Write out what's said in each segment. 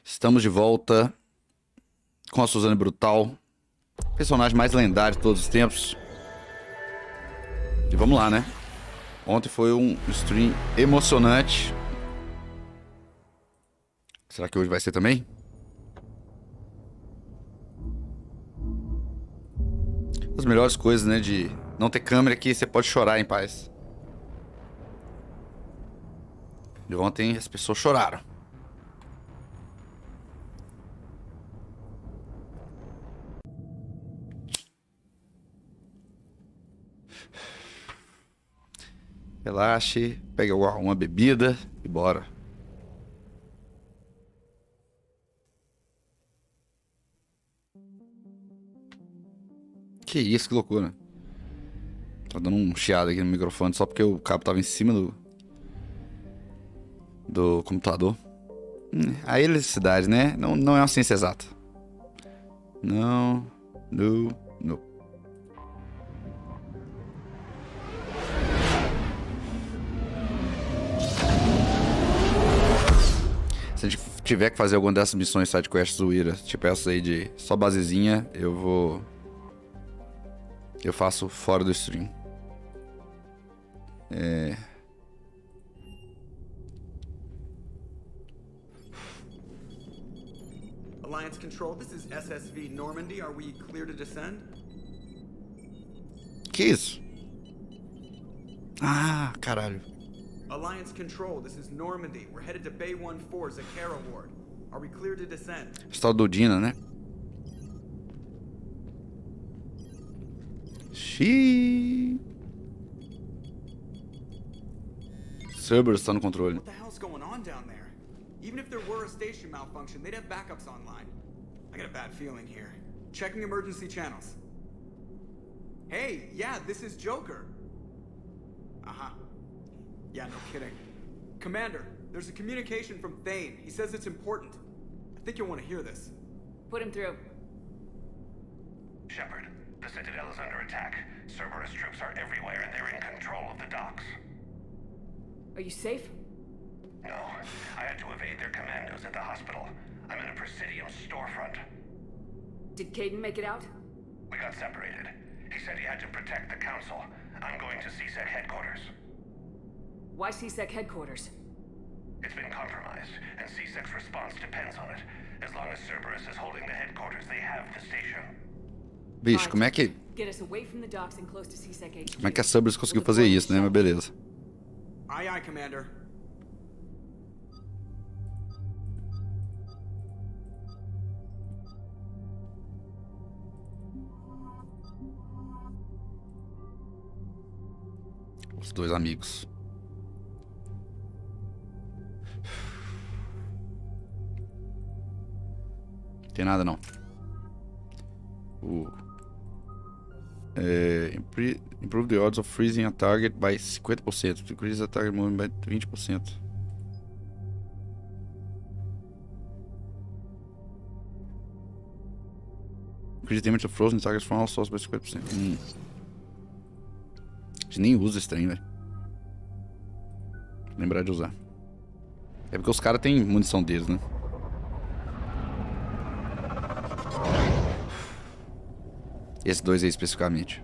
Estamos de volta com a Suzanne Brutal, personagem mais lendário de todos os tempos. E vamos lá, né? Ontem foi um stream emocionante. Será que hoje vai ser também? As melhores coisas, né, de não ter câmera aqui, você pode chorar em paz. E ontem as pessoas choraram. Relaxe, pega uma bebida e bora. Que isso, que loucura. Tá dando um chiado aqui no microfone só porque o cabo tava em cima do computador. A eletricidade, né? Não é uma ciência exata. Não. Se a gente tiver que fazer alguma dessas missões sidequests zoeiras, tipo essa aí de só basezinha, eu faço fora do stream. Alliance Control, this is SSV Normandy. Are we clear to descend? Que isso? Ah, caralho. Alliance Control, this is Normandy. We're headed to Bay 14, Zakara Ward. Are we clear to descend? História do Dina, né? Xiii. Cerberus está no controle. What the hell's going on down there? Even if there were a station malfunction, they'd have backups online. I got a bad feeling here. Checking emergency channels. Hey, yeah, this is Joker. Uh-huh. Yeah, no kidding. Commander, there's a communication from Thane. He says it's important. I think you'll want to hear this. Put him through. Shepard, the Citadel is under attack. Cerberus troops are everywhere and they're in control of the docks. Are you safe? No, I had to evade their commandos at the hospital. I'm in a Presidium storefront. Did Caden make it out? We got separated. He said he had to protect the Council. I'm going to CSEC headquarters. Why CSEC headquarters? It's been compromised, and CSEC's response depends on it. As long as Cerberus is holding the headquarters, they have the station. Bicho, como é que Get us away from the docks and close to CSEC HQ. Como é que a Cerberus conseguiu fazer isso, né? Mas beleza. Aye, aye, Commander. Os dois amigos. Tem nada não. Improve the odds of freezing a target by 50%. Decrease a target movement by 20%. Increase the damage of frozen targets from all sources by 50%. A gente nem usa esse trem, velho. Lembrar de usar. É porque os caras têm munição deles, né? Esses dois aí especificamente.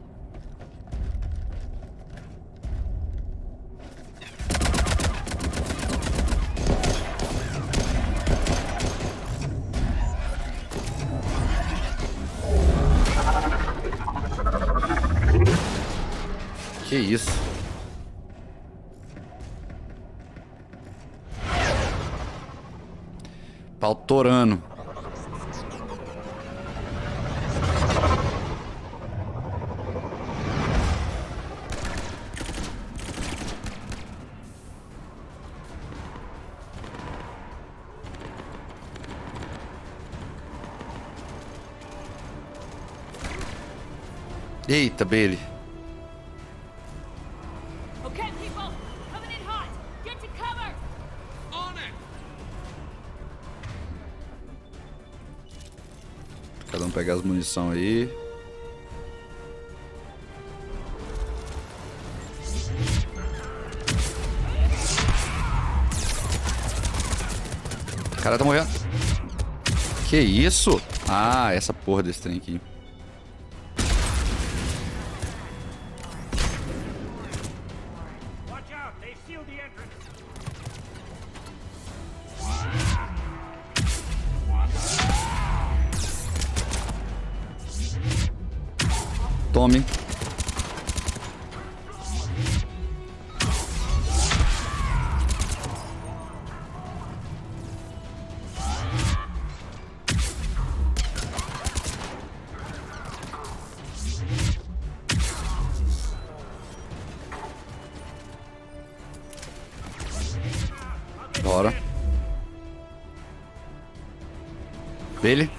Que isso? Pau torando. Eita, Bailey. Okay, people, coming in hot. Get to cover. On it! Cada um pegar as munição aí. O cara tá morrendo. Que isso? Ah, essa porra desse trem aqui. Watch out, they've sealed the entrance. Tome. Bora. Ele.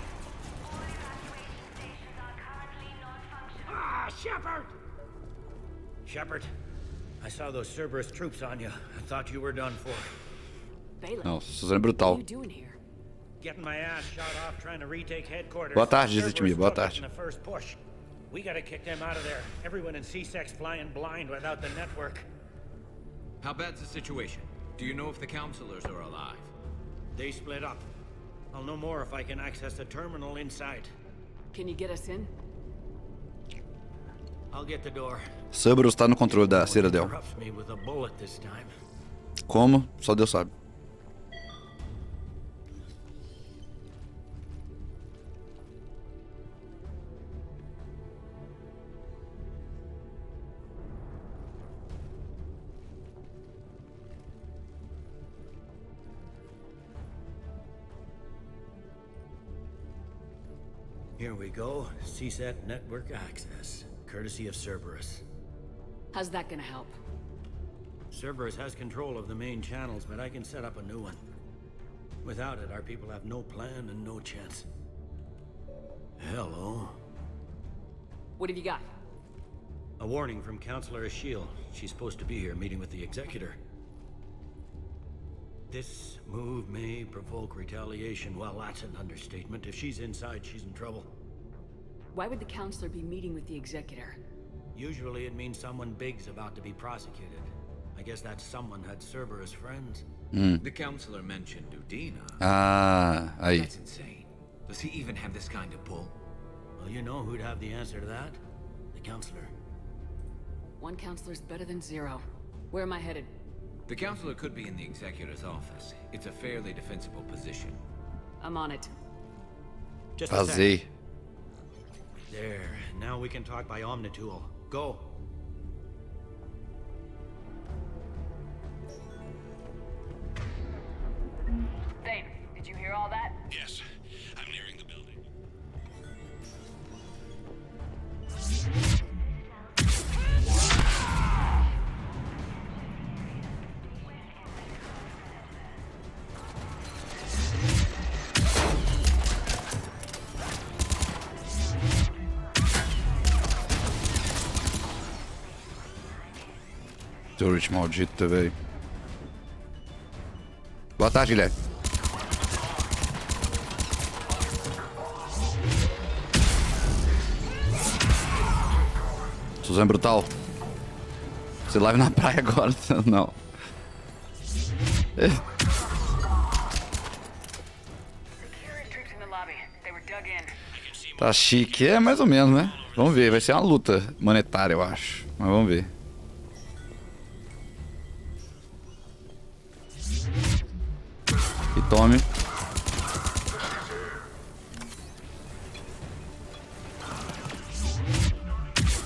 Shepard, I saw those Cerberus troops on you. I thought you were done for. Balin, Não, Suzanne what are Brutal. you doing here? Getting my ass shot off trying to retake headquarters. Boa tarde, Cerberus Dizzy, boa took us tarde. in the first push. We gotta kick them out of there. Everyone in C-Sec's flying blind without the network. How bad's the situation? Do you know if the counselors are alive? They split up. I'll know more if I can access the terminal inside. Can you get us in? I'll get the door. Cerberus tá no controle da Citadel. Interrupts me with a bullet this time. Como? Só Deus sabe. Here we go. CSAT network access, courtesy of Cerberus. How's that gonna help? Cerberus has control of the main channels, but I can set up a new one. Without it, our people have no plan and no chance. Hello. What have you got? A warning from Counselor Ashiel. She's supposed to be here meeting with the Executor. This move may provoke retaliation. Well, that's an understatement. If she's inside, she's in trouble. Why would the counselor be meeting with the executor? Usually it means someone big's about to be prosecuted. I guess that someone had Cerberus friends. The counselor mentioned Udina. Ah, aí. That's insane. Does he even have this kind of pull? Well, you know who'd have the answer to that? The Counselor. One counselor's better than zero. Where am I headed? The counselor could be in the executor's office. It's a fairly defensible position. I'm on it. Just a sec. Vazei. There. Now we can talk by Omnitool. Go. Thane, did you hear all that? Yes, I'm nearing the building. Turret maldito, velho. Boa tarde, Guilherme. Suzanne Brutal. Você live na praia agora? Não. Tá chique. É mais ou menos, né? Vamos ver. Vai ser uma luta monetária, eu acho. Mas vamos ver. E tome.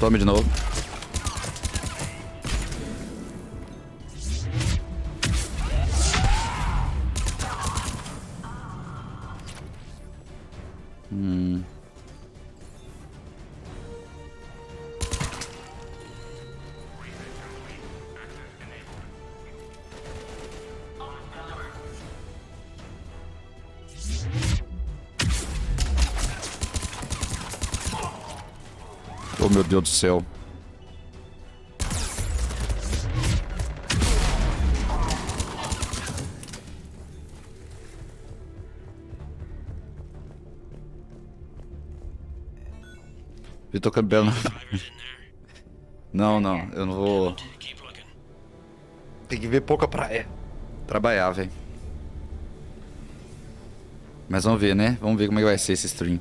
Tome de novo. Oh, meu Deus do céu. Vitor Cabelo. Não, não. Eu não vou... Tem que ver pouca praia. Trabalhar, velho. Mas vamos ver, né? Vamos ver como é que vai ser esse stream.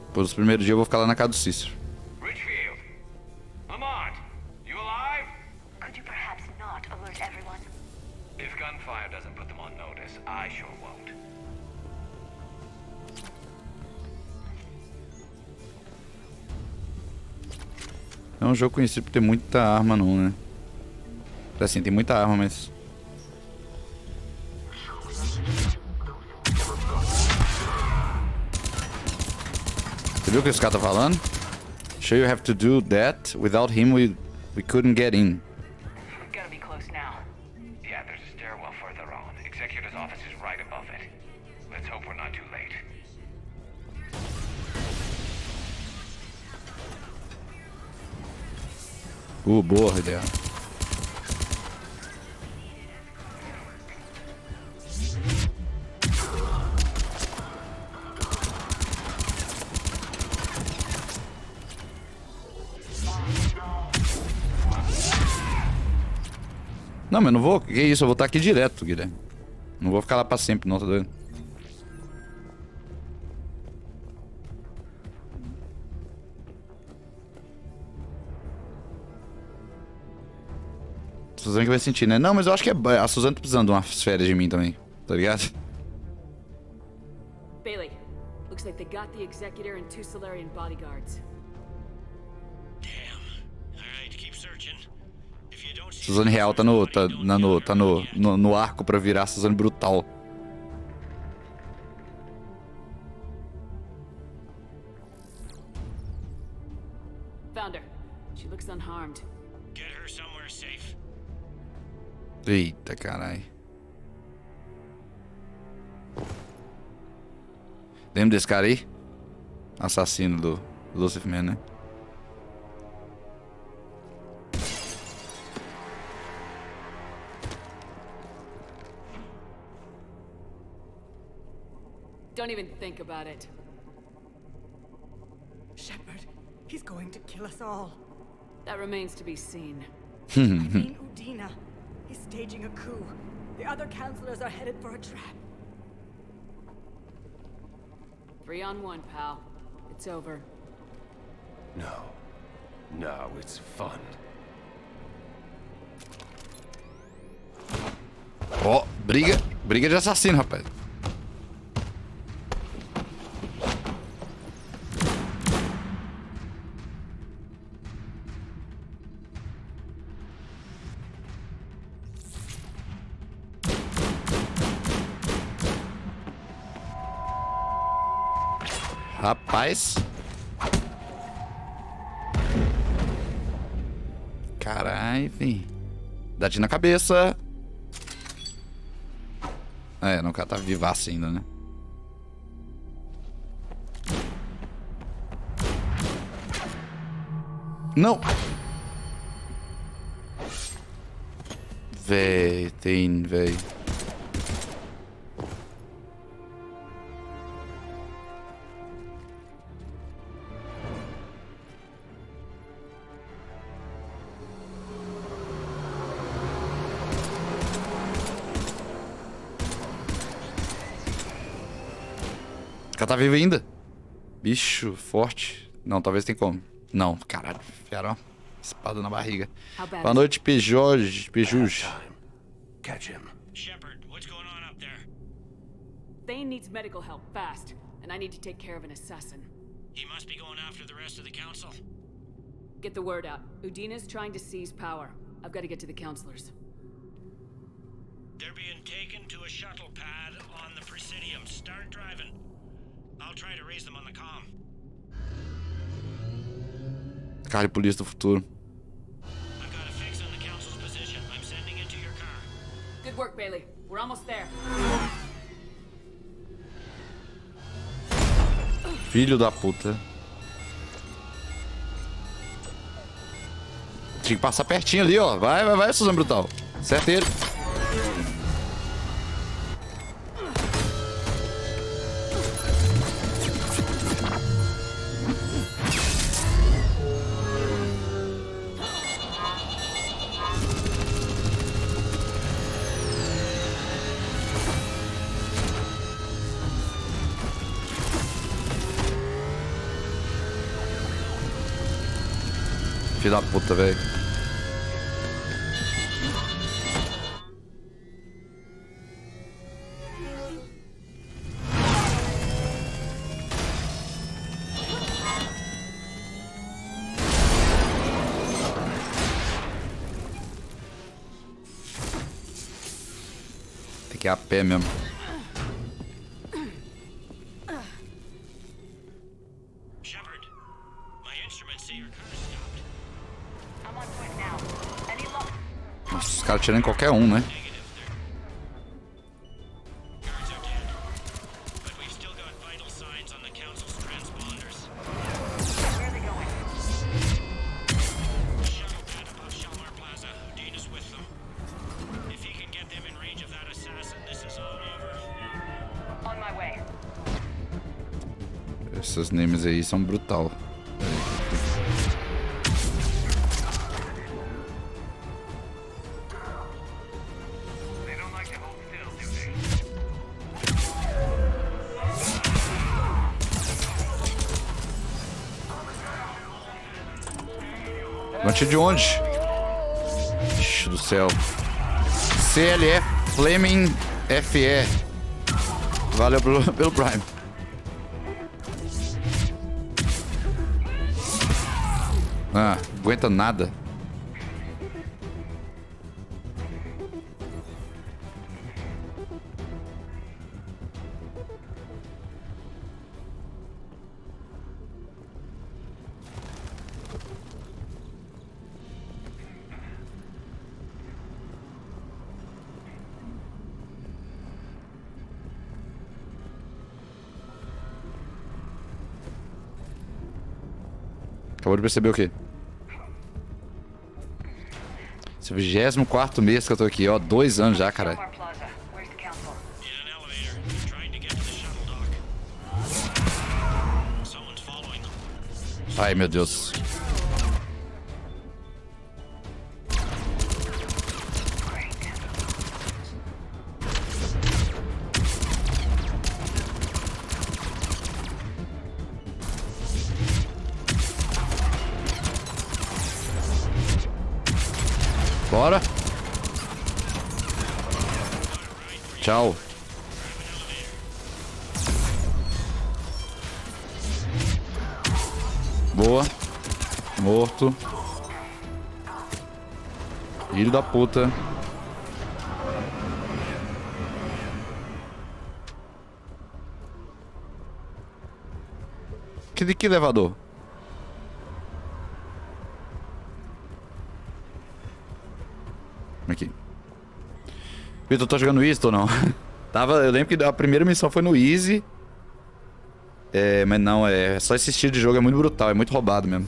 Depois dos primeiros dias eu vou ficar lá na casa do Cícero. Richfield! Lamont! You alive? Could you perhaps not alert everyone? If gunfire doesn't put them on notice, I sure won't. Não é um jogo conhecido por ter muita arma não, né? Assim, tem muita arma, mas... Você viu o que esse cara tá falando? Sure you have to do that. Without him we couldn't get in. We've gotta be close now. Yeah, there's a stairwell further on. Executor's office is right above it. Let's hope we're not too late. Boa ideia. Não, mas não vou. Que isso? Eu vou estar aqui direto, Guilherme. Não vou ficar lá pra sempre, não, tá doido? Suzane que vai sentir, né? Não, mas eu acho que a Suzane tá precisando de umas férias de mim também, tá ligado? Bailey, looks like they got the executor and 2 Solarian bodyguards. Damn. Alright, keep searching. If you don't see Suzane real tá no arco pra virar Suzane Brutal. Found her. She looks unharmed. get her somewhere safe. Eita, carai. Lembra desse cara aí? Assassino do Lucifer Man, né? Don't even think about it. Shepard, he's going to kill us all. That remains to be seen. I mean Udina. He's staging a coup. The other counselors are headed for a trap. 3 on 1, pal. It's over. No, it's fun. Ó, briga de assassino, rapaz. Rapaz. Carai, fi. Dá tiro na cabeça. É, não, o cara tá vivaço ainda, né? Não! Véi, véi. O cara tá vivo ainda. Bicho forte. Não, talvez tem como. Não, caralho. Enfiaram uma espada na barriga. Boa noite, Pejuj. Catch him. Shepard, what's going on up there? Thane needs medical help fast, and I need to take care of an assassin. He must be going after the rest of the council. Get the word out. Udina's trying to seize power. I've got to get to the counselors. They're being taken to a shuttle pad on the Presidium. Start driving. I'll try to raise them on the comm. Cara de polícia do futuro. I've got a fix on the council's position. I'm sending it to your car. Good work, Bailey. We're almost there. Filho da puta. Tinha que passar pertinho ali, ó. Vai, Suzane Brutal. Certeiro. filho da puta, velho. Tem que ir a pé mesmo. Nossa, os caras tirando qualquer um, né? Esses names aí são brutal. Bati de onde? Ixi do céu. CLF Fleming FE. Valeu pelo Prime. Ah, aguenta nada. Acabou de perceber o quê? Esse é o 24º mês que eu tô aqui, ó. 2 anos já, caralho. Ai, meu Deus. Bora. Tchau. Boa. Morto. Filho da puta. Que elevador? Aqui. Vitor, eu tô jogando Easy ou não? Eu lembro que a primeira missão foi no Easy. Mas não, só esse estilo de jogo é muito brutal, é muito roubado mesmo.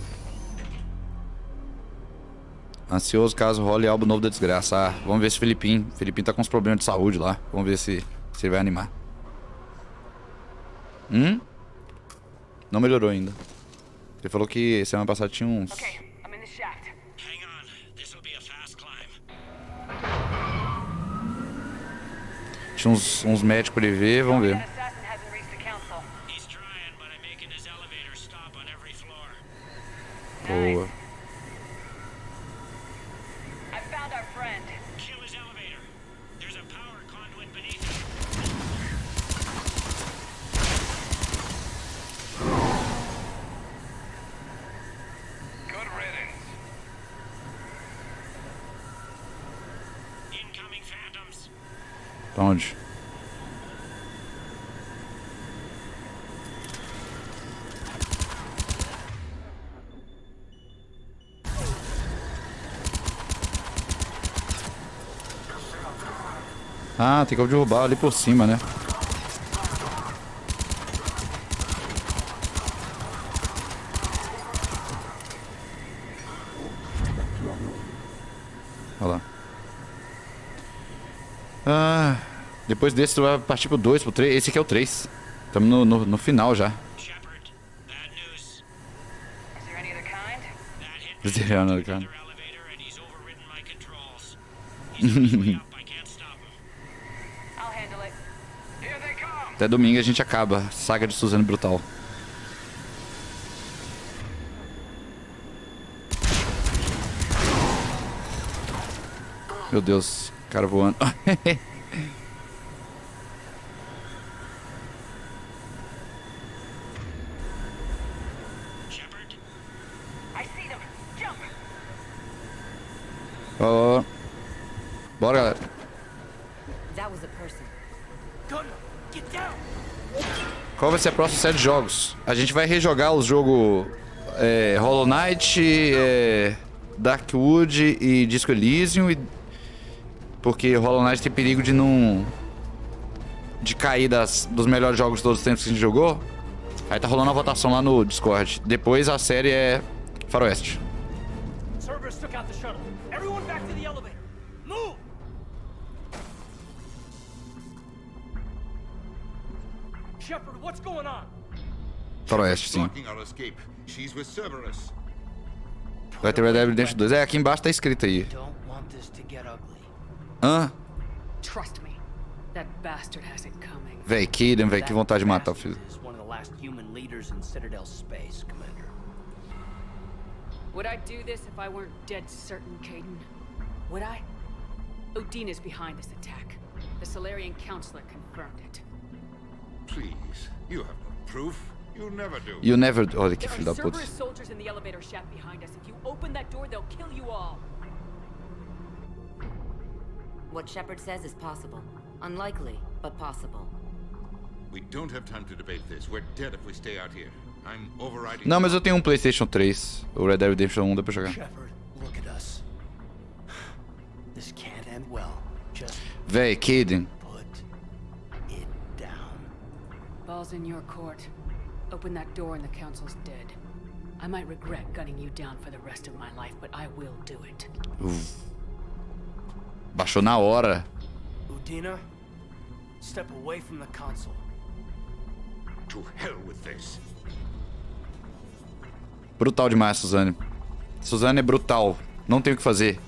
Ansioso caso role álbum novo da desgraça. Ah, vamos ver se o Felipinho tá com uns problemas de saúde lá. Vamos ver se ele vai animar. Não melhorou ainda. Ele falou que semana passada tinha uns... Tinha uns médicos pra ele ver, vamos ver. Boa. Pra onde? Ah, tem que derrubar ali por cima, né? Olha lá. Ah, depois desse tu vai partir pro 2, pro 3. Esse aqui é o 3. Estamos no final já. Zerando, cara. Até domingo a gente acaba. Saga de Suzanne Brutal. Meu Deus, cara voando. Shepard, I see them. Jump! Ó. Bora, galera. That was a person. Gunner, get down! Qual vai ser a próxima série de jogos? A gente vai rejogar os jogos Hollow Knight, Darkwood e Disco Elysium. Porque Hollow Knight tem perigo de não... de cair dos melhores jogos de todos os tempos que a gente jogou. Aí tá rolando a votação lá no Discord. Depois a série é Faroeste. Cerberus took out the shuttle. Everyone back to the elevator. Move! Shepard, what's going on? Faroeste, sim. Blocking our escape. She's with Cerberus. Vai ter Red Dead Redemption 2. Aqui embaixo tá escrito aí. Don't want this to get ugly. Hã? Trust me, that bastard has it coming. Véi, Kaden, véi, que vontade de matar o filho. Is one of the last human leaders in Citadel space, Commander. Would I do this if I weren't dead certain, Caden? Would I? Udina's behind this attack. The Solarian Counselor confirmed it. Please, you have no proof. You never do. You never... Olha que There filho da are puta. Cerberus soldiers in the elevator shaft behind us. If you open that door, they'll kill you all. What Shepard says is possible. Unlikely, but possible. We don't have time to debate this. We're dead if we stay out here. I'm overriding. Não, mas eu tenho um PlayStation 3. O Red Dead Redemption 1 dá pra jogar. Shepard, look at us. This can't end well. Just Véi, Kaden. put it down. Ball's in your court. Open that door and the Council's dead. I might regret gunning you down for the rest of my life, but I will do it. Baixou na hora. Udina, step away from the console. To hell with this. Brutal demais, Suzanne. Suzanne é brutal. Não tem o que fazer.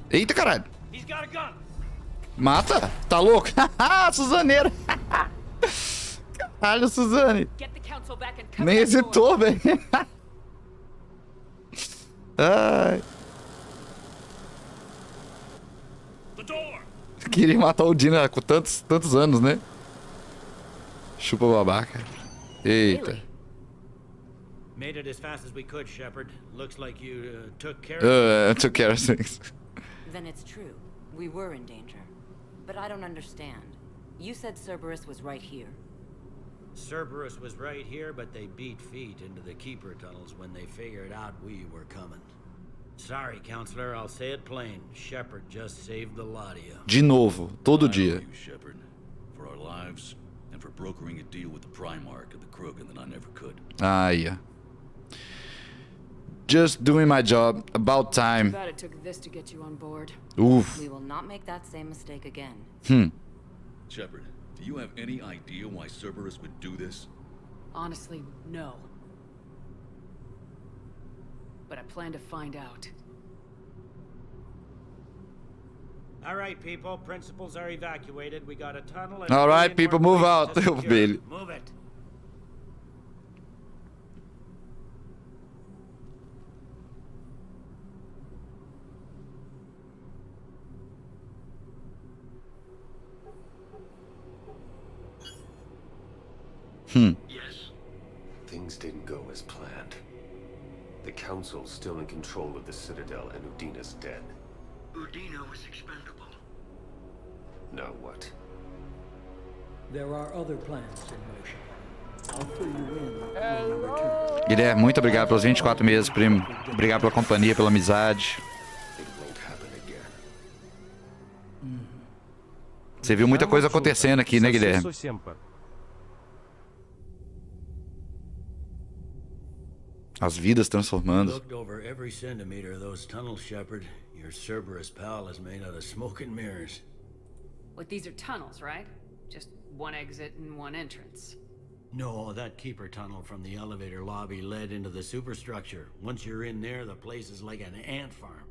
Eita, caralho. He's got a gun. Mata? Tá louco? Suzaneira. Caralho, Suzane. Get the Council back and cover Nem that door. hesitou, velho. Ai. The door. Queria matar o Dina com tantos anos, né? Chupa babaca. Eita. Made it as fast as we could, Shepard. Looks like you took care of Took care of things. Then it's true. We were in danger. But I don't understand. You said Cerberus was right here. Cerberus was right here, but they beat feet into the Keeper tunnels when they figured out we were coming. Sorry, Counselor, I'll say it plain. Shepard just saved the lot of you. De novo, todo dia. You, Shepard, for our lives and for brokering a deal with the Primarch of the Krogan that I never could. Ah, yeah. Just doing my job. About time. Glad it took this to get you on board. Oof. We will not make that same mistake again. Shepard, do you have any idea why Cerberus would do this? Honestly, no. But I plan to find out. All right, people. Principals are evacuated. We got a tunnel. And All right, 1 million people, more move places out. to secure. Billy. Move it. Yes. Things didn't go as planned. The Council's still in control of the Citadel and Udina's dead. Udina was expendable. Now what? There are other plans in motion. I'll fill you in when you return. Guilherme, muito obrigado pelos 24 meses, primo. Obrigado pela companhia, pela amizade. It won't happen again. Você viu muita coisa acontecendo aqui, né, Guilherme? As vidas transformando. Looked over every centimeter of those tunnels, Shepard. Your Cerberus pal is made out of smoke and mirrors. Like, these are tunnels, right? Just one exit and one entrance. No, that Keeper tunnel from the elevator lobby led into the superstructure. Once you're in there, the place is like an ant farm.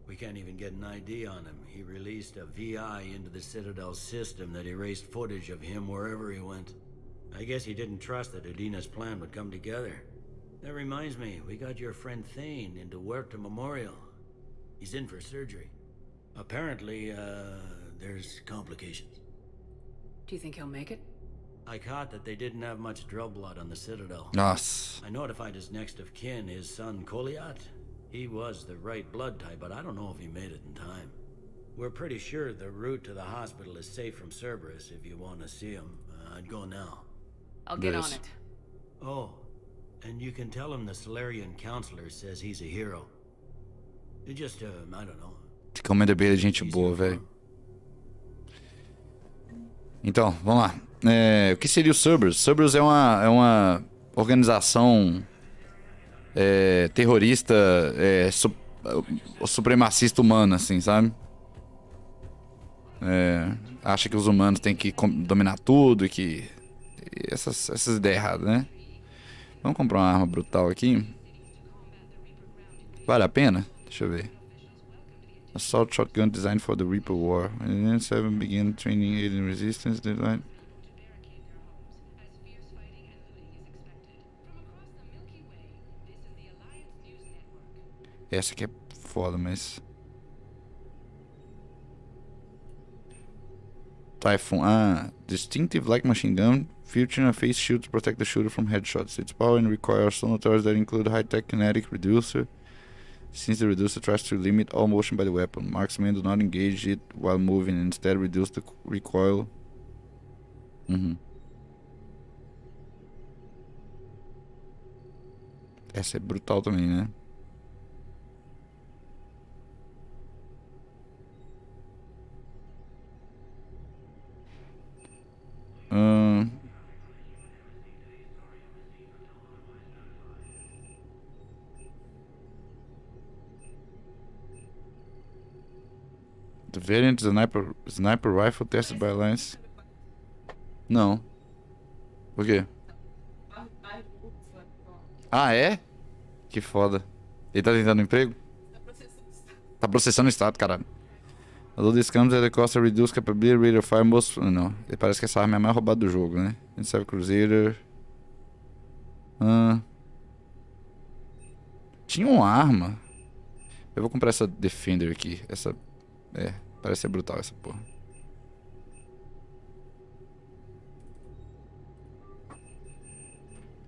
We can't even get an ID on him. He released a VI into the Citadel system that erased footage of him wherever he went. I guess he didn't trust that Udina's plan would come together. That reminds me, we got your friend Thane into Huerta Memorial. He's in for surgery. Apparently, there's complications. Do you think he'll make it? I caught that they didn't have much drill blood on the Citadel. Nossa. I notified his next of kin, his son Koliat. He was the right blood type, but I don't know if he made it in time. We're pretty sure the route to the hospital is safe from Cerberus. If you want to see him, I'd go now. I'll get on it. Oh, and you can tell him the Solarian counselor says he's a hero. Just, I don't know. Commander Bailey, gente boa, velho. Então, vamos lá. O que seria o Cerberus? Cerberus é uma organização terrorista, supremacista humana, assim, sabe? Acha que os humanos têm que dominar tudo e que... Essas ideias erradas, né? Vamos comprar uma arma brutal aqui. Vale a pena? Deixa eu ver. Assault shotgun designed for the Reaper War. And then 7 began training alien resistance design. Essa aqui é foda, mas... Typhoon. Distinctive light machine gun featuring a face shield to protect the shooter from headshots. Its power and requires sonators that include high-tech kinetic reducer. Since the reducer tries to limit all motion by the weapon, marksmen do not engage it while moving and instead reduce the recoil. Essa é brutal também, né? The variant is a sniper rifle tested by Alliance. Não. Por quê? Ah, é? Que foda. Ele tá tentando emprego? Tá processando o estado, caralho. Although this comes at a cost of reduced capability, rate of fire most... Não, parece que essa arma é a mais roubada do jogo, né? Inside Crusader. Tinha uma arma. Eu vou comprar essa Defender aqui. Essa... parece ser brutal essa porra.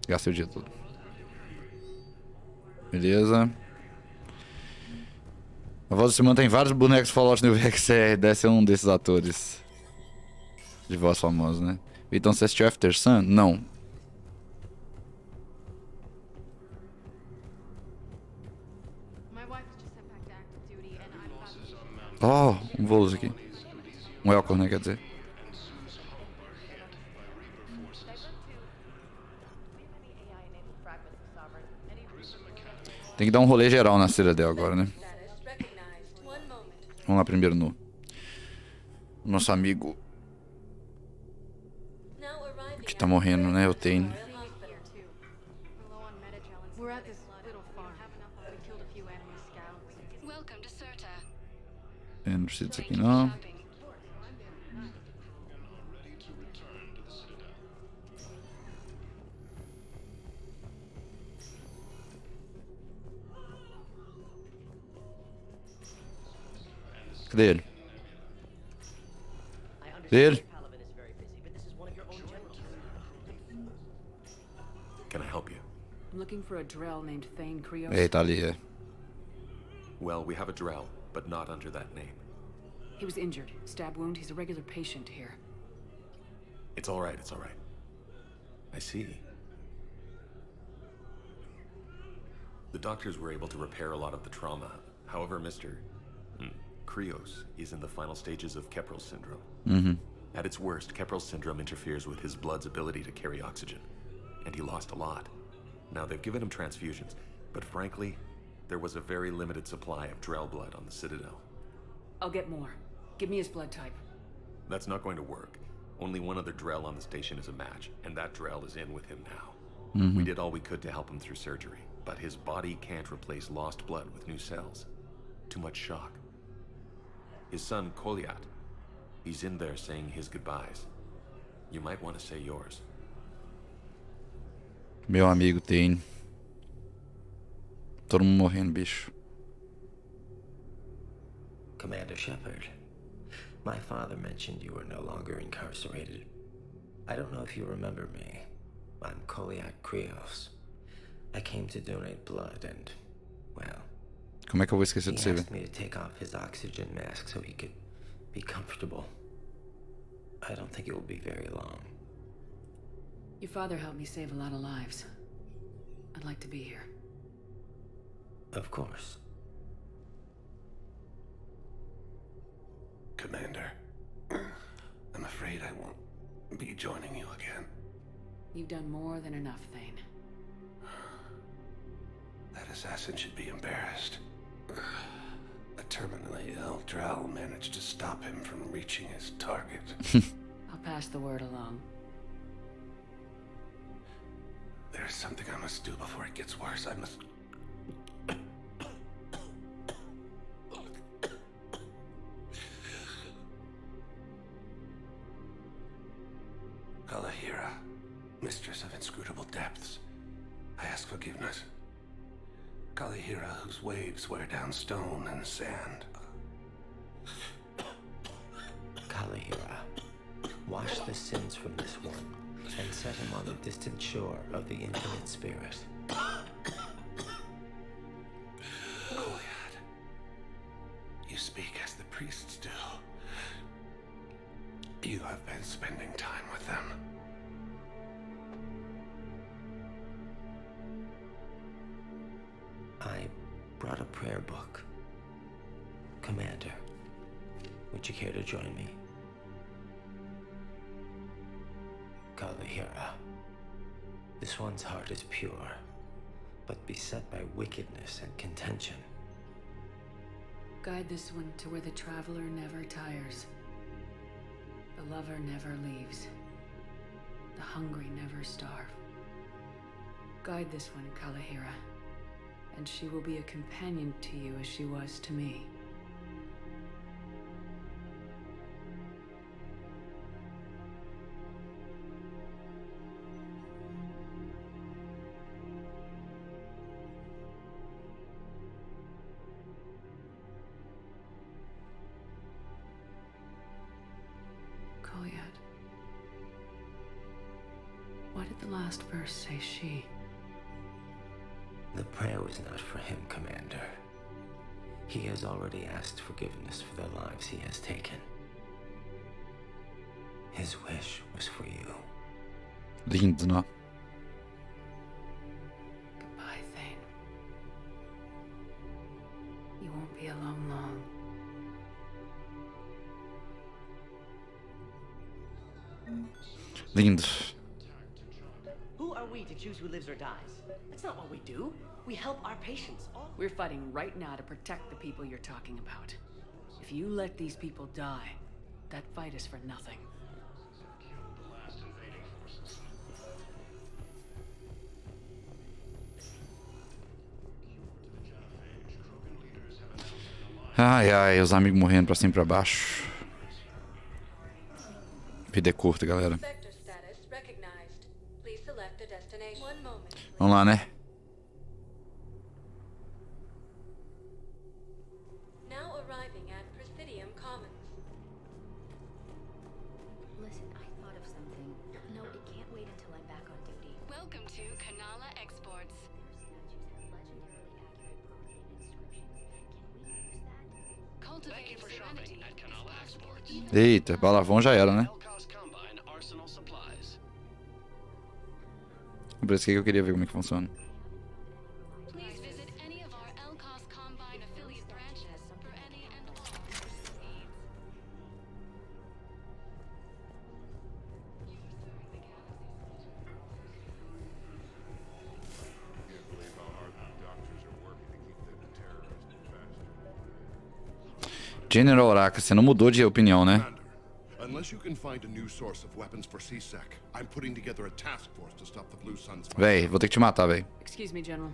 Gastei o dia todo. Beleza. A voz do Simão tem vários bonecos Fallout New Vegas. Deve ser um desses atores de voz famosos, né? Então, você assistiu After Sun? Não. Oh, um Volus aqui. Um Elcor, né? Quer dizer. Tem que dar um rolê geral na Citadel agora, né? Vamos lá primeiro no nosso amigo que tá morrendo, né? Eu tenho. Não precisa disso aqui não. Cadê ele? Cadê ele? Can I help you? I'm looking for a Drell named Thane Krios. Ele tá ali, Well, we have a Drell, but not under that name. He was injured. Stab wound. He's a regular patient here. It's all right, it's all right. I see. The doctors were able to repair a lot of the trauma. However, Mr. Krios is in the final stages of Keprel's syndrome. At its worst, Keprel's syndrome interferes with his blood's ability to carry oxygen, and he lost a lot. Now, they've given him transfusions, but frankly, there was a very limited supply of Drell blood on the Citadel. I'll get more. Give me his blood type. That's not going to work. Only one other Drell on the station is a match, and that Drell is in with him now. We did all we could to help him through surgery, but his body can't replace lost blood with new cells. Too much shock. His son, Koliat, he's in there saying his goodbyes. You might want to say yours. Meu amigo tem. Todo mundo morrendo, bicho. Commander Shepard. My father mentioned you were no longer incarcerated. I don't know if you remember me. I'm Krios. I came to donate blood and, well... Como é que eu vou esquecer de he você, asked velho? me to take off his oxygen mask so he could be comfortable. I don't think it will be very long. Your father helped me save a lot of lives. I'd like to be here. Of course. Commander, I'm afraid I won't be joining you again. You've done more than enough, Thane. That assassin should be embarrassed. A terminally ill Drow managed to stop him from reaching his target. I'll pass the word along. There's something I must do before it gets worse. I must... Kalahira, mistress of inscrutable depths, I ask forgiveness. Kalahira, whose waves wear down stone and sand. Kalahira, wash the sins from this one and set him on the distant shore of the infinite spirit. Goliath, you speak as the priests do. You have been spending time with them. I brought a prayer book. Commander, would you care to join me? Kalahira, this one's heart is pure, but beset by wickedness and contention. Guide this one to where the traveler never tires. The lover never leaves. The hungry never starve. Guide this one, Kalahira, and she will be a companion to you as she was to me. Why did the last verse say she? The prayer was not for him, Commander. He has already asked forgiveness for the lives he has taken. His wish was for you. Lindo, né? Goodbye, Thane. You won't be alone long. Lindo. Who are we to choose who lives or dies? That's not what we do. We help our patients. We're fighting right now to protect the people you're talking about. If you let these people die, that fight is for nothing. Ai, ai, os amigos morrendo pra cima e pra baixo. Vida é curta, galera. Vamos lá, né? Eita, balavão já era, né? Por isso que eu queria ver como é que funciona. General Oraca, você não mudou de opinião, né? Unless you can find a new source of weapons for CSEC, I'm putting together a task force to stop the Blue Suns. Véi, vou ter que te matar, véi. Excuse me, General.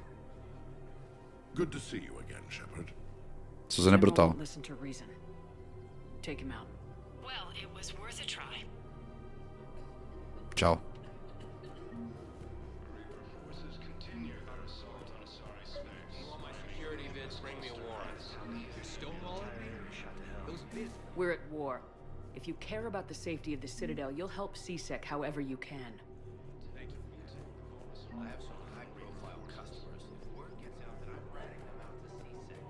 Good to see you again, Shepard. Suzanne Brutal. Listen to reason. Take him out. Well, it was worth a try. Tchau. We're at war. If you care about the safety of the Citadel, you'll help CSEC however you can. Thank you for using the I have some high-profile customers. If word gets out that I'm ratting them out to CSEC.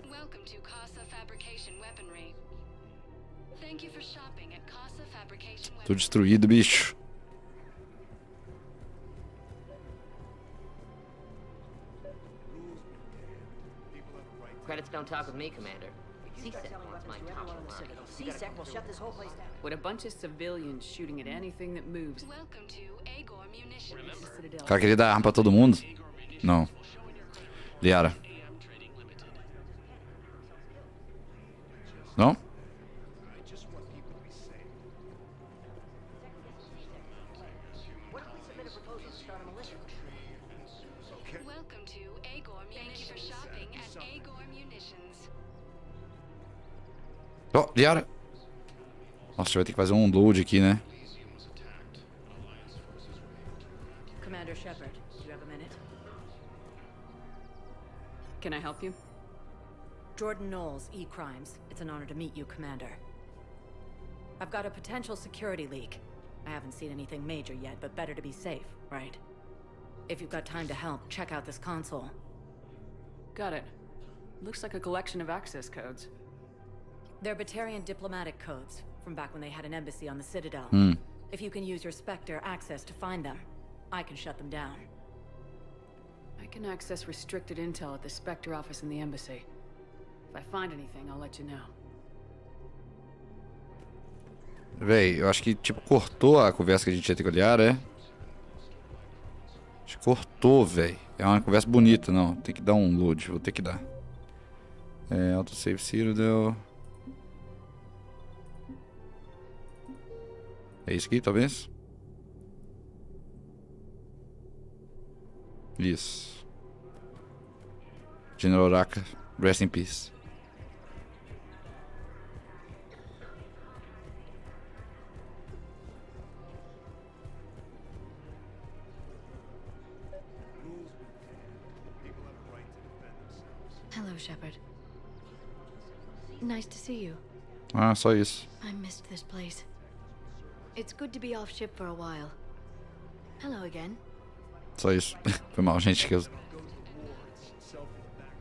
Welcome to Casa Fabrication Weaponry. Thank you for shopping at Casa Fabrication Tô destruído, bicho. Credits don't talk with me, Commander. CSEC wants my top line. CSEC will shut this whole place down. With a bunch of civilians shooting at anything that moves. Welcome to Agor Munitions. O cara queria dar arma pra todo mundo? Não. Liara. Não? Welcome to Agor Munitions. Thank you for shopping at Agor Munitions. Ó, Liara. Nossa, vai ter que fazer um load aqui, né? Commander Shepard, do you have a minute? Can I help you? Jordan Knowles, E-Crimes. It's an honor to meet you, Commander. I've got a potential security leak. I haven't seen anything major yet, but better to be safe, right? If you've got time to help, check out this console. Got it. Looks like a collection of access codes. They're Batarian diplomatic codes, from back when they had an embassy on the Citadel. If you can use your Spectre access to find them, I can shut them down. I can access restricted intel at the Spectre office in the embassy. If I find anything, I'll let you know. Véi, eu acho que, tipo, cortou a conversa que a gente ia ter com a Liara, é? Acho que cortou, véi. É uma conversa bonita, não. Tem que dar um load, vou ter que dar. É, autosave Citadel. É isso aqui, talvez? Isso. General Raka, rest in peace. Hello, Shepard. Nice to see you. Ah, só isso. I missed this place. It's good to be off ship for a while. Hello again. Só isso. Foi mal, gente.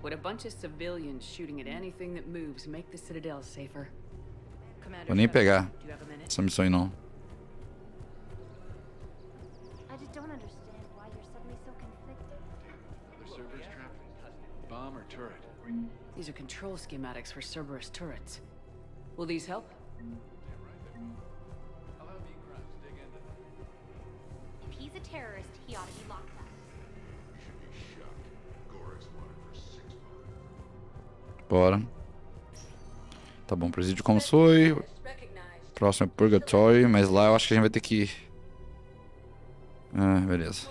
Would a bunch of civilians shooting at anything that moves make the Citadel safer? Vou nem pegar essa missão aí, não. I just don't understand why you're suddenly so conflicted. Other servers trapped. Bomb or turret? These are control schematics for Cerberus turrets. Will these help? If he's a terrorist, he ought to be locked up. Bora. Tá bom, presídio como foi. Próximo é Purgatory, mas lá eu acho que a gente vai ter que... Ah, beleza.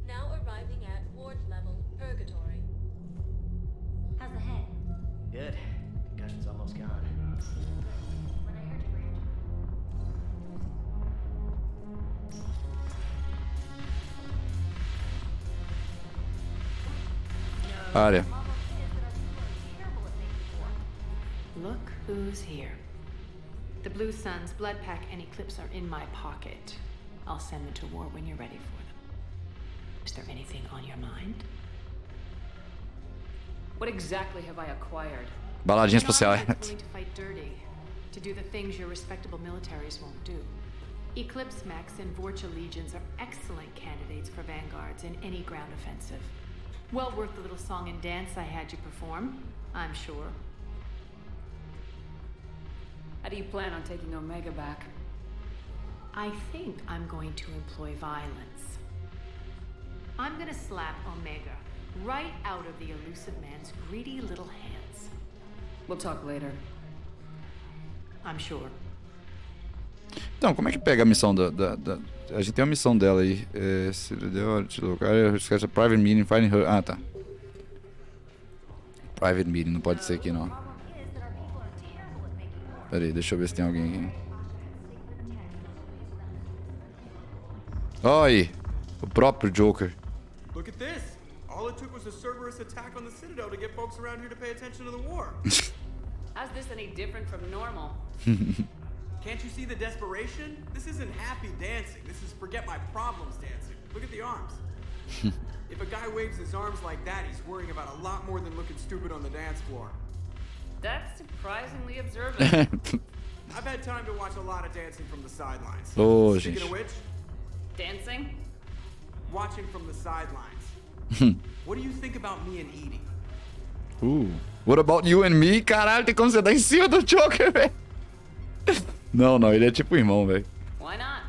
Now arriving at ward level Purgatory. How's the head? Good. Concussion's almost gone. When I heard you were Área. Look who's here. The Blue Suns, Blood Pack, and Eclipse are in my pocket. I'll send them to war when you're ready for them. Is there anything on your mind? What exactly have I acquired? Baladinha especial. Willing to fight dirty, to do the things your respectable militaries won't do. Eclipse mechs and Vorcha legions are excellent candidates for vanguards in any ground offensive. Well worth the little song and dance I had you perform, I'm sure. How do you plan on taking Omega back? I think I'm going to employ violence. I'm gonna slap Omega right out of the elusive man's greedy little hands. We'll talk later. I'm sure. Então, como é que pega a missão da... A gente tem uma missão dela aí. Se deu de lugar, esquece private meeting, finding her... Ah, tá. Private meeting, não pode ser aqui, não. Pera aí, deixa eu ver se tem alguém aqui. Ó aí, o próprio Joker. Look at this. All it took was a Cerberus attack on the Citadel to get folks around here to pay attention to the war. How's this any different from normal? Can't you see the desperation? This isn't happy dancing. This is forget my problems dancing. Look at the arms. If a guy waves his arms like that, he's worrying about a lot more than looking stupid on the dance floor. That's surprisingly observant. I've had time to watch a lot of dancing from the sidelines. Oh, Speaking gente. of which, Dancing? watching from the sidelines. What do you think about me and Edie? What about you and me? Caralho, tem como você dar em cima do Joker, velho. Não, não, ele é tipo irmão, velho. Why not?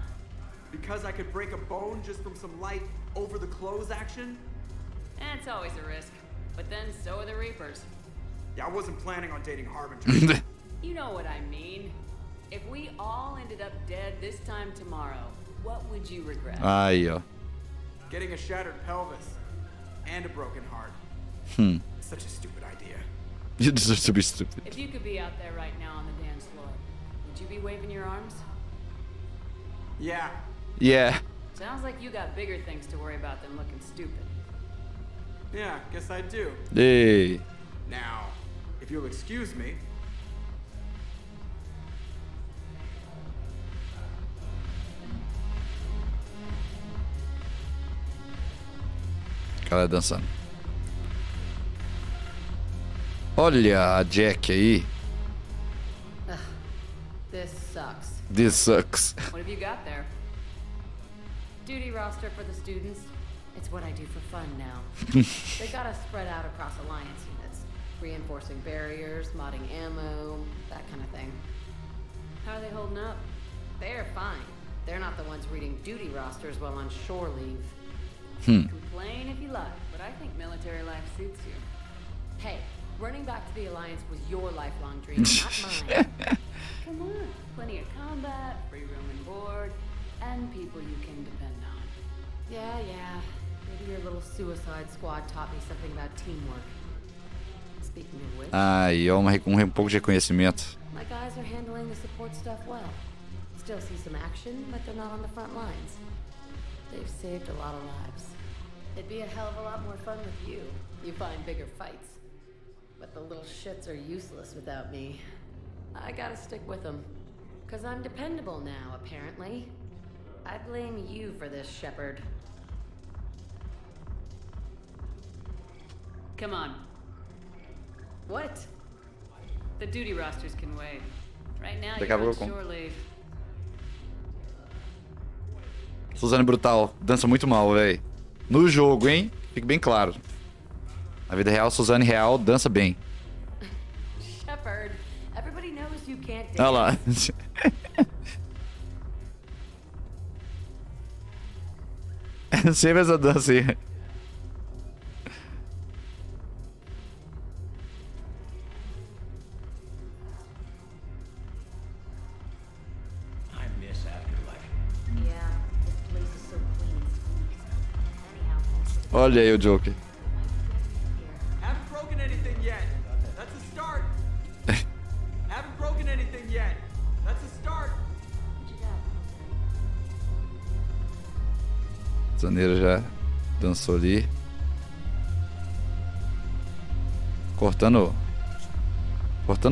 Because I could break a bone just from some light over the clothes action? It's always a risk. But then so are the Reapers. Yeah, I wasn't planning on dating Harbinger. You know what I mean. If we all ended up dead this time tomorrow, what would you regret? Aí, ó. Getting a shattered pelvis and a broken heart. Such a stupid idea. You deserve to be stupid. If you could be out there right now on the dance floor, would you be waving your arms? Yeah. Yeah. Sounds like you got bigger things to worry about than looking stupid. Yeah, guess I do. Ei. Now, if you'll excuse me. Cara dançando. Olha a Jack aí. This sucks. This sucks. What have you got there? Duty roster for the students. It's what I do for fun now. They got us spread out across Alliance units. Reinforcing barriers, modding ammo, that kind of thing. How are they holding up? They're fine. They're not the ones reading duty rosters while on shore leave. Complain if you like, but I think military life suits you. Hey, running back to the Alliance was your lifelong dream, not mine. Come on, plenty of combat, free room and board, and people you can depend on. Yeah. Maybe your little suicide squad taught me something about teamwork. Speaking of which, Aí, ó, um pouco de reconhecimento. my guys are handling the support stuff well. Still see some action, but they're not on the front lines. They've saved a lot of lives. It'd be a hell of a lot more fun with you. You find bigger fights. But the little shits are useless without me. I gotta stick with them. 'Cause I'm dependable now, apparently. I blame you for this, Shepard. Come on. What? The duty rosters can wait. Right now Daqui you're a on pouco. shore leave. Suzanne Brutal dança muito mal, velho. No jogo, hein? Fique bem claro. Na vida real, Suzanne Real dança bem. Shepard, everybody knows you can't dance. Olha lá. Sempre essa dança aí. I miss Afterlife. Yeah, this place is so clean. Anyhow, Olha aí o Joker. Haven't broken anything yet. That's a start. Haven't broken anything yet. That's a start. Zaneira já dançou ali. Cortando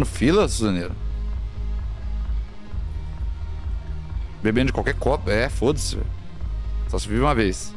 fila, Suzaneira. Bebendo de qualquer copo. É, foda-se, velho. Só se vive uma vez.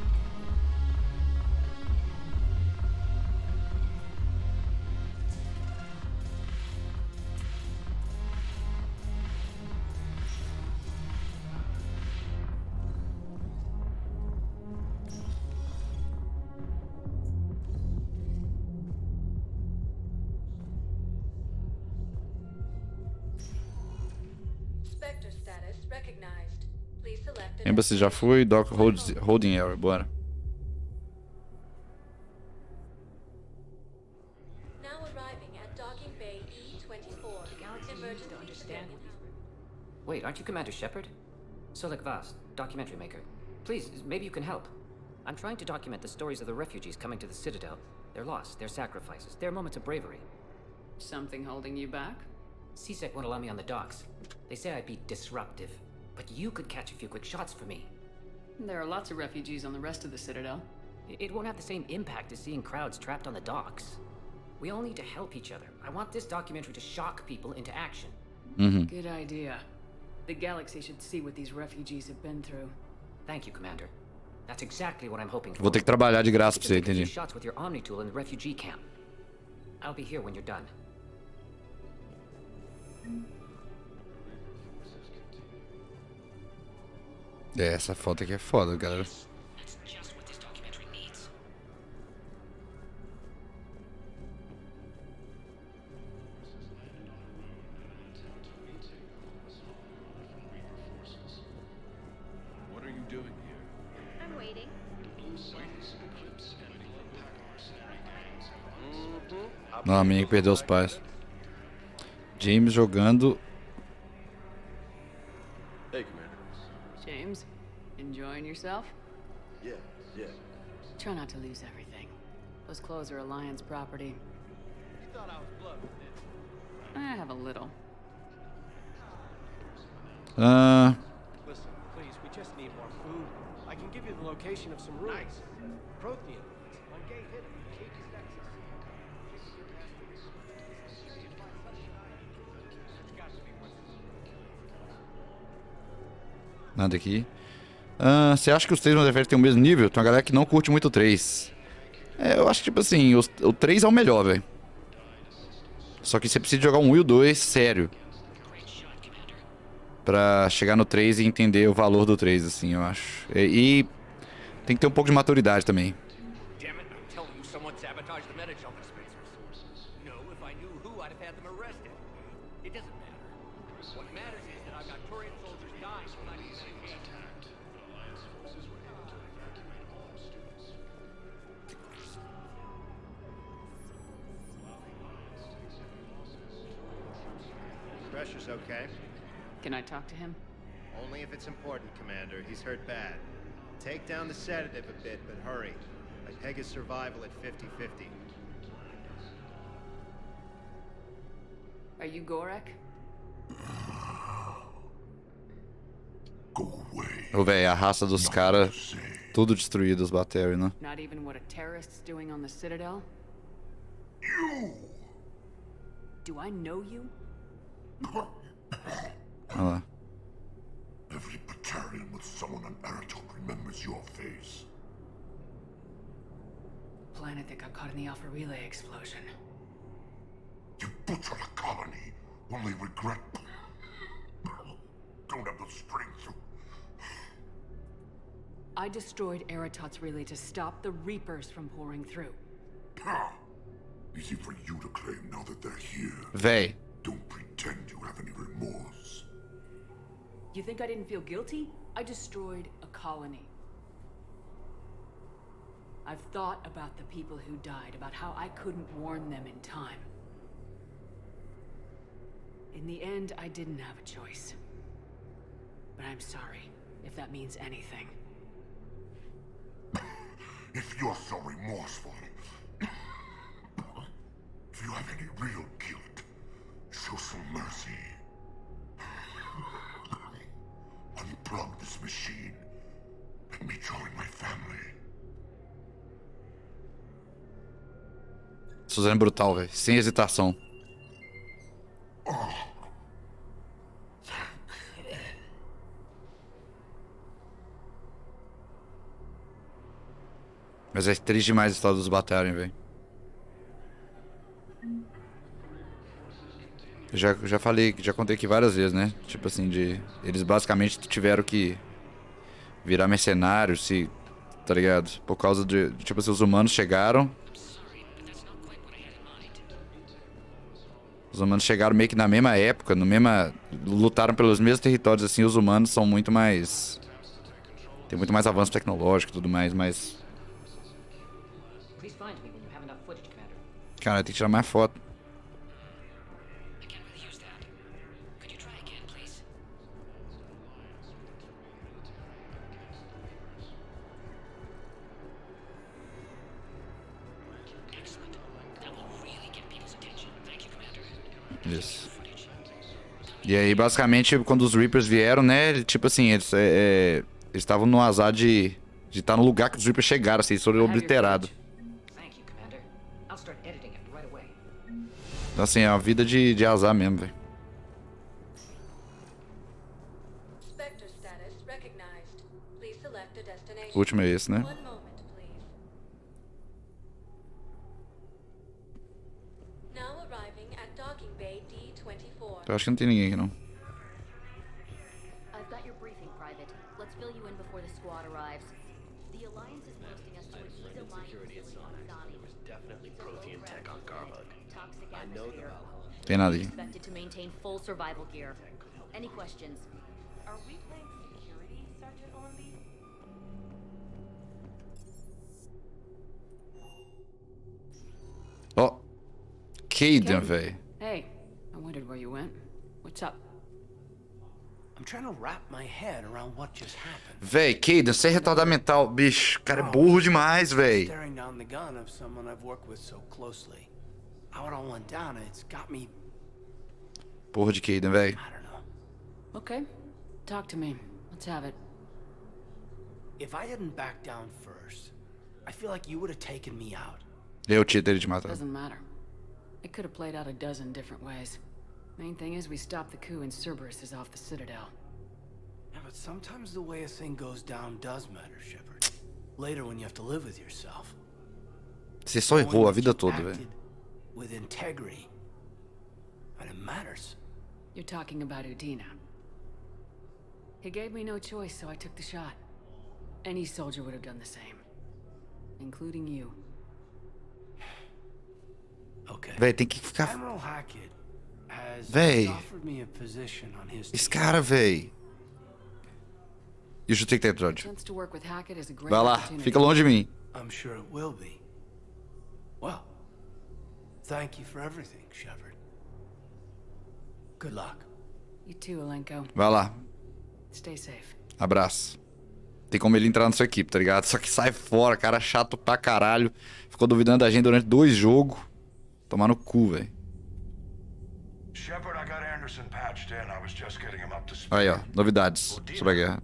Spectre status recognized. Please select an Embassy já foi, Dock Holding Area, bora. now arriving at docking bay E24. Emergency Understand? Wait, aren't you Commander Shepard? Solik Vast, documentary maker. Please, maybe you can help. I'm trying to document the stories of the refugees coming to the Citadel. Their loss, their sacrifices, their moments of bravery. Something holding you back? CSEC won't allow me on the docks. They say I'd be disruptive. But you could catch a few quick shots for me. There are lots of refugees on the rest of the Citadel. It won't have the same impact as seeing crowds trapped on the docks. We all need to help each other. I want this documentary to shock people into action. Good idea. The galaxy should see what these refugees have been through. Thank you, Commander. That's exactly what I'm hoping for. Vou ter que trabalhar de graça pra você, You can take a few entendi. shots with your Omni tool in the refugee camp. I'll be here when you're done. É, essa foto aqui é foda, galera. That's just what this documentary needs. What are you doing here? I'm waiting. Não, a minha que perdeu os pais. James jogando. Hey, Commander. James, enjoying yourself? Yeah. Try not to lose everything. Those clothes are Alliance property. You thought I was bluffing, didn't you? I have a little. Listen, please, we just need more food. I can give you the location of some ruins. Prothean on Gay Hidden, Katy, Texas. Nada aqui. Você acha que os 3 Mass Effect têm o mesmo nível? Tem uma galera que não curte muito o 3. É, eu acho que, tipo assim, o 3 é o melhor, velho. Só que você precisa jogar um 1 e o 2 sério. Pra chegar no 3 e entender o valor do 3, assim, eu acho. E tem que ter um pouco de maturidade também. Damn it, I'm telling you, someone sabotaged the meta-jump dispensers. No, if I knew who, I'd have had them arrested. It doesn't matter. What matters is that I've got Turian soldiers dying from not eating medication. Pressure's okay. Can I talk to him? Only if it's important, Commander. He's hurt bad. Take down the sedative a bit, but hurry. I peg his survival at 50-50. Are you Gorek? Ô, velho, a raça dos caras, tudo destruído, os Battery, né? Not even what a terrorist's doing on the Citadel? Do I know you? Olha lá. Every Batarian with someone on Eritol remembers your face. Planet that got caught in the Alpha Relay explosion. You butchered a colony, only regret. Don't have the strength to. I destroyed Eritot's relay to stop the Reapers from pouring through. Easy for you to claim now that they're here. Véi. Don't pretend you have any remorse. You think I didn't feel guilty? I destroyed a colony. I've thought about the people who died, about how I couldn't warn them in time. In the end, I didn't have a choice. But I'm sorry, if that means anything. If you're so remorseful, if you have any real guilt, show some mercy. Unplug this machine. Let me join my family. Suzanne Brutal, velho. Sem hesitação. Mas é triste demais a história dos Batarian, velho. Já falei, já contei aqui várias vezes, né? Tipo assim, eles basicamente tiveram que virar mercenários, se... Tá ligado? Por causa de... Tipo assim, os humanos chegaram... Os humanos chegaram meio que na mesma época, lutaram pelos mesmos territórios, assim, os humanos são muito mais... Tem muito mais avanço tecnológico e tudo mais, mas... Cara, tem que tirar mais foto. Isso. E aí, basicamente, quando os Reapers vieram, né, tipo assim, eles Eles estavam no azar de estar no lugar que os Reapers chegaram, assim, eles foram obliterados. Thank you, Commander. I'll start editing it right away. Então, assim, é uma vida de azar mesmo, velho. Spectre status recognized. Please select a destination. O último é esse, né? One moment, please. Now arriving at docking bay D24. Eu acho que não tem ninguém aqui, não. I've got your briefing, Private. Let's fill you in before the squad arrives. The Alliance is posting us to a heat of mine facility on Zani. Definitely protein tech on Garbug. Toxic I know the atmosphere. Tem nada aqui. Expected to maintain full survival gear. Any questions? Are we playing security, Sergeant Ormby? Ó. Caden, velho. Hey, I wondered where you went. What's up? I'm trying to wrap my head around what just happened. Véi, Caden, você é retardado mental. Bicho, o cara é burro demais, véi. Staring down the gun of someone I've worked with so closely. How it all went down, it's got me. Porra de Caden, véi. Okay, talk to me. Let's have it. If I hadn't backed down first, I feel like you would have taken me out. Eu tinha ele de matar. Doesn't matter. It could have played out a dozen different ways. Main thing is we stopped the coup and Cerberus is off the Citadel. Yeah, but sometimes the way a thing goes down does matter, Shepard. Later when you have to live with yourself. Você só errou a vida toda, velho. With integrity. And it matters. You're talking about Udina. He gave me no choice, so I took the shot. Any soldier would have done the same. Including you. Okay. Véi, tem que ficar... Admiral Hackett has Véi. offered me a position on his Esse team. cara, véi. You should take that episódio. Chance to work with Hackett is a great Vai lá, opportunity. fica longe de mim. I'm sure it will be. Well, thank you for everything, Shepard. Good luck. You too, Alenko. Vai lá. Stay safe. Abraço. Tem como ele entrar na sua equipe, tá ligado? Só que sai fora, cara chato pra caralho. Ficou duvidando da gente durante 2 jogos. Tomar no cu, velho. Shepard, I got Anderson patched in. I was just getting him up to speed. Aí, ó. Novidades sobre a guerra.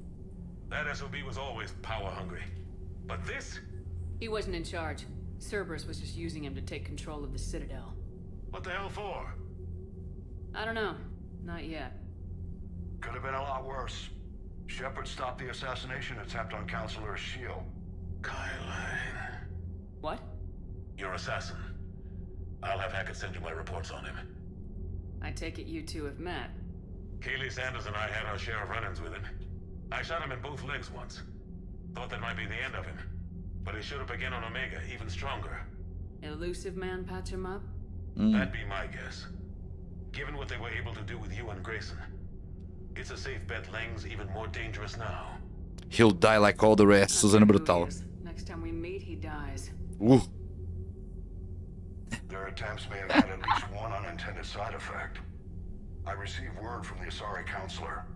That SOB was always power hungry. But this? He wasn't in charge. Cerberus was just using him to take control of the Citadel. What the hell for? I don't know. Not yet. Could have been a lot worse. Shepard stopped the assassination attempt on Counselor Shield. Kyle. What? Your assassin. I'll have Hackett send you my reports on him. I take it you two have met. Keeley Sanders and I had our share of run-ins with him. I shot him in both legs once. Thought that might be the end of him. But he showed up again on Omega, even stronger. Elusive man patch him up? That'd be my guess. Given what they were able to do with you and Grayson, it's a safe bet Lang's even more dangerous now. He'll die like all the rest, Suzanne Brutal. Next time we meet, he dies. Their attempts may have had at least one unintended side effect. I received word from the Asari counselor.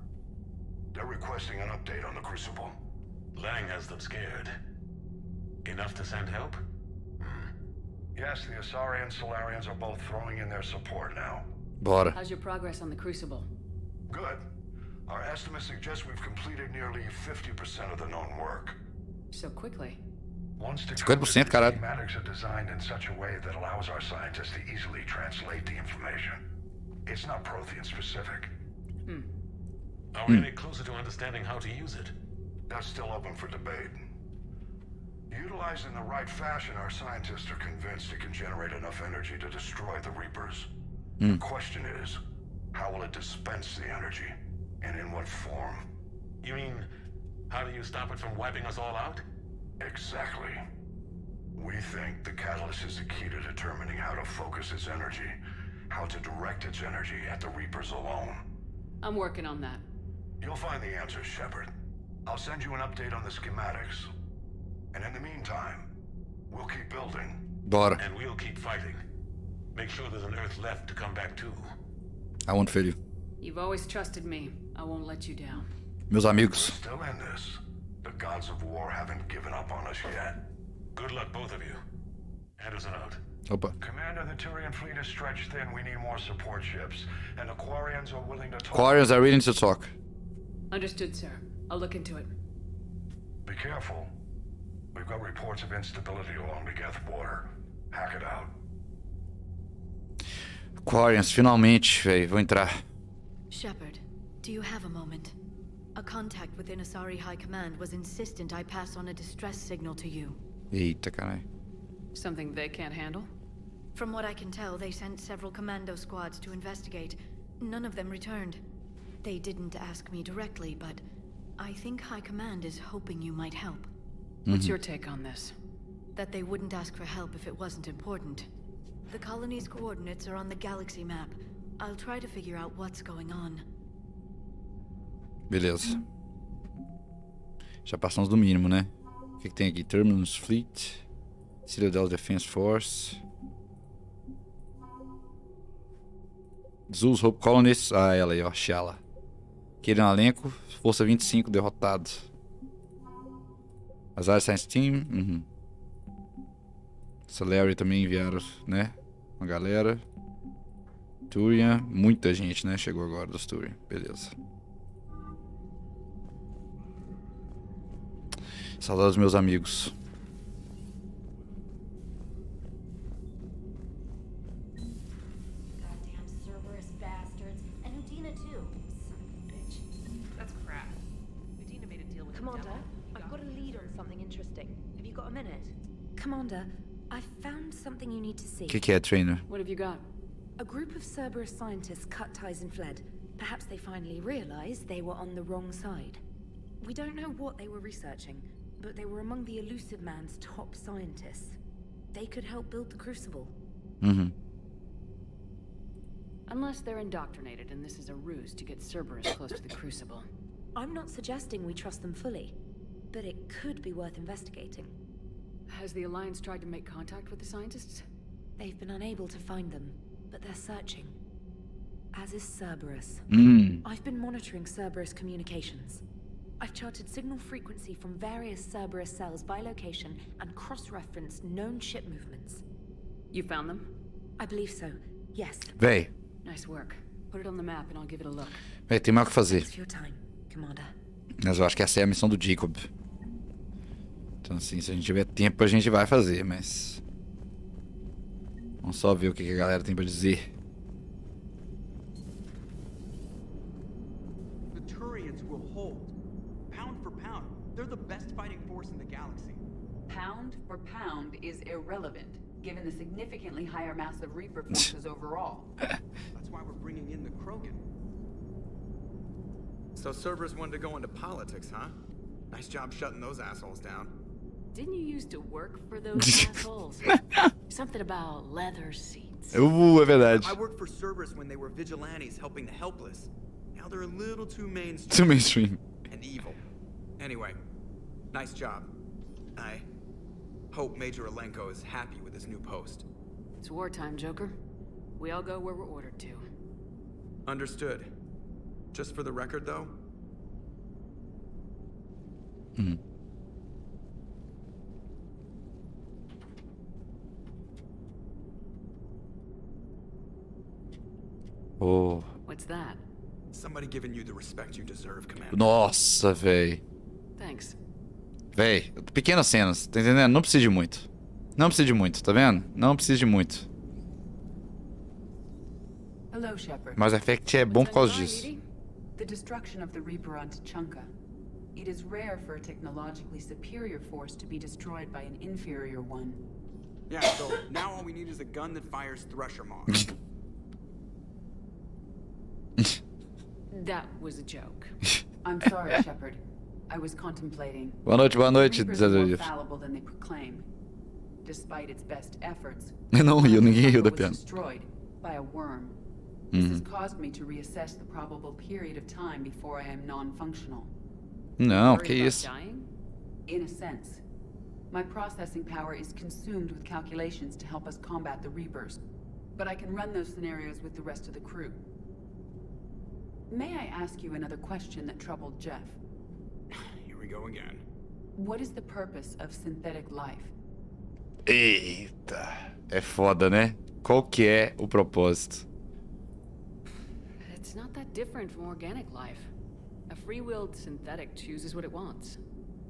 They're requesting an update on the Crucible. Lang has them scared. Enough to send help? Yes, the Asari and Solarians are both throwing in their support now. Bora. How's your progress on the Crucible? Good. Our estimates suggest we've completed nearly 50% of the known work. So quickly. Once 50%, caralho. schematics are designed in such a way that allows our scientists to easily translate the information. It's not Prothean specific. Are we any closer to understanding how to use it? That's still open for debate. Utilized in the right fashion, our scientists are convinced it can generate enough energy to destroy the Reapers. The question is, how will it dispense the energy? And in what form? You mean, how do you stop it from wiping us all out? Exactly. We think the catalyst is the key to determining how to focus its energy, how to direct its energy at the Reapers alone. I'm working on that. You'll find the answers, Shepard. I'll send you an update on the schematics. And in the meantime, we'll keep building. Bora. And we'll keep fighting. Make sure there's an Earth left to come back to. I won't fail you. You've always trusted me. I won't let you down. Meus amigos. Still in this. The gods of war haven't given up on us yet. Good luck, both of you. Anderson out. Opa. Commander, the Turian fleet is stretched thin. We need more support ships. And the Quarians are willing to talk. Quarians are willing to talk. Understood, sir. I'll look into it. Be careful. We've got reports of instability along the Geth border. Hack it out. Quarians, finalmente, velho. Vou entrar. Shepard, do you have a moment? A contact within Asari High Command was insistent I pass on a distress signal to you. Eita, caralho. Something they can't handle? From what I can tell, they sent several commando squads to investigate. None of them returned. They didn't ask me directly, but I think High Command is hoping you might help. What's your take on this? That they wouldn't ask for help if it wasn't important. The colony's coordinates are on the galaxy map. I'll try to figure out what's going on. Beleza. Já passamos do mínimo, né? O que tem aqui? Terminus Fleet, Citadel Defense Force, Zeus Hope Colonists. Ah, ela aí, ó, Shala. Aquele no elenco, Força 25, derrotado. Azar Science Team. Celery também enviaram, né? Uma galera. Turian, muita gente, né? Chegou agora dos Turian. Beleza. Saudades, meus amigos. Goddamn Cerberus bastards. And Udina too. Son of a bitch. That's crap. Udina made a deal with Commander, the devil. I've got a lead on something interesting. Have you got a minute? Commander, I found something you need to see. O que é, Trainer? What have you got? A group of Cerberus scientists cut ties and fled. Perhaps they finally realized they were on the wrong side. We don't know what they were researching, but they were among the Elusive Man's top scientists. They could help build the Crucible. Unless they're indoctrinated and this is a ruse to get Cerberus close to the Crucible. I'm not suggesting we trust them fully, but it could be worth investigating. Has the Alliance tried to make contact with the scientists? They've been unable to find them, but they're searching. As is Cerberus. I've been monitoring Cerberus communications. I've charted signal frequency from various Cerberus cells by location and cross-referenced known ship movements. You found them? I believe so, yes. Véi. Nice work. Put it on the map and I'll give it a look. Véi, tem mais o que fazer. Thanks for your time, Commander. Mas eu acho que essa é a missão do Jacob. Então assim, se a gente tiver tempo a gente vai fazer, mas... Vamos só ver o que a galera tem pra dizer. The Turians will hold. Pound for pound, they're the best fighting force in the galaxy. Pound for pound is irrelevant, given the significantly higher mass of Reaper forces overall. That's why we're bringing in the Krogan. So Cerberus wanted to go into politics, huh? Nice job shutting those assholes down. Didn't you used to work for those assholes? Something about leather seats. É verdade. I worked for Cerberus when they were vigilantes helping the helpless. Now they're a little too mainstream. Too mainstream. And evil. Anyway, nice job. I hope Major Alenko is happy with his new post. It's wartime, Joker. We all go where we're ordered to. Understood. Just for the record, though. Oh. What's that? Somebody giving you the respect you deserve, Commander. Nossa, véi. Thanks. Véi, pequenas cenas, tá entendendo? Não precisa de muito. Não precisa de muito, tá vendo? Não precisa de muito. Hello, Shepard. Mass Effect é bom por causa disso. The destruction of the Reaper on Tuchanka. It is rare for a technologically superior force to be destroyed by an inferior one. Yeah, so now all we need is a gun that fires Thresher Moths. That was a joke. I'm sorry, Shepard. I was contemplating. Boa noite, Reapers are more fallible than they proclaim. Despite its best efforts, não riu, ninguém riu da was piada. destroyed by a worm. This has caused me to reassess the probable period of time before I am non-functional. Não, Worried que about isso. dying? In a sense. My processing power is consumed with calculations to help us combat the Reapers. But I can run those scenarios with the rest of the crew. May I ask you another question that troubled Jeff? Here we go again. What is the purpose of synthetic life? Eita. É foda, né? Qual que é o propósito? It's not that different from organic life. A free-willed synthetic chooses what it wants.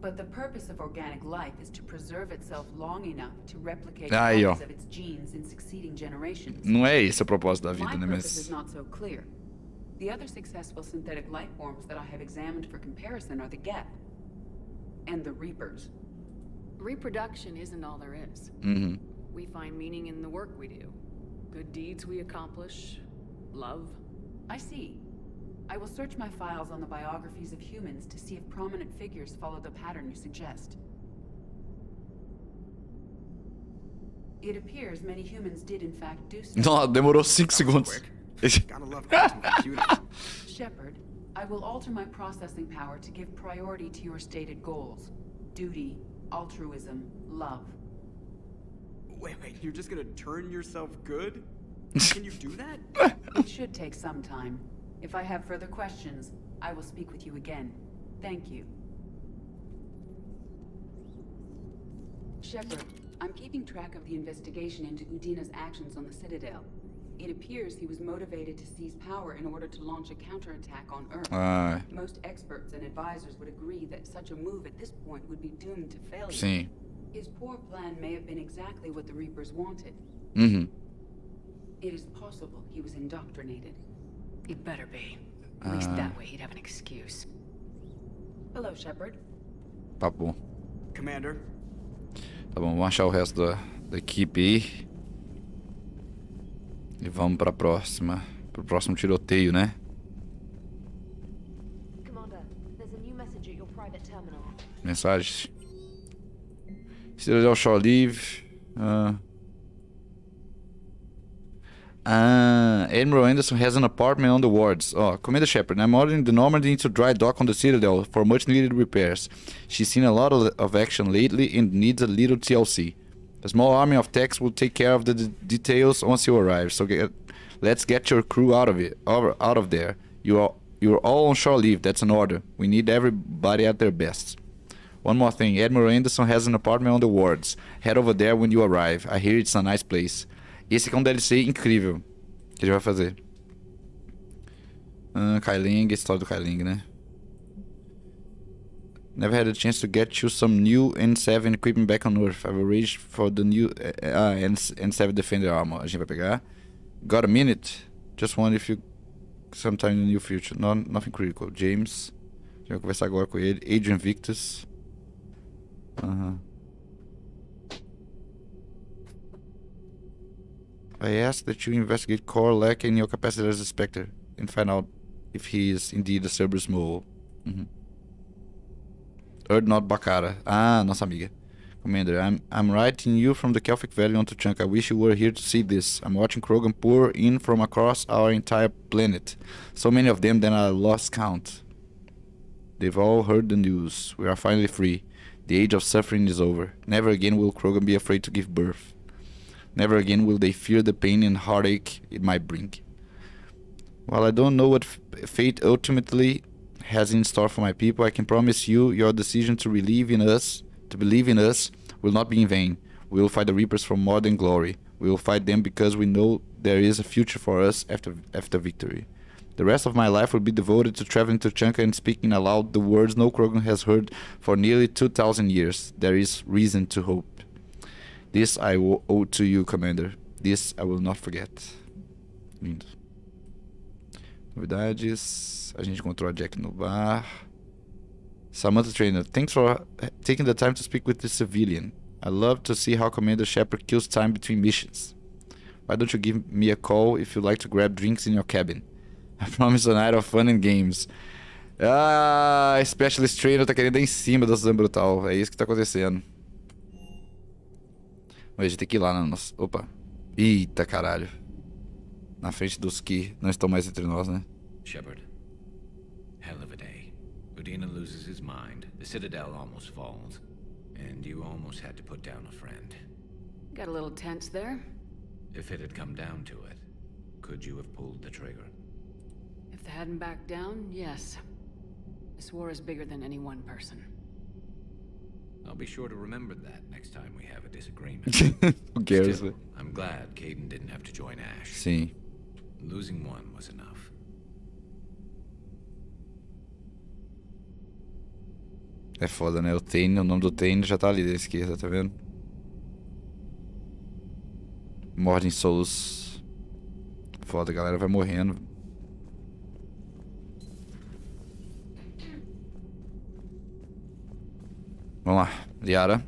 But the purpose of organic life is to preserve itself long enough to replicate Aí, ó. copies of its genes in succeeding generations. Não é esse o propósito da vida, My né? purpose Mas is not so clear. The other successful synthetic life forms that I have examined for comparison are the Geth and the Reapers. Reproduction isn't all there is. We find meaning in the work we do. Good deeds we accomplish. Love. I see. I will search my files on the biographies of humans to see if prominent figures follow the pattern you suggest. It appears many humans did in fact do so. Não, demorou 5 segundos. Gotta love quantum computing. Shepard, I will alter my processing power to give priority to your stated goals. Duty, altruism, love. Wait, you're just gonna turn yourself good? Can you do that? It should take some time. If I have further questions, I will speak with you again. Thank you. Shepard, I'm keeping track of the investigation into Udina's actions on the Citadel. It appears he was motivated to seize power in order to launch a counterattack on Earth. Most experts and advisors would agree that such a move at this point would be doomed to failure. Sim. His poor plan may have been exactly what the Reapers wanted. It is possible he was indoctrinated. He'd better be. At least that way he'd have an excuse. Hello, Shepard. Tá bom. Commander. Tá bom, vamos achar o resto da equipe aí. E vamos pra próxima. Pro próximo tiroteio, né? Commander, there's a new message at your private terminal. Mensagens. Citadel shall leave. Admiral Anderson has an apartment on the wards. Commander Shepard, I'm ordering the Normandy into dry dock on the Citadel for much needed repairs. She's seen a lot of action lately and needs a little TLC. A small army of techs will take care of the details once you arrive. So let's get your crew out of there. You're all on shore leave. That's an order. We need everybody at their best. One more thing. Admiral Anderson has an apartment on the wards. Head over there when you arrive. I hear it's a nice place. Esse aqui é um DLC incrível que a gente vai fazer. Kailing, história do Kailing, né? Never had a chance to get you some new N7 equipment back on Earth. I've arranged for the new N7 Defender armor. A gente vai pegar. Got a minute? Just wonder if you... Sometime in the near future. Nothing critical. James. A gente vai conversar agora com ele. Adrian Victus. I ask that you investigate Korlek in your capacity as a Spectre and find out if he is indeed a Cerberus mole. Erdnot Bakara. Nossa amiga. Commander, I'm writing you from the Kelphic Valley onto Chunk. I wish you were here to see this. I'm watching Krogan pour in from across our entire planet. So many of them that I lost count. They've all heard the news. We are finally free. The age of suffering is over. Never again will Krogan be afraid to give birth. Never again will they fear the pain and heartache it might bring. While I don't know what fate ultimately has in store for my people, I can promise you your decision to believe in us will not be in vain. We will fight the Reapers for more than glory. We will fight them because we know there is a future for us after victory. The rest of my life will be devoted to traveling to Chanka and speaking aloud the words no Krogan has heard for nearly 2,000 years. There is reason to hope. This I owe to you, Commander. This I will not forget. Lindo. Novidades. A gente encontrou a Jack no bar. Samantha Trainer. Thanks for taking the time to speak with the civilian. I love to see how Commander Shepard kills time between missions. Why don't you give me a call if you like to grab drinks in your cabin? I promise a night of fun and games. Specialist Trainer tá querendo ir em cima da Suzanne Brutal. É isso que tá acontecendo. Mas a gente tem que ir lá na nossa... Opa. Eita, caralho. Na frente dos que não estão mais entre nós, né? Shepard. Hell of a day. Udina loses his mind. The Citadel almost falls. And you almost had to put down a friend. Got a little tense there. If it had come down to it, could you have pulled the trigger? If they hadn't backed down, yes. This war is bigger than any one person. I'll be sure to remember that next time we have a disagreement. Who cares? Still, I'm glad Caden didn't have to join Ash. Sim. Losing one was enough. É foda, né? O Tane, o nome do Tane já tá ali da esquerda, tá vendo? Morning Souls. Foda, a galera vai morrendo. Vamos lá, Liara.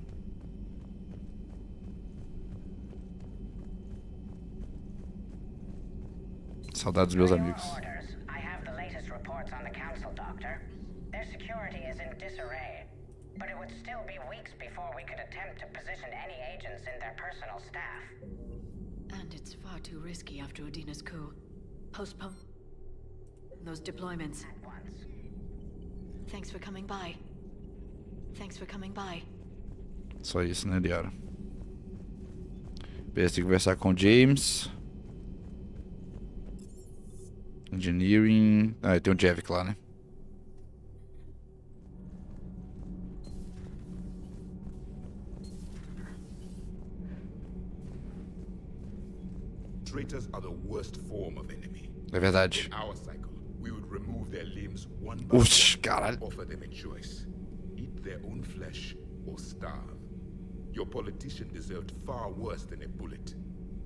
Saudades dos meus amigos. I have the latest reports on the council, Doctor. Their security is in disarray, but it would still be weeks before we could attempt to position any agents in their personal staff. And it's far too risky after Udina's coup. Postpone those deployments. Thanks for coming by. Thanks for coming by. Só isso, né, Liara? Beleza, tem que conversar com o James. Engineering. Ah, tem o Javik lá, né? Traitors are the worst form of enemy. É verdade. In our cycle, we would remove their limbs one by Ush, one caralho. and offer them a choice. Eat their own flesh or starve. Your politician deserved far worse than a bullet.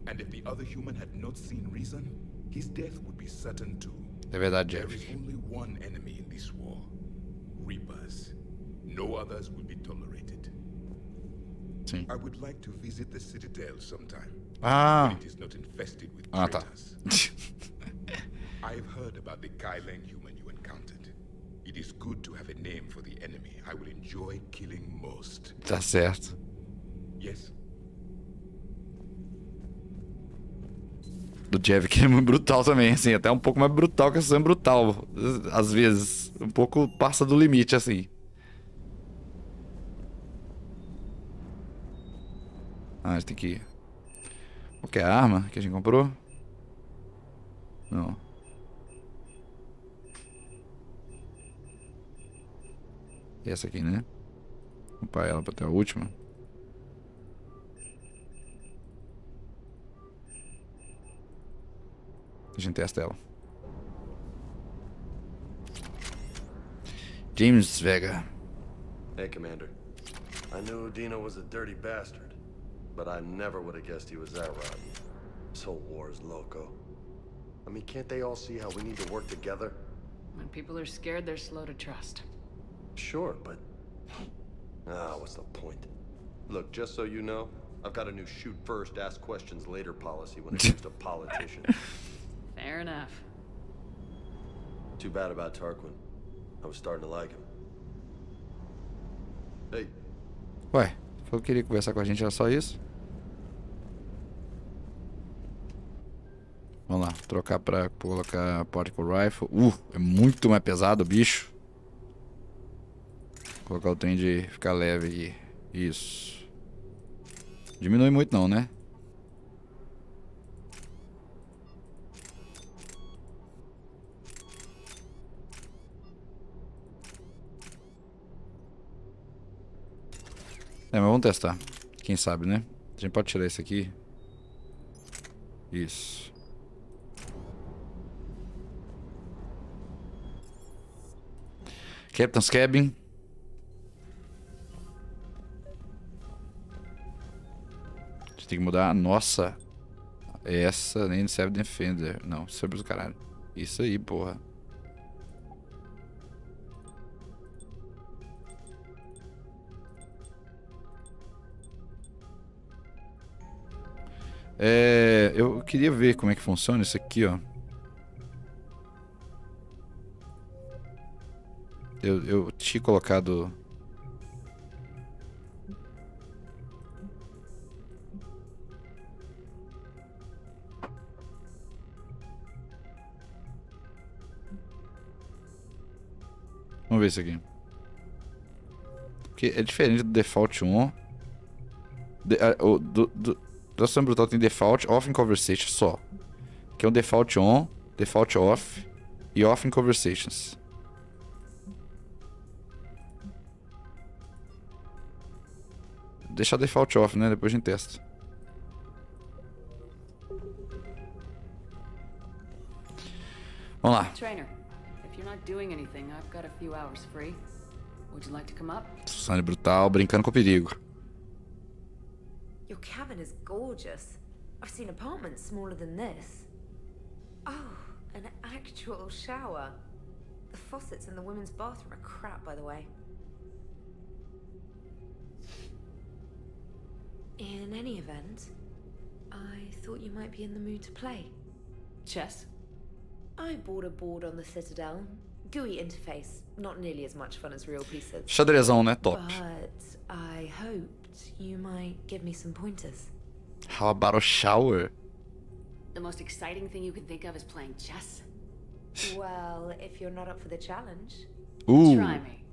And if the other human had not seen reason, his death would be certain too. É verdade, There Javik. is only one enemy in this war. Reapers. No others will be tolerated. Sim. I would like to visit the Citadel sometime. Ah. When it is not infested with Ah, tá. traitors. I've heard about the Kailang human you encountered. It is good to have a name for the enemy I will enjoy killing most. Tá certo. Yes? Do Javik é muito brutal também, assim. Até um pouco mais brutal que a Suzanne Brutal. Às vezes. Um pouco passa do limite, assim. Ah, a gente tem que ir. Qual que é a arma que a gente comprou? Não. Essa aqui, né? Vou comprar ela pra ter a última. A gente testa ela. James Vega. Hey, Commander. I knew Udina was a dirty bastard, but I never would have guessed he was that rotten. This whole war is loco. I mean, can't they all see how we need to work together? When people are scared, they're slow to trust. Sure, but... Ah, what's the point? Look, just so you know, I've got a new shoot first, ask questions later policy when it comes to politicians. Fair enough. Too bad about Tarquin. I was starting to like him. Hey. Ué, falou que queria conversar com a gente, era só isso? Vamos lá, trocar pra colocar a Particle Rifle. É muito mais pesado o bicho. Vou colocar o trem de ficar leve aqui. Isso. Diminui muito não, né? É, mas vamos testar. Quem sabe, né? A gente pode tirar esse aqui. Isso. Captain's Cabin. A gente tem que mudar a nossa. Essa nem serve Defender. Não, serve do caralho. Isso aí, porra. Eu queria ver como é que funciona isso aqui, ó. Eu tinha colocado... Vamos ver isso aqui. Porque é diferente do default on. Do Suzanne Brutal tem default, off in conversation só. Que é um default on, default off e off in conversations. Deixar default off, né? Depois a gente testa. Vamos lá. Trainer, if you're not doing anything, I've got a few hours free. Would you like to come up? Suzanne Brutal brincando com o perigo. Your cabin is gorgeous. I've seen apartments smaller than this. Oh, an actual shower. The faucets in the women's bathroom are crap, by the way. In any event, I thought you might be in the mood to play. Chess? I bought a board on the Citadel. GUI interface. Not nearly as much fun as real pieces. Xadrezão, né? Top. But I hoped you might give me some pointers. How about a shower? The most exciting thing you can think of is playing chess? Well, if you're not up for the challenge. Ooh. Try me.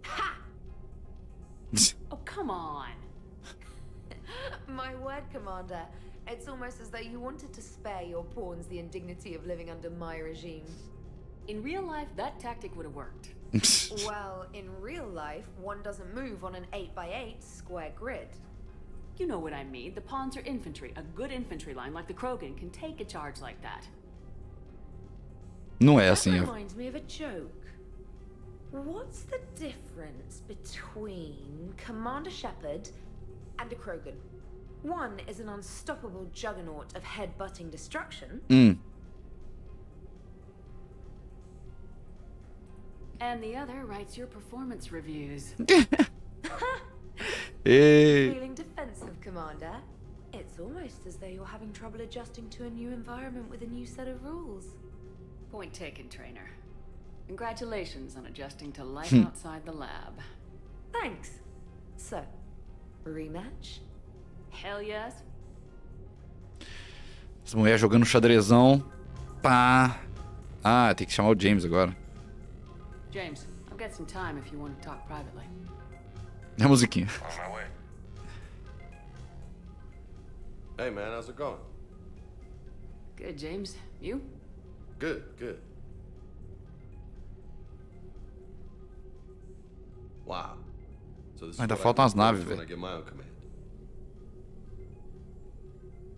Ha! Oh, come on. My word, Commander. It's almost as though you wanted to spare your pawns the indignity of living under my regime. In real life, that tactic would have worked. Well, in real life, one doesn't move on an 8x8 square grid. You know what I mean. The pawns are infantry. A good infantry line like the Krogan can take a charge like that. Não é assim. That reminds me of a joke. What's the difference between Commander Shepard and a Krogan? One is an unstoppable juggernaut of head-butting destruction. And the other writes your performance reviews. Hey. Feeling defensive, Commander? It's almost as though you're having trouble adjusting to a new environment with a new set of rules. Point taken, trainer. Congratulations on adjusting to life outside the lab. Thanks. So, rematch? Hell yes. Essa mulher jogando xadrezão. Pá. Ah, tem que chamar o James agora. James, I've got some time if you want to talk privately. É a musiquinha. On my way. Hey man, how's it going? Good, James. You? Good, good. Wow. So this is Ainda what I faltam as can naves, do when velho. I get my own command.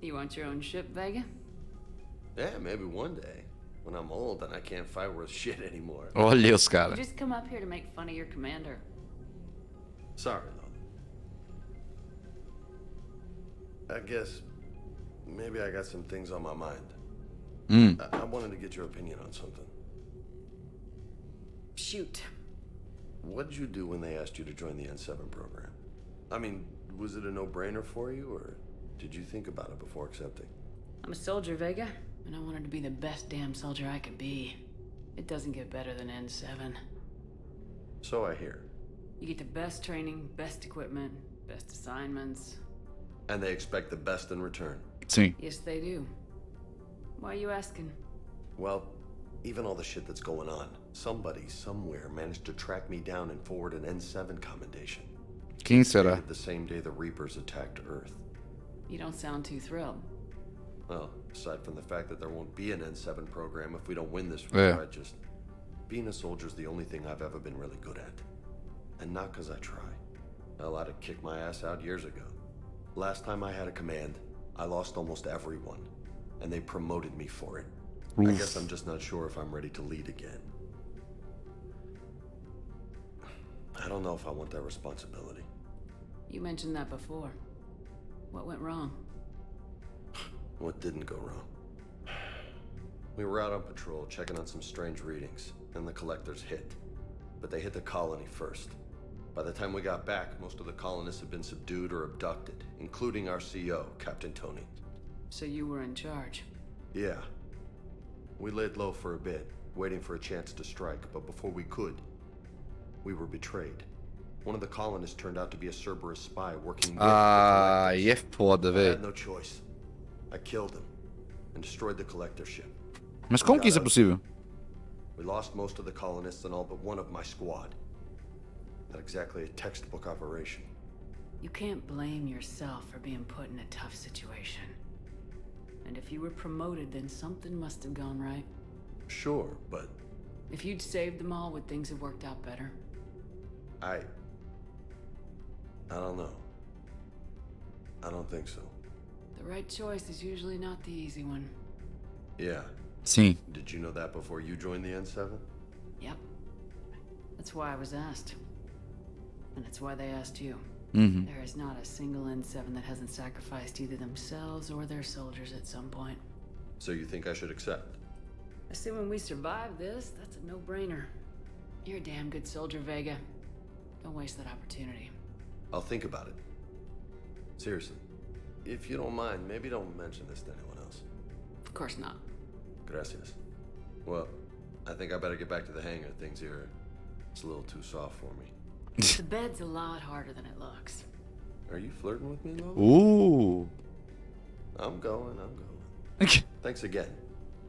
You want your own ship, Vega? Yeah, maybe one day. When I'm old and I can't fight worth shit anymore. Olha os You caras. just come up here to make fun of your commander. Sorry, though. I guess maybe I got some things on my mind. I wanted to get your opinion on something. Shoot. What did you do when they asked you to join the N7 program? I mean, was it a no-brainer for you, or did you think about it before accepting? I'm a soldier, Vega, and I wanted to be the best damn soldier I could be. It doesn't get better than N7. So I hear. You get the best training, best equipment, best assignments. And they expect the best in return. Sim. Yes, they do. Why are you asking? Well, even all the shit that's going on, somebody somewhere managed to track me down and forward an N7 commendation. Quem será? Dated the same day the Reapers attacked Earth. You don't sound too thrilled. Well, aside from the fact that there won't be an N7 program if we don't win this war, being a soldier's the only thing I've ever been really good at. And not because I try. Hell, I'd have kicked my ass out years ago. Last time I had a command, I lost almost everyone. And they promoted me for it. I guess I'm just not sure if I'm ready to lead again. I don't know if I want that responsibility. You mentioned that before. What went wrong? What didn't go wrong? We were out on patrol, checking on some strange readings, and the collectors hit. But they hit the colony first. By the time we got back, most of the colonists had been subdued or abducted, including our CO, Captain Tony. So you were in charge? Yeah. We laid low for a bit, waiting for a chance to strike, but before we could, we were betrayed. One of the colonists turned out to be a Cerberus spy working with Ah, e é foda, I velho. had no choice. I killed him and destroyed the collector ship. Mas como que isso é possível? We lost most of the colonists and all but one of my squad. Not exactly a textbook operation. You can't blame yourself for being put in a tough situation. And if you were promoted, then something must have gone right. Sure, but... If you'd saved them all, would things have worked out better? I don't know. I don't think so. The right choice is usually not the easy one. Yeah. Sim. Did you know that before you joined the N7? Yep. That's why I was asked. And it's why they asked you. Mm-hmm. There is not a single N7 that hasn't sacrificed either themselves or their soldiers at some point. So you think I should accept? Assuming we survive this, that's a no-brainer. You're a damn good soldier, Vega. Don't waste that opportunity. I'll think about it. Seriously. If you don't mind, maybe don't mention this to anyone else. Of course not. Gracias. Well, I think I better get back to the hangar. Things here, it's a little too soft for me. The bed's a lot harder than it looks. Are you flirting with me, Lola? Ooh. I'm going. Thanks again,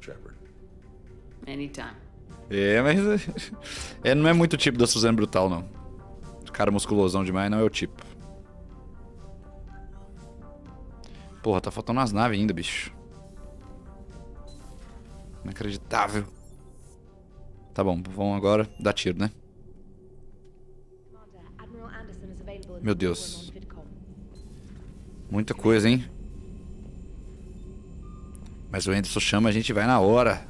Shepard. Anytime. É, mas não é muito o tipo da Suzanne Brutal, não. Cara musculosão demais não é o tipo. Porra, tá faltando umas naves ainda, bicho. Inacreditável. Tá bom, vamos agora dar tiro, né? Meu Deus. Muita coisa, hein? Mas o Anderson chama, a gente vai na hora.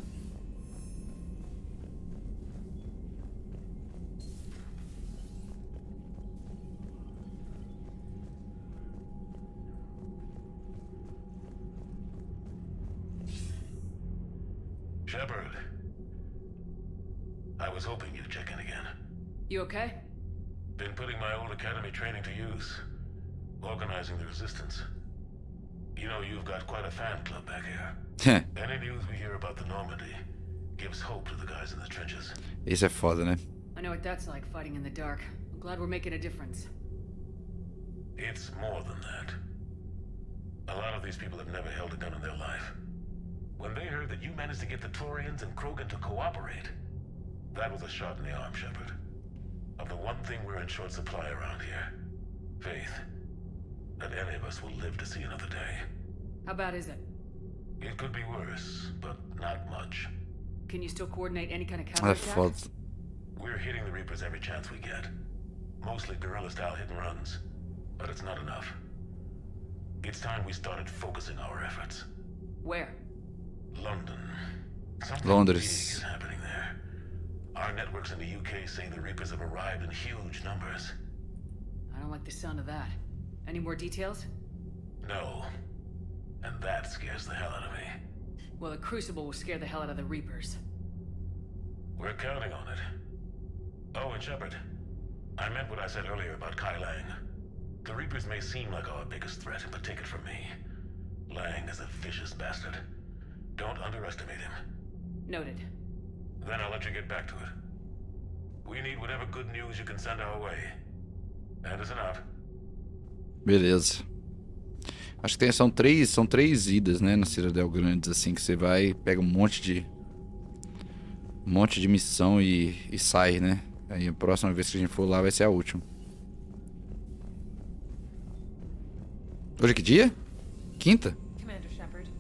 Shepard. I was hoping you'd check in again. You okay? Been putting my old academy training to use. Organizing the resistance. You know, you've got quite a fan club back here. Any news we hear about the Normandy gives hope to the guys in the trenches. Isso é foda, né? I know what that's like, fighting in the dark. I'm glad we're making a difference. It's more than that. A lot of these people have never held a gun in their life. When they heard that you managed to get the Torians and Krogan to cooperate, that was a shot in the arm, Shepard. Of the one thing we're in short supply around here, faith. That any of us will live to see another day. How bad is it? It could be worse, but not much. Can you still coordinate any kind of counterattack? We're hitting the Reapers every chance we get. Mostly guerrilla-style hit-and-runs, but it's not enough. It's time we started focusing our efforts. Where? London. Something big is happening there. Our networks in the UK say the Reapers have arrived in huge numbers. I don't like the sound of that. Any more details? No. And that scares the hell out of me. Well, the Crucible will scare the hell out of the Reapers. We're counting on it. Oh, and Shepard, I meant what I said earlier about Kai Lang. The Reapers may seem like our biggest threat, but take it from me. Lang is a vicious bastard. Don't underestimate him. Noted. Then I'll let you get back to it. We need whatever good news you can send our way. Anderson out. Beleza. Acho que são três idas, né, na Citadel Grandes, assim, que você vai, pega um monte de missão e sai, né? Aí a próxima vez que a gente for lá vai ser a última. Hoje é que dia? Quinta? Commander Shepard.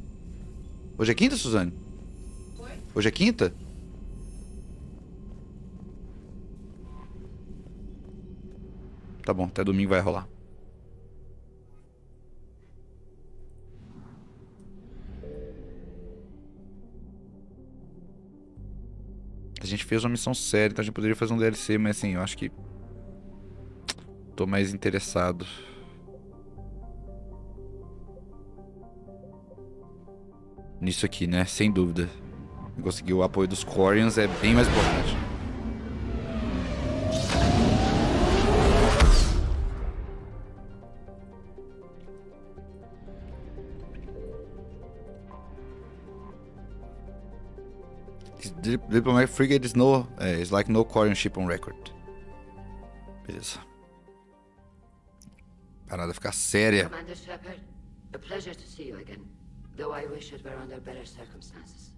Hoje é quinta, Suzane? Oi? Hoje é quinta? Tá bom, até domingo vai rolar. A gente fez uma missão séria, então a gente poderia fazer um DLC, mas assim, eu acho que tô mais interessado. Nisso aqui, né? Sem dúvida. Conseguir o apoio dos Quarians é bem mais importante. Diplomatic frigate is like no Quarian ship on record. Beleza. Parada ficar séria. Commander Shepard, a pleasure to see you again. Though I wish it were under better circumstances.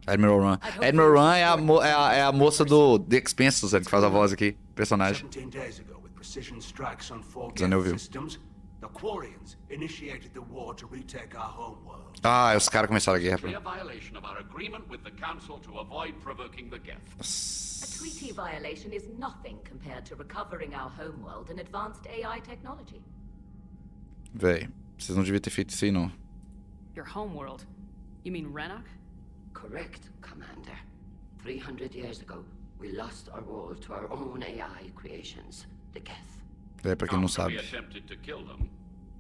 Admiral Run. Admiral Run é a moça do The Expanse, que faz a voz aqui, personagem. 17 days ago, with precision strikes on 4 Zane ouviu. systems, the Quarians initiated the war to retake our homeworld. Ah, os caras começaram a guerra. Clear violation of our agreement with the Council to avoid provoking the Geth. A treaty violation is nothing compared to recovering our homeworld and advanced AI technology. Véi, vocês não deviam ter feito isso aí, não. Your homeworld? You mean Renok? Correct, Commander. 300 years ago, we lost our world to our own AI creations, the Geth. É, pra quem não sabe. We attempted to kill them.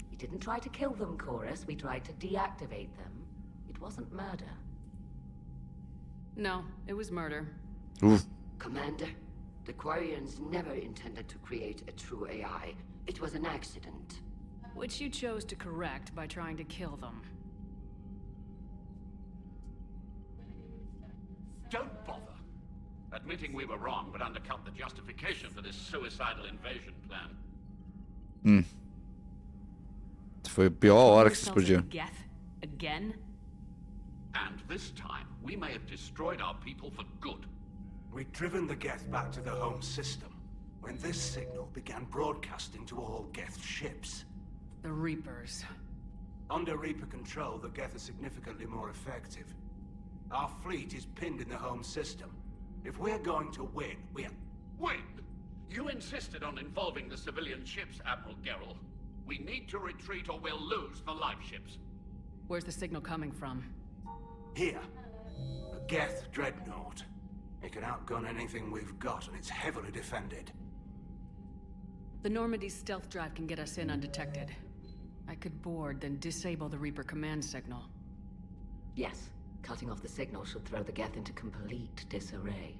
We didn't try to kill them, Chorus. We tried to deactivate them. It wasn't murder. No, it was murder. Commander, the Quarians never intended to create a true AI. It was an accident. Which you chose to correct by trying to kill them. Don't bother. Admitting we were wrong would undercut the justification for this suicidal invasion plan. Foi a pior hora que se explodiu. Geth again? And this time, we may have destroyed our people for good. We'd driven the Geth back to the home system when this signal began broadcasting to all Geth ships. The Reapers. Under Reaper control, the Geth are significantly more effective. Our fleet is pinned in the home system. If we're going to win, Win? You insisted on involving the civilian ships, Admiral Gerrel. We need to retreat or we'll lose the live ships. Where's the signal coming from? Here. A Geth dreadnought. It can outgun anything we've got, and it's heavily defended. The Normandy's stealth drive can get us in undetected. I could board, then disable the Reaper command signal. Yes, cutting off the signal should throw the Geth into complete disarray.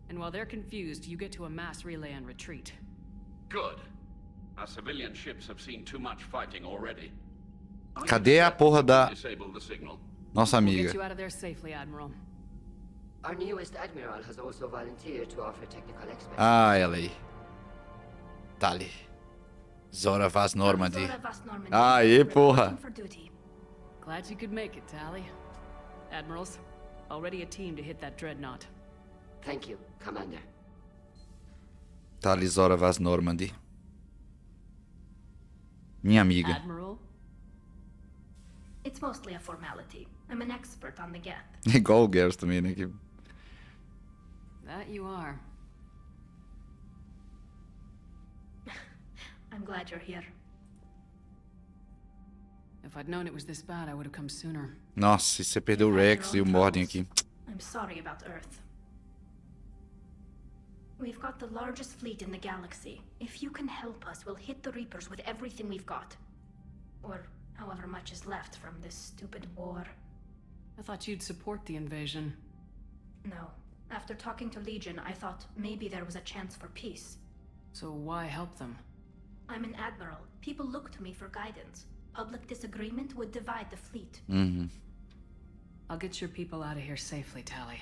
And while they're confused, you get to a mass relay and retreat. Good. Our civilian ships have seen too much fighting already. Cadê a porra da Disable the signal. nossa We'll amiga? get you out of there safely, Admiral. Our newest Admiral has also volunteered to offer technical expertise. Ah, ela aí. Tá ali. Zora Vaz Normandy. Aê, porra. Glad you could make it, Tally. Admirals, already a team to hit that dreadnought. Thank you, Commander. Tá ali Zora Vaz Normandy. Minha amiga. Admiral? It's mostly a formality. I'm an expert on the Geth. Igual o Garrus também, né? Que... That you are. I'm glad you're here. If I'd known it was this bad, I would have come sooner. Nossa, e você perdeu o Rex e o Morden aqui. I'm sorry about Earth. We've got the largest fleet in the galaxy. If you can help us, we'll hit the Reapers with everything we've got. Or however much is left from this stupid war. I thought you'd support the invasion. No. After talking to Legion, I thought maybe there was a chance for peace. So why help them? I'm an admiral. People look to me for guidance. Public disagreement would divide the fleet. I'll get your people out of here safely, Tally.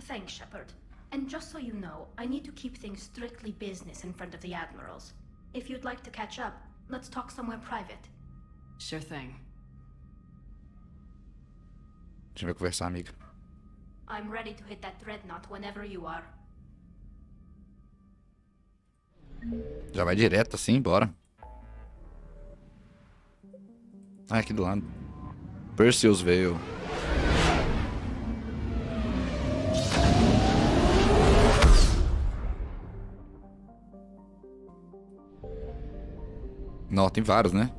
Thanks, Shepard. And just so you know, I need to keep things strictly business in front of the admirals. If you'd like to catch up, let's talk somewhere private. Sure thing. A gente vai conversar, amiga. I'm ready to hit that dreadnought whenever you are. Já vai direto assim, bora. Ah, aqui do lado. Perseus veio. Não, tem vários, né?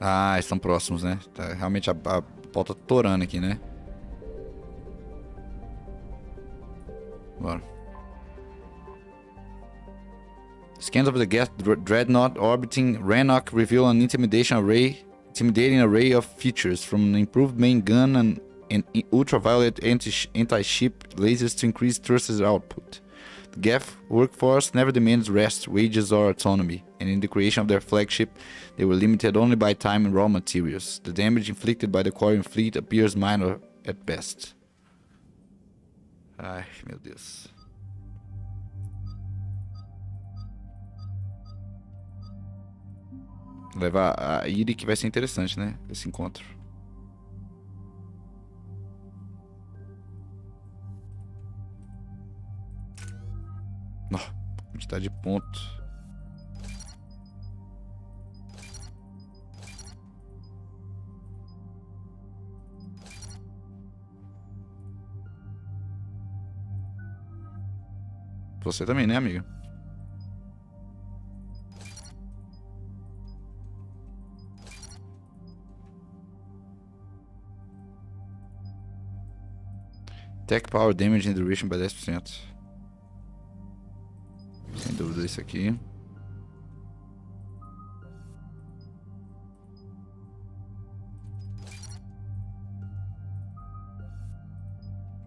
Ah, estão próximos, né? Tá, realmente a pauta tá torando aqui, né? Bora. Scans of the Geth dreadnought orbiting Rannoch reveal an intimidating array of features, from an improved main gun and ultraviolet anti-ship lasers to increase thrusters output. The Geth workforce never demands rest, wages, or autonomy, and in the creation of their flagship, they were limited only by time and raw materials. The damage inflicted by the Quarian fleet appears minor at best. Ai, meu Deus. Levar a Iri, que vai ser interessante, né? Esse encontro. Quantidade de pontos. Você também, né, amiga? Tech Power Damage and Duration by 10%. Sem dúvida isso aqui.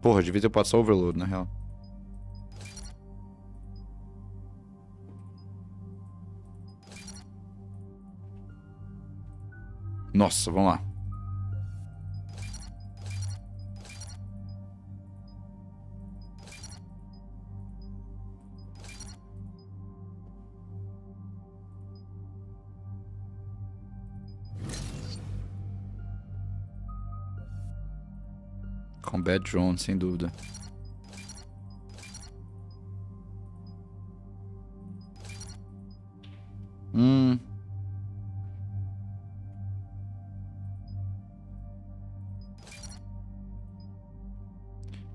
Porra, devia ter passado Overload, na real. Nossa, vamos lá. Combat Drone, sem dúvida.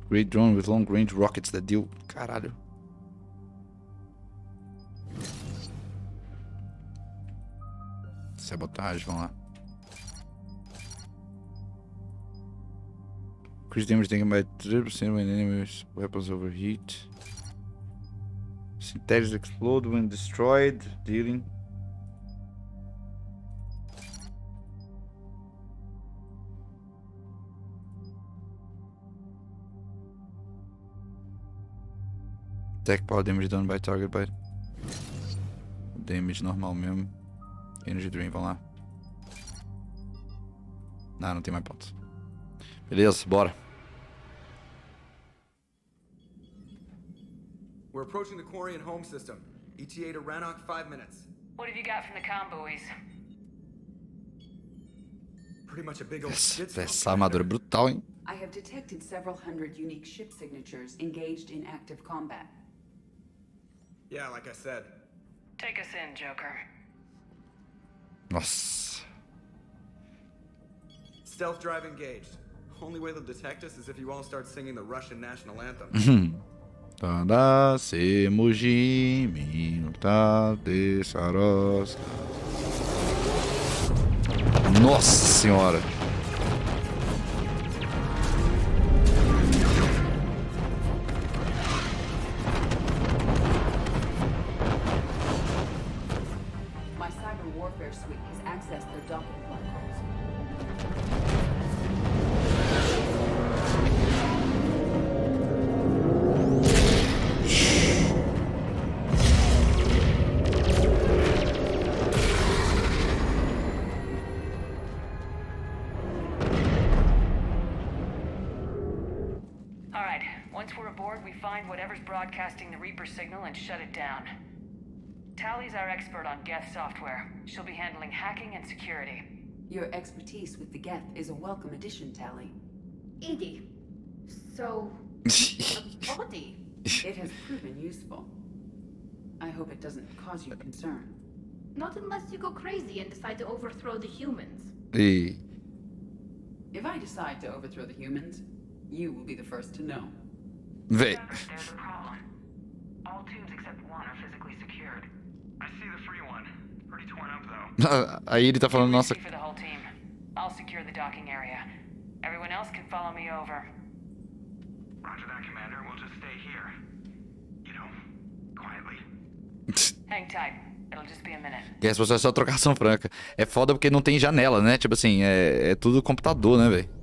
Great drone with long range rockets that deal... Caralho. Sabotagem, vamos lá. Increase damage taken by 30% when enemies weapons overheat. Synthetics explode when destroyed, dealing. Attack power damage done by target by... Damage normal mesmo. Energy Drain, vamos lá. Não tem mais pontos. Beleza, bora. We're approaching the Quarian home system. ETA to Rannoch, 5 minutes. What have you got from the comm buoys? Pretty much a big old Essa armadura é brutal, hein? I have detected several hundred unique ship signatures engaged in active combat. Yeah, like I said. Take us in, Joker. Nossa. Stealth drive engaged. Only way they'll detect us is if you all start singing the Russian national anthem. Nossa senhora. My cyber warfare suite has accessed their docking protocols. Whatever's broadcasting the Reaper signal and shut it down. Tally's our expert on Geth software. She'll be handling hacking and security. Your expertise with the Geth is a welcome addition, Tally. Edie, so... a body? It has proven useful. I hope it doesn't cause you concern. Not unless you go crazy and decide to overthrow the humans. E... If I decide to overthrow the humans, you will be the first to know. Véi. There's a problem. All tubes except one are physically secured. I see the free one. Pretty torn up though. Aí ele tá falando, nossa. For the whole team. I'll secure the docking area. Everyone else can follow me over. Roger that, Commander. We'll just stay here. You know, quietly. Hang tight. It'll just be a minute. E essa é só trocação franca. É foda porque não tem janela, né? Tipo assim, é tudo computador, né, velho?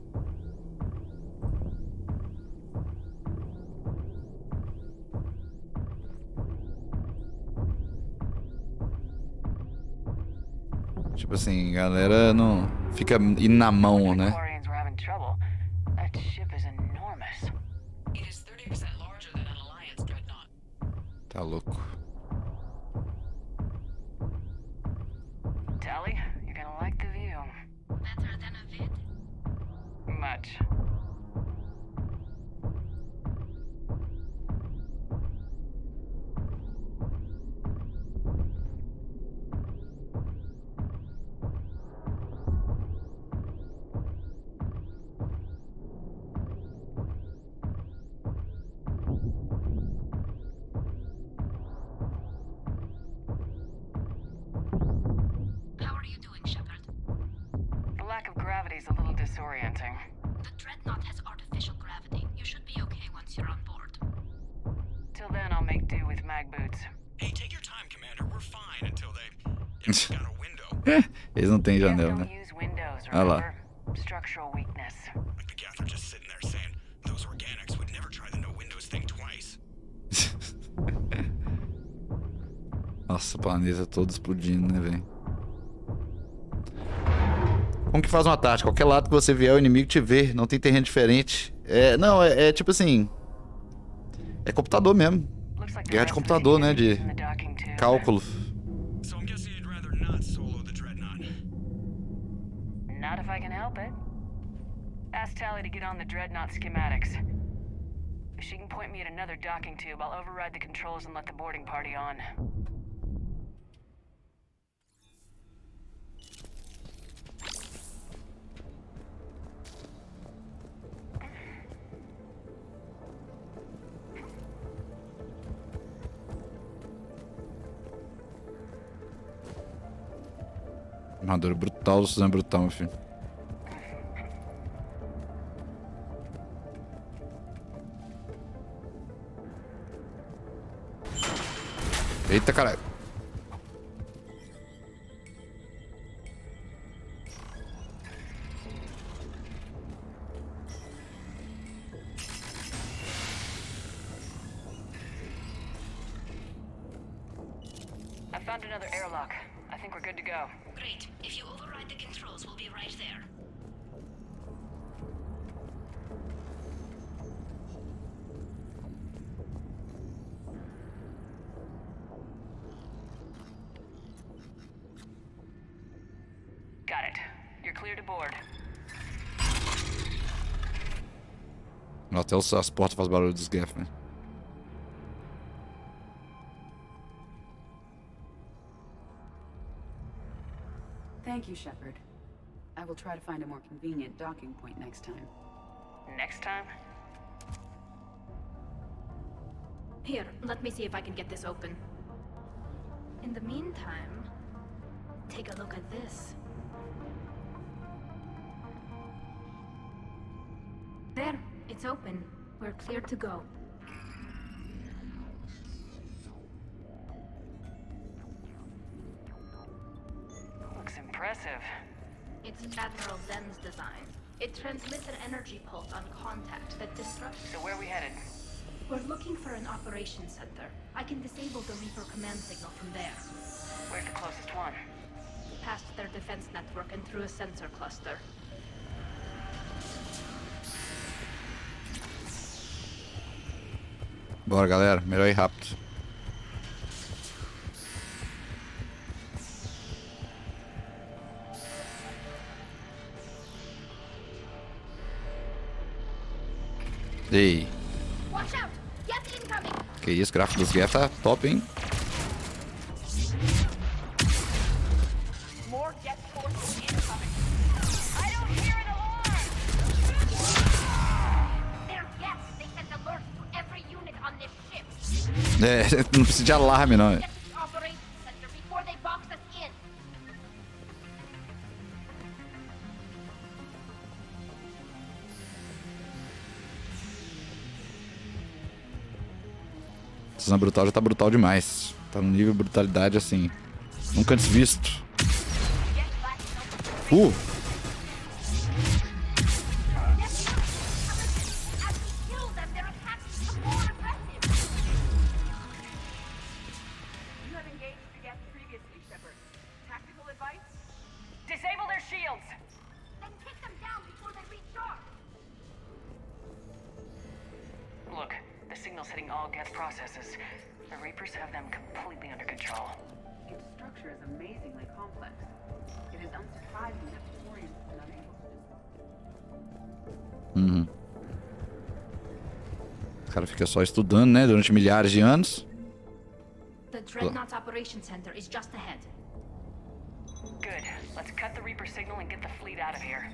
Tipo assim, galera não fica indo na mão, né? Tá louco. Tally, you're gonna like the view. Better than a vid? Much. once you're on board. Till then, I'll make do with mag boots. Hey, take your time, Commander. We're fine until they got a window. Eles não têm janela, né? Use windows, Olha lá. remember? Structural weakness. Like the Geth are just sitting there saying, those organics would never try the no windows thing twice. Nossa, o planeta todo explodindo, né, velho? Como que faz uma tática? Qualquer lado que você vier, o inimigo te vê. Não tem terreno diferente. É tipo assim... É computador mesmo. Guerra de computador, né? De cálculo. So I'm guessing you'd rather not solo the Dreadnought. Not if I can help it. Ask Tally to get on the Dreadnought schematics. If she can point me at another docking tube, I'll override the controls and let the boarding party on. Armadura brutal do Suzanne Brutal, meu filho. Eita, caralho. I found another airlock. I think we're good to go. Great. If you override the controls, we'll be right there. Got it. You're clear to board. Até as portas fazem barulho dos Geth, né? Thank you, Shepard. I will try to find a more convenient docking point next time. Next time? Here, let me see if I can get this open. In the meantime, take a look at this. There, it's open. We're clear to go. Looks impressive. It's Admiral Zen's design. It transmits an energy pulse on contact that disrupts... So where are we headed? We're looking for an operations center. I can disable the Reaper command signal from there. Where's the closest one? Past their defense network and through a sensor cluster. Bora, galera. Melhor ir rápido. Ei. Watch out! Geth incoming! Que isso, o gráfico dos Geth tá top, hein? More Geth forces incoming. I don't hear an alarm! They're Geth. They sent alerts to every unit on this ship. Não precisa de alarme, não. Get to the operations center before they box us in. Suzanne Brutal já tá brutal demais. Tá num nível de brutalidade assim, nunca antes visto. Disable their shields! Then take them down before they recharge. Look, the signal's hitting all Geth processes. The Reapers have them completely under control. Its structure is amazingly complex. It is unsurprising that Torians are unable to discover. O cara fica só estudando, né, durante milhares de anos. The Dreadnought's operations center is just ahead. Good. Let's cut the Reaper signal and get the fleet out of here.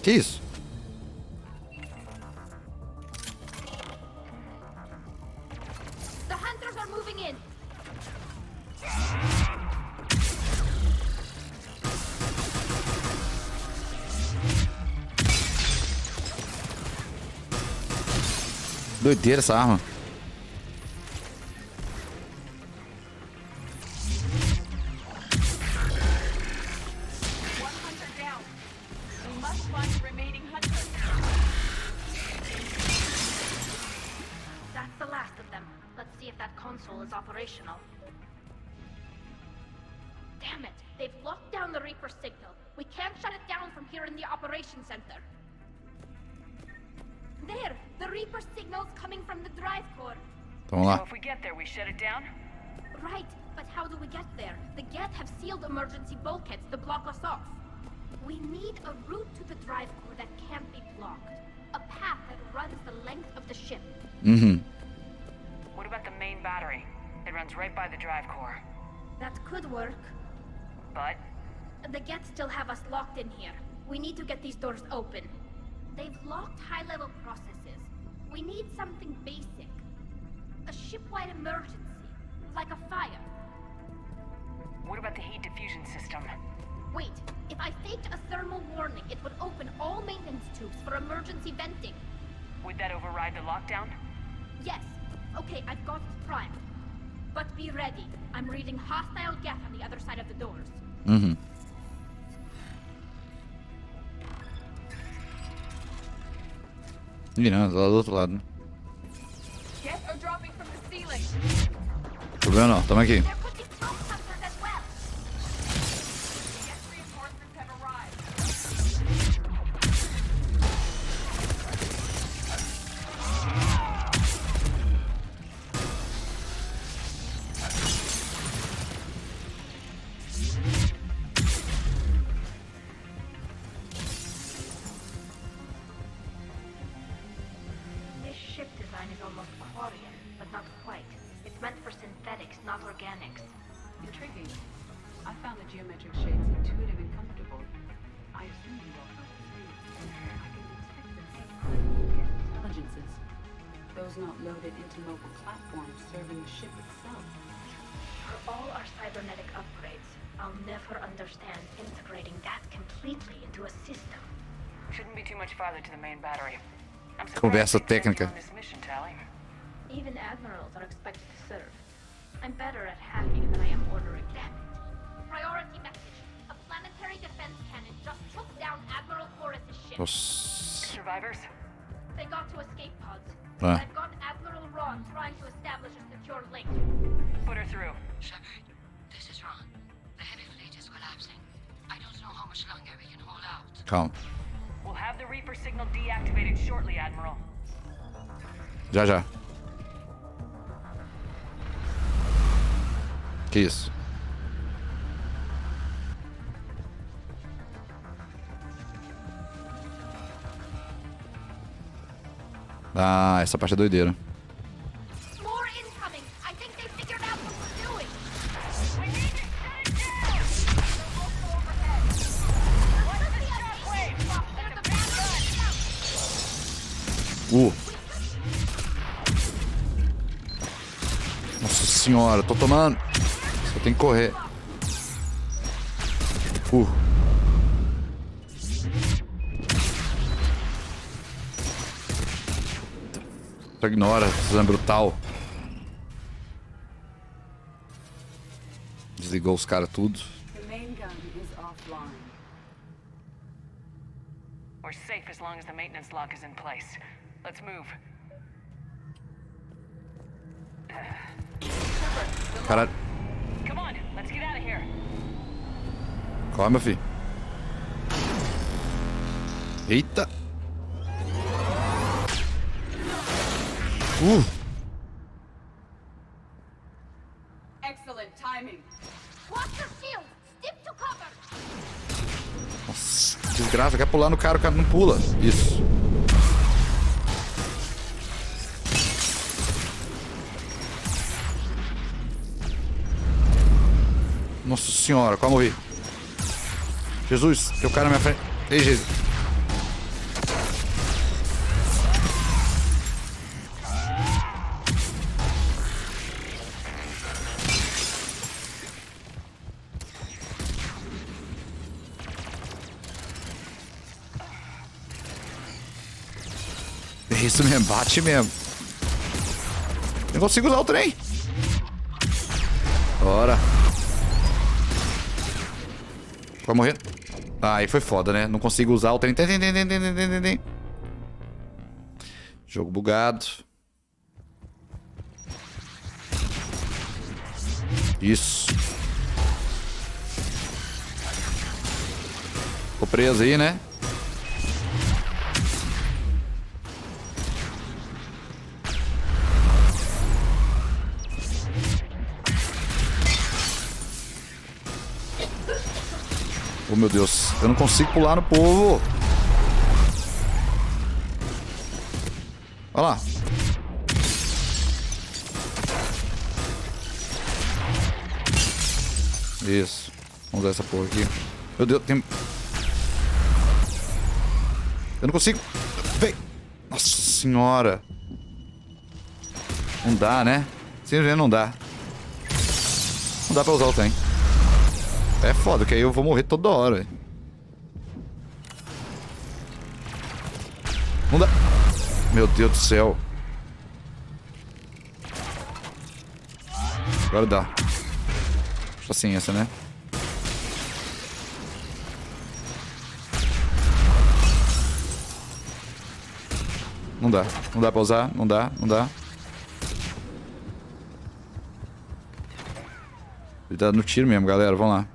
Que isso? The hunters are moving in. Doideira essa arma. That's the last of them. Let's see if that console is operational. Damn it! They've locked down the Reaper signal. We can't shut it down from here in the operations center. There! The Reaper signal's coming from the drive core. Vamos lá. So if we get there, we shut it down? Right, but how do we get there? The Geth have sealed emergency bulkheads to block us off. We need a route to the drive core that can't be blocked. A path that runs the length of the ship. Mm-hmm. What about the main battery? It runs right by the drive core. That could work. But? The Geth still have us locked in here. We need to get these doors open. They've locked high-level processes. We need something basic. A ship-wide emergency. Like a fire. What about the heat diffusion system? Wait, if I faked a thermal warning, it would open all maintenance tubes for emergency venting. Would that override the lockdown? Yes. Okay, I've got it primed. But be ready. I'm reading hostile Geth on the other side of the doors. Mm-hmm. Ih, não, lá do outro lado, né? Geth are dropping from the ceiling. Problema não, tamo aqui. This ship design is almost Quarian, but not quite. It's meant for synthetics, not organics. Intriguing. I found the geometric shapes intuitive and comfortable. I assume you all felt the same. I can detect the deep Geth intelligences. Those not loaded into mobile platforms serving the ship itself. For all our cybernetic upgrades, I'll never understand integrating that completely into a system. Shouldn't be too much farther to the main battery. I'm Conversa surprised they sent you técnica. on this mission, Tally. Even admirals are expected to serve. I'm better at hacking than I am ordering. Damn it. Priority message. A planetary defense cannon just took down Admiral Horus's ship. Nossa. Survivors? They got to escape pods. Ah. I've got Admiral Ron trying to establish a secure link. Put her through. Shepard, this is Ron. The heavy fleet is collapsing. I don't know how much longer we can hold out. Calma. We'll have the Reaper signal deactivated shortly, Admiral. Já, já. Que isso? Ah, essa parte é doideira. More incoming. I think they figured out what we're doing. We need to shut it down! They're also overhead. What's the shockwave? There's a bad gun! Nossa senhora, tô tomando. Só tem que correr. Só ignora, Suzanne Brutal. Desligou os caras tudo. The main gun is offline. We're safe as long as the maintenance lock is in place. Let's move. Caralho. Come on, let's get out of here. Corre, meu filho. Eita. Excellent timing. Watch your shield. Stick to cover. Nossa, desgraça, quer pular no cara, o cara não pula. Isso. Nossa senhora, quase morri. Jesus, tem o cara na minha frente. Ei, Jesus. É isso mesmo, bate mesmo. Não consigo usar o trem. Bora. Vai morrer. Ah, aí foi foda, né? Não consigo usar o trem. Jogo bugado. Isso. Ficou preso aí, né? Oh, meu Deus. Eu não consigo pular no povo. Olha lá. Isso. Vamos usar essa porra aqui. Meu Deus, tem... Eu não consigo... Vem! Nossa senhora. Não dá, né? Simplesmente não dá. Não dá pra usar o trem. É foda, que aí eu vou morrer toda hora. Não dá. Meu Deus do céu. Agora dá. Paciência, né? Não dá. Não dá pra usar. Não dá. Não dá. Ele tá no tiro mesmo, galera. Vamos lá.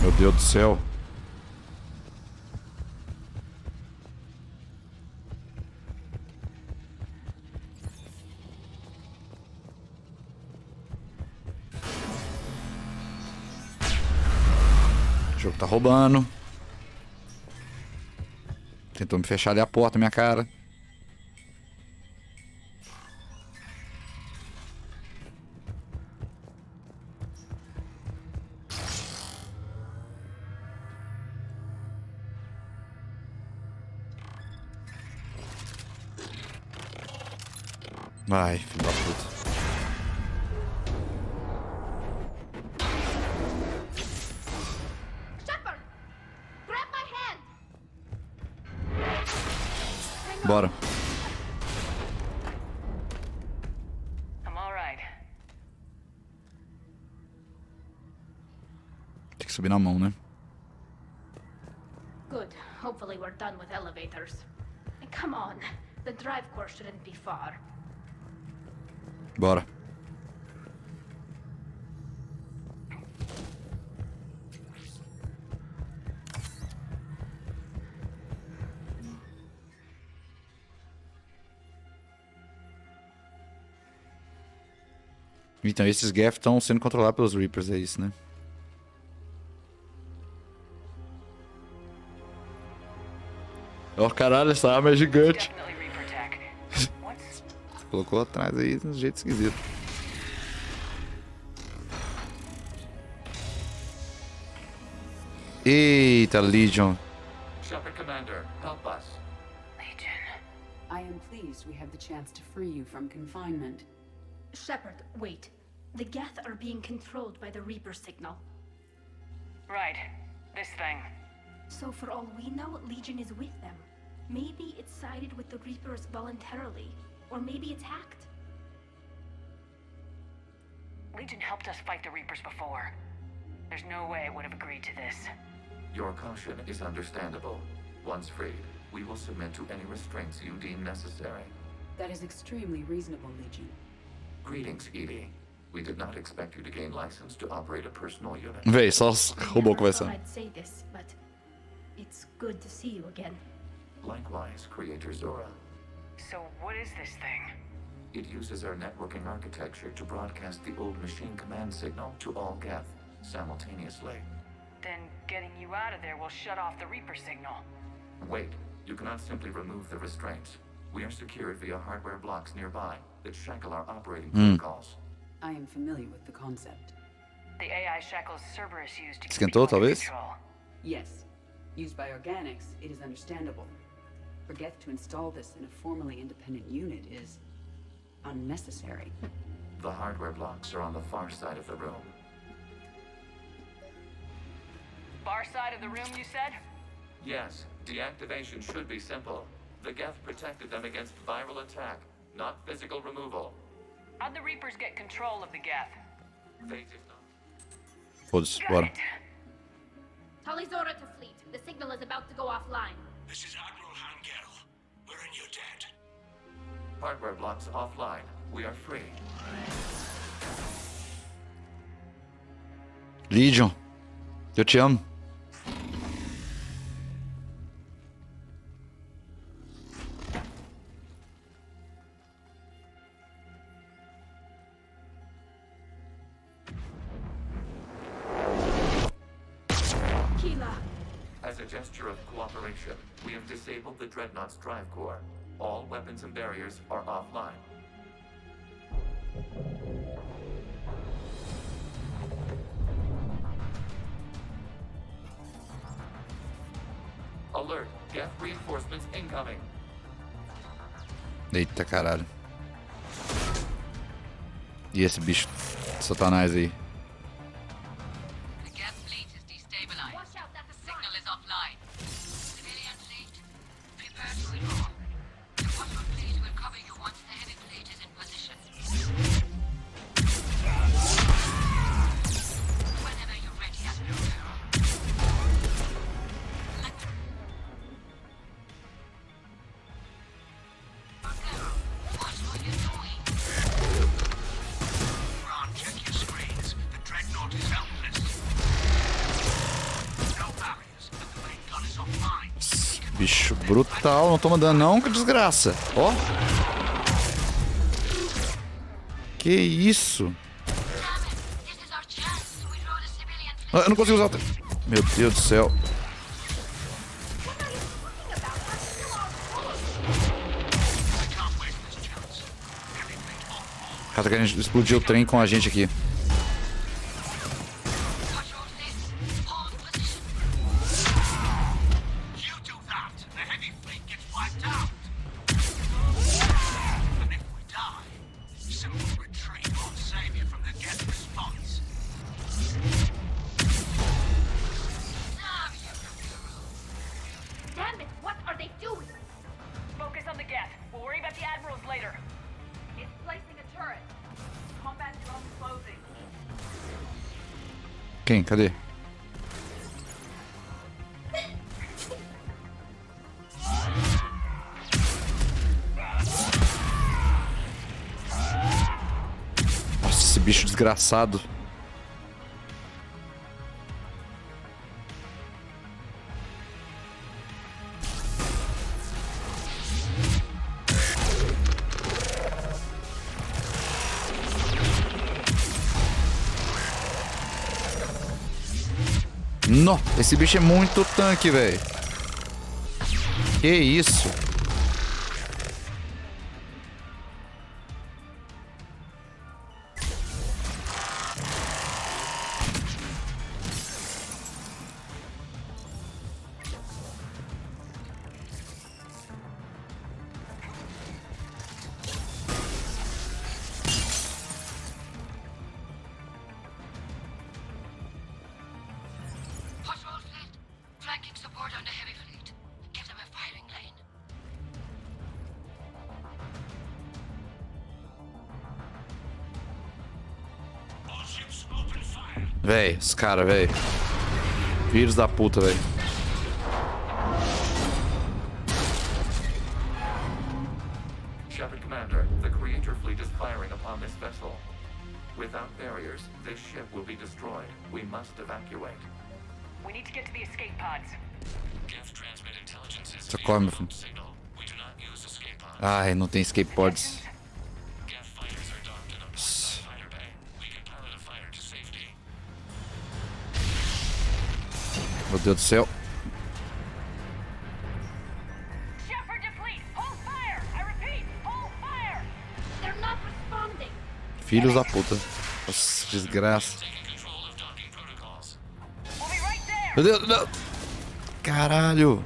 Meu Deus do céu. O jogo tá roubando. Tentou me fechar ali a porta, minha cara. Vai, filho da puta. Bora. I'm all right. Tem que subir na mão, né? Good. Hopefully we're done with elevators. And come on, the drive course shouldn't be far. Bora. Então, esses Geth estão sendo controlados pelos Reapers, é isso, né? Oh, caralho, essa arma é gigante. Colocou atrás aí de um jeito esquisito. Eita, Legion. Shepard Commander, help us. I am pleased we have the chance to free you from confinement. Shepard, wait. The Geth are being controlled by the Reaper signal. Right. This thing. So for all we know, Legion is with them. Maybe it sided with the Reapers voluntarily. Or maybe it's hacked. Legion helped us fight the Reapers before. There's no way it would have agreed to this. Your caution is understandable. Once freed, we will submit to any restraints you deem necessary. That is extremely reasonable, Legion. Greetings, Edie. We did not expect you to gain license to operate a personal unit. Véi, só os robôs conversando. I'd say this, but it's good to see you again. Likewise, Creator Zora. So what is this thing? It uses our networking architecture to broadcast the old machine command signal to all Geth simultaneously. Then getting you out of there will shut off the Reaper signal. Wait, you cannot simply remove the restraints. We are secured via hardware blocks nearby that shackle our operating Hmm. protocols. I am familiar with the concept. The AI shackles Cerberus used to keep Esquentou, people under talvez? control. Yes. Used by organics, it is understandable. For Geth to install this in a formally independent unit is unnecessary. The hardware blocks are on the far side of the room. Far side of the room, you said? Yes, deactivation should be simple. The Geth protected them against viral attack, not physical removal. How'd the Reapers get control of the Geth? Fate is not. Foda-se, bora. Tully's order to fleet. The signal is about to go offline. This is Admiral Hangel. We're in your debt. Hardware blocks offline. We are free. Legion, eu te amo. As a gesture of cooperation, we have disabled the Dreadnought's drive core. All weapons and barriers are offline. Alert! Geth reinforcements incoming! Eita caralho. E esse bicho satanás aí? The Geth fleet is destabilized. The signal is offline. Civilian fleet, prepare to withdraw. The water fleet will cover you once the heavy fleet is in position. Whenever you're ready, Admiral. Ron, check your screens. The Dreadnought is helpless. No barriers, and the main gun is offline. Bicho brutal, não tô mandando não, que desgraça. Ó. Que isso? Ah, eu não consigo usar. Meu Deus do céu. O cara tá querendo explodir o trem com a gente aqui. You do that, the heavy fleet gets wiped out. And if we die, simple retreat won't save you from the Geth response. Damn it, what are they doing? Focus on the Geth. We'll worry about the Admirals later. It's placing a turret. Combat drone closing. Quem? Cadê? Nossa, esse bicho desgraçado. Nó, esse bicho é muito tanque, velho. Que isso? Patrol fleet, flanking support on the heavy fleet. Give them a firing lane. All ships open fire. Véi, os caras, véi. Filhos da puta, véi. Shepard Commander, the Creator fleet is firing upon this vessel. Without barriers, this ship will be destroyed. We must evacuate. We need to get to the escape pods. Geth transmit intelligences Socorre, meu filho. signal. We do not use escape pods. Ai, não tem escape pods. Geth fighters are docked in a fighter bay. We can pilot a fighter to safety. Meu Deus do céu. Shepard to fleet, hold fire! I Filhos da puta. Nossa, desgraça. Meu Deus, não. Caralho.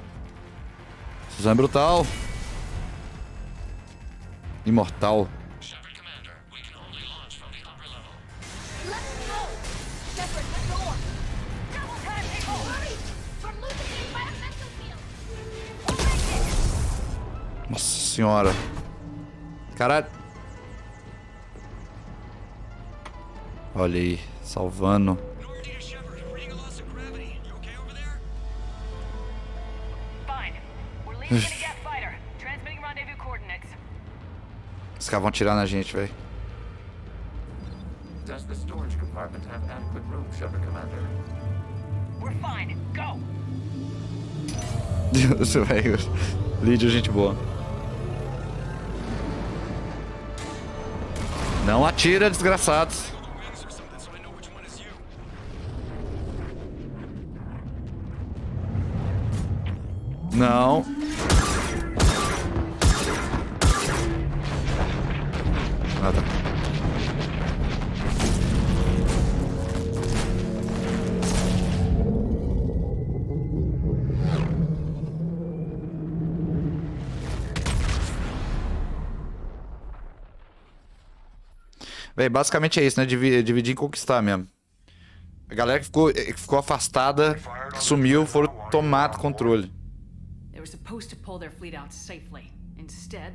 Suzanne Brutal. Imortal. Nossa senhora. Caralho. Olha aí, salvando. Os caras vão atirar na gente, velho. Does the storage compartment have adequate room, Shepard Commander? We're fine. Go. Deus, velho. Lídio, gente boa. Não atira, desgraçados. Não. Ah, tá. Véi, basicamente é isso, né? Dividir e conquistar mesmo. A galera que ficou afastada, que sumiu, foram tomar controle. They were supposed to pull their fleet out safely. Instead...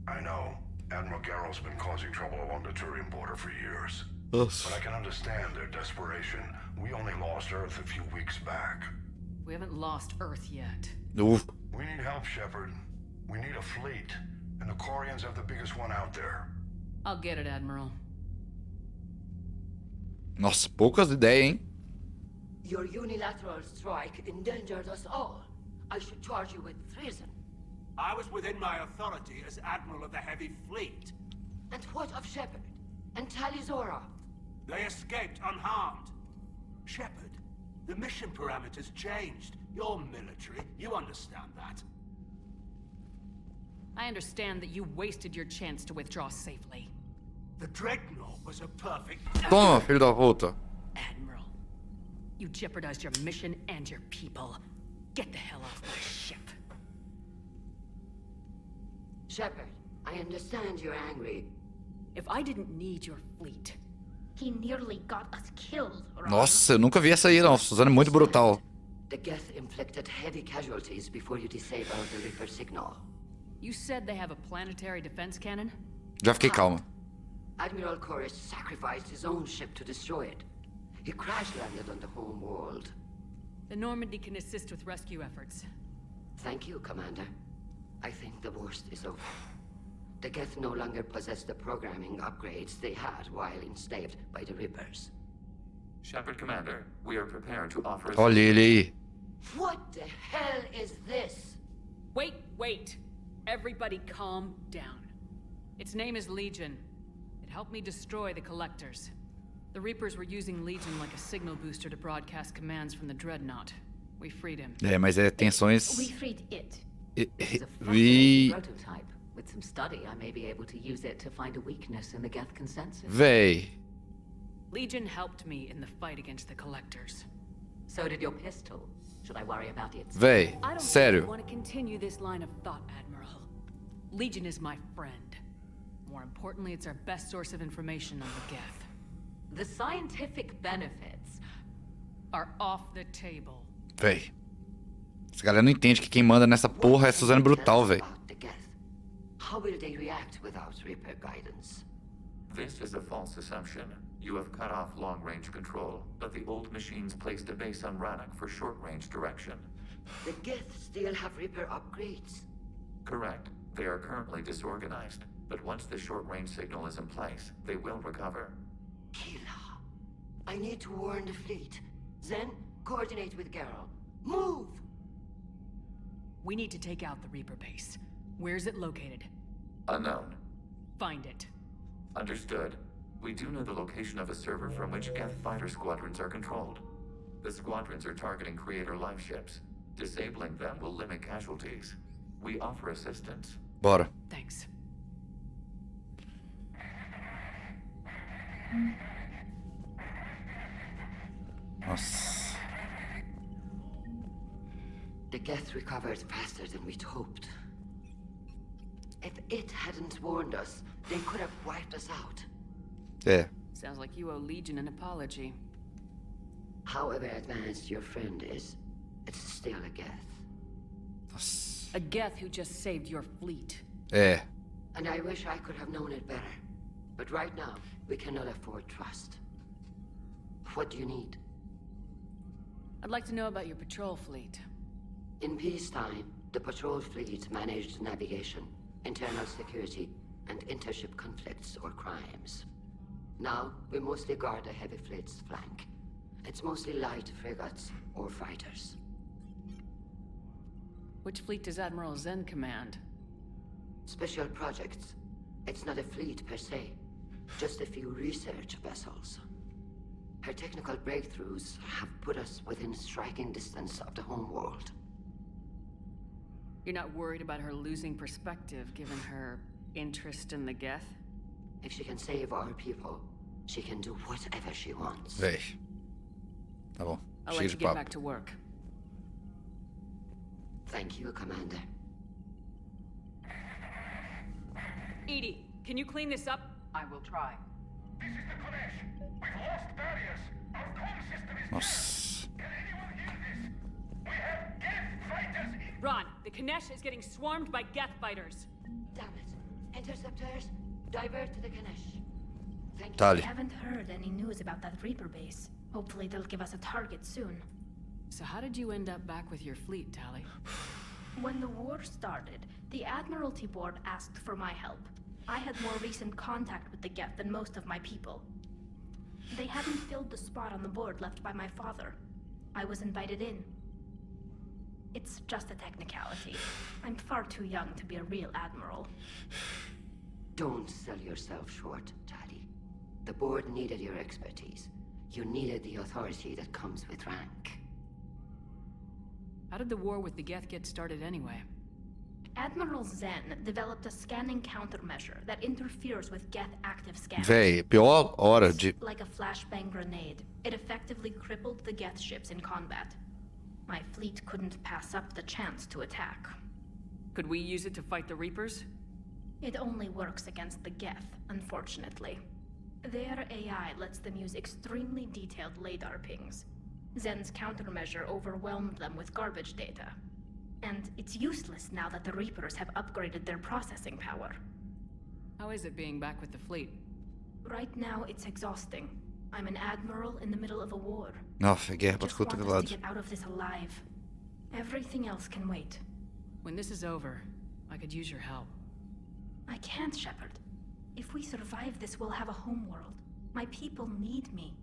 I know. Admiral Garrel's been causing trouble along the Turian border for years. Ugh. But I can understand their desperation. We only lost Earth a few weeks back. We haven't lost Earth yet. Oof. We need help, Shepard. We need a fleet. And the Corians have the biggest one out there. I'll get it, Admiral. Nossa, poucas ideias, hein? Your unilateral strike endangered us all. I should charge you with treason. I was within my authority as Admiral of the Heavy Fleet. And what of Shepard? And Talizora? They escaped unharmed. Shepard, the mission parameters changed. You're military, you understand that. I understand that you wasted your chance to withdraw safely. The Dreadnought was a perfect... Toma, filho da puta. Admiral, you jeopardized your mission and your people. Get the hell off my ship. Shepard, I understand you're angry. If I didn't need your fleet... He nearly got us killed, right? Nossa, eu nunca vi essa aí não. Suzanne é muito brutal. The Geth inflicted heavy casualties before you disabled the Reaper signal. You said they have a planetary defense cannon? Já fiquei calma. Admiral Chorus sacrificed his own ship to destroy it. He crash-landed on the home world. The Normandy can assist with rescue efforts. Thank you, Commander. I think the worst is over. The Geth no longer possess the programming upgrades they had while enslaved by the Reapers. Shepard Commander, we are prepared to offer... Olha ele aí. What the hell is this? Wait. Everybody calm down. Its name is Legion. It helped me destroy the Collectors. The Reapers were using Legion like a signal booster to broadcast commands from the Dreadnought. We freed him. É, mas é tensões... We freed it. It's a fascinating prototype. With some study, I may be able to use it to find a weakness in the Geth consensus. Véi. Legion helped me in the fight against the Collectors. So did your pistol. Should I worry about it? Véi, I don't sério. want to continue this line of thought, Admiral. Legion is my friend. More importantly, it's our best source of information on the Geth. The scientific benefits are off the table. Véi. Essa galera não entende que quem manda nessa porra é Suzanne Brutal, véi. How will they react without Reaper guidance? This is a false assumption. You have cut off long-range control, but the old machines placed a base on Rannoch for short-range direction. The Geth still have Reaper upgrades? Correct. They are currently disorganized, but once the short-range signal is in place, they will recover. Kila, I need to warn the fleet. Then, coordinate with Garrel. Move! We need to take out the Reaper base. Where's it located? Unknown. Find it. Understood. We do know the location of a server from which Geth fighter squadrons are controlled. The squadrons are targeting Creator life ships. Disabling them will limit casualties. We offer assistance. Bora. Thanks. Nossa. The Geth recovered faster than we'd hoped. If it hadn't warned us, they could have wiped us out. É. Sounds like you owe Legion an apology. However advanced your friend is, it's still a Geth. Nossa. A Geth who just saved your fleet. É. And I wish I could have known it better. But right now, we cannot afford trust. What do you need? I'd like to know about your patrol fleet. In peacetime, the patrol fleet managed navigation, internal security, and intership conflicts or crimes. Now, we mostly guard the heavy fleet's flank. It's mostly light frigates or fighters. Which fleet does Admiral Zen command? Special projects. It's not a fleet per se, just a few research vessels. Her technical breakthroughs have put us within striking distance of the homeworld. You're not worried about her losing perspective given her interest in the Geth? If she can save our people, she can do whatever she wants. Véi. Tá bom. I'll Chega let de you get papo. back to work. Thank you, Commander. Edie, can you clean this up? I will try. This is the Kodesh. We've lost barriers. Our comm system is Nossa. Can anyone hear this? We have Geth fighters in... Ron, the Kanesh is getting swarmed by Geth fighters. Damn it. Interceptors, divert to the Ganesh. Thank you. Tali. I haven't heard any news about that Reaper base. Hopefully they'll give us a target soon. So how did you end up back with your fleet, Tali? When the war started, the Admiralty Board asked for my help. I had more recent contact with the Geth than most of my people. They hadn't filled the spot on the board left by my father. I was invited in. It's just a technicality. I'm far too young to be a real admiral. Don't sell yourself short, Tali. The board needed your expertise. You needed the authority that comes with rank. How did the war with the Geth get started anyway? Admiral Zen developed a scanning countermeasure that interferes with Geth active scans. Véi, pior hora de... Like a flashbang grenade, it effectively crippled the Geth ships in combat. My fleet couldn't pass up the chance to attack. Could we use it to fight the Reapers? It only works against the Geth, unfortunately. Their AI lets them use extremely detailed LADAR pings. Zen's countermeasure overwhelmed them with garbage data. And it's useless now that the Reapers have upgraded their processing power. How is it being back with the fleet? Right now, it's exhausting. I'm an admiral in the middle of a war. Nossa, guerra I pra just todo want us lado. to get out of this alive. Everything else can wait. When this is over, I could use your help. I can't, Shepard. If we survive this, we'll have a homeworld. My people need me.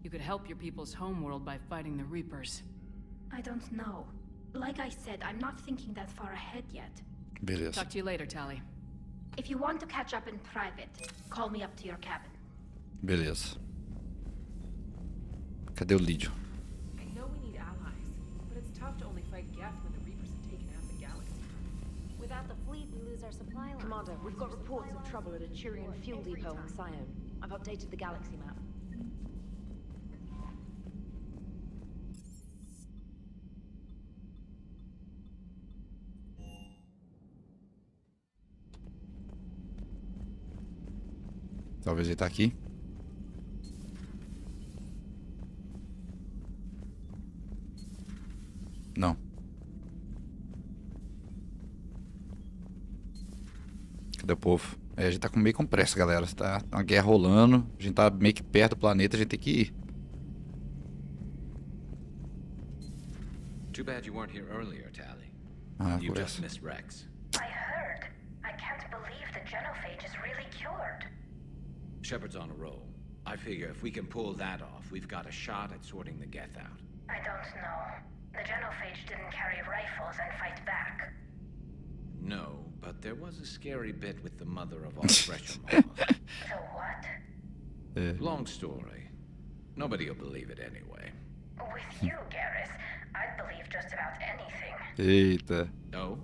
You could help your people's homeworld by fighting the Reapers. I don't know. Like I said, I'm not thinking that far ahead yet. Beleza. Talk to you later, Tali. If you want to catch up in private, call me up to your cabin. Beleza. Cadê o Lídio? I know we need allies, but it's tough to only fight Geth when the Reapers have taken out the galaxy. Without the fleet, we lose our supply line. Commander, we've got reports of trouble at a Turian fuel depot in Sion. I've updated the galaxy map. Talvez ele tá aqui. Não. Cadê o povo? É, a gente tá meio com pressa, galera. Tá uma guerra rolando. A gente tá meio que perto do planeta. A gente tem que ir. Too bad you weren't here earlier, Tali. Ah, You just conversa. missed Rex. I heard. I can't believe the genophage is really cured. Shepard's on a roll. I figure if we can pull that off, we've got a shot at sorting the Geth out. I don't know. The genophage didn't carry rifles and fight back. No, but there was a scary bit with the mother of all Thresher Maws. So what? Long story. Nobody'll believe it anyway. With you, Garrus, I'd believe just about anything. Eita. No?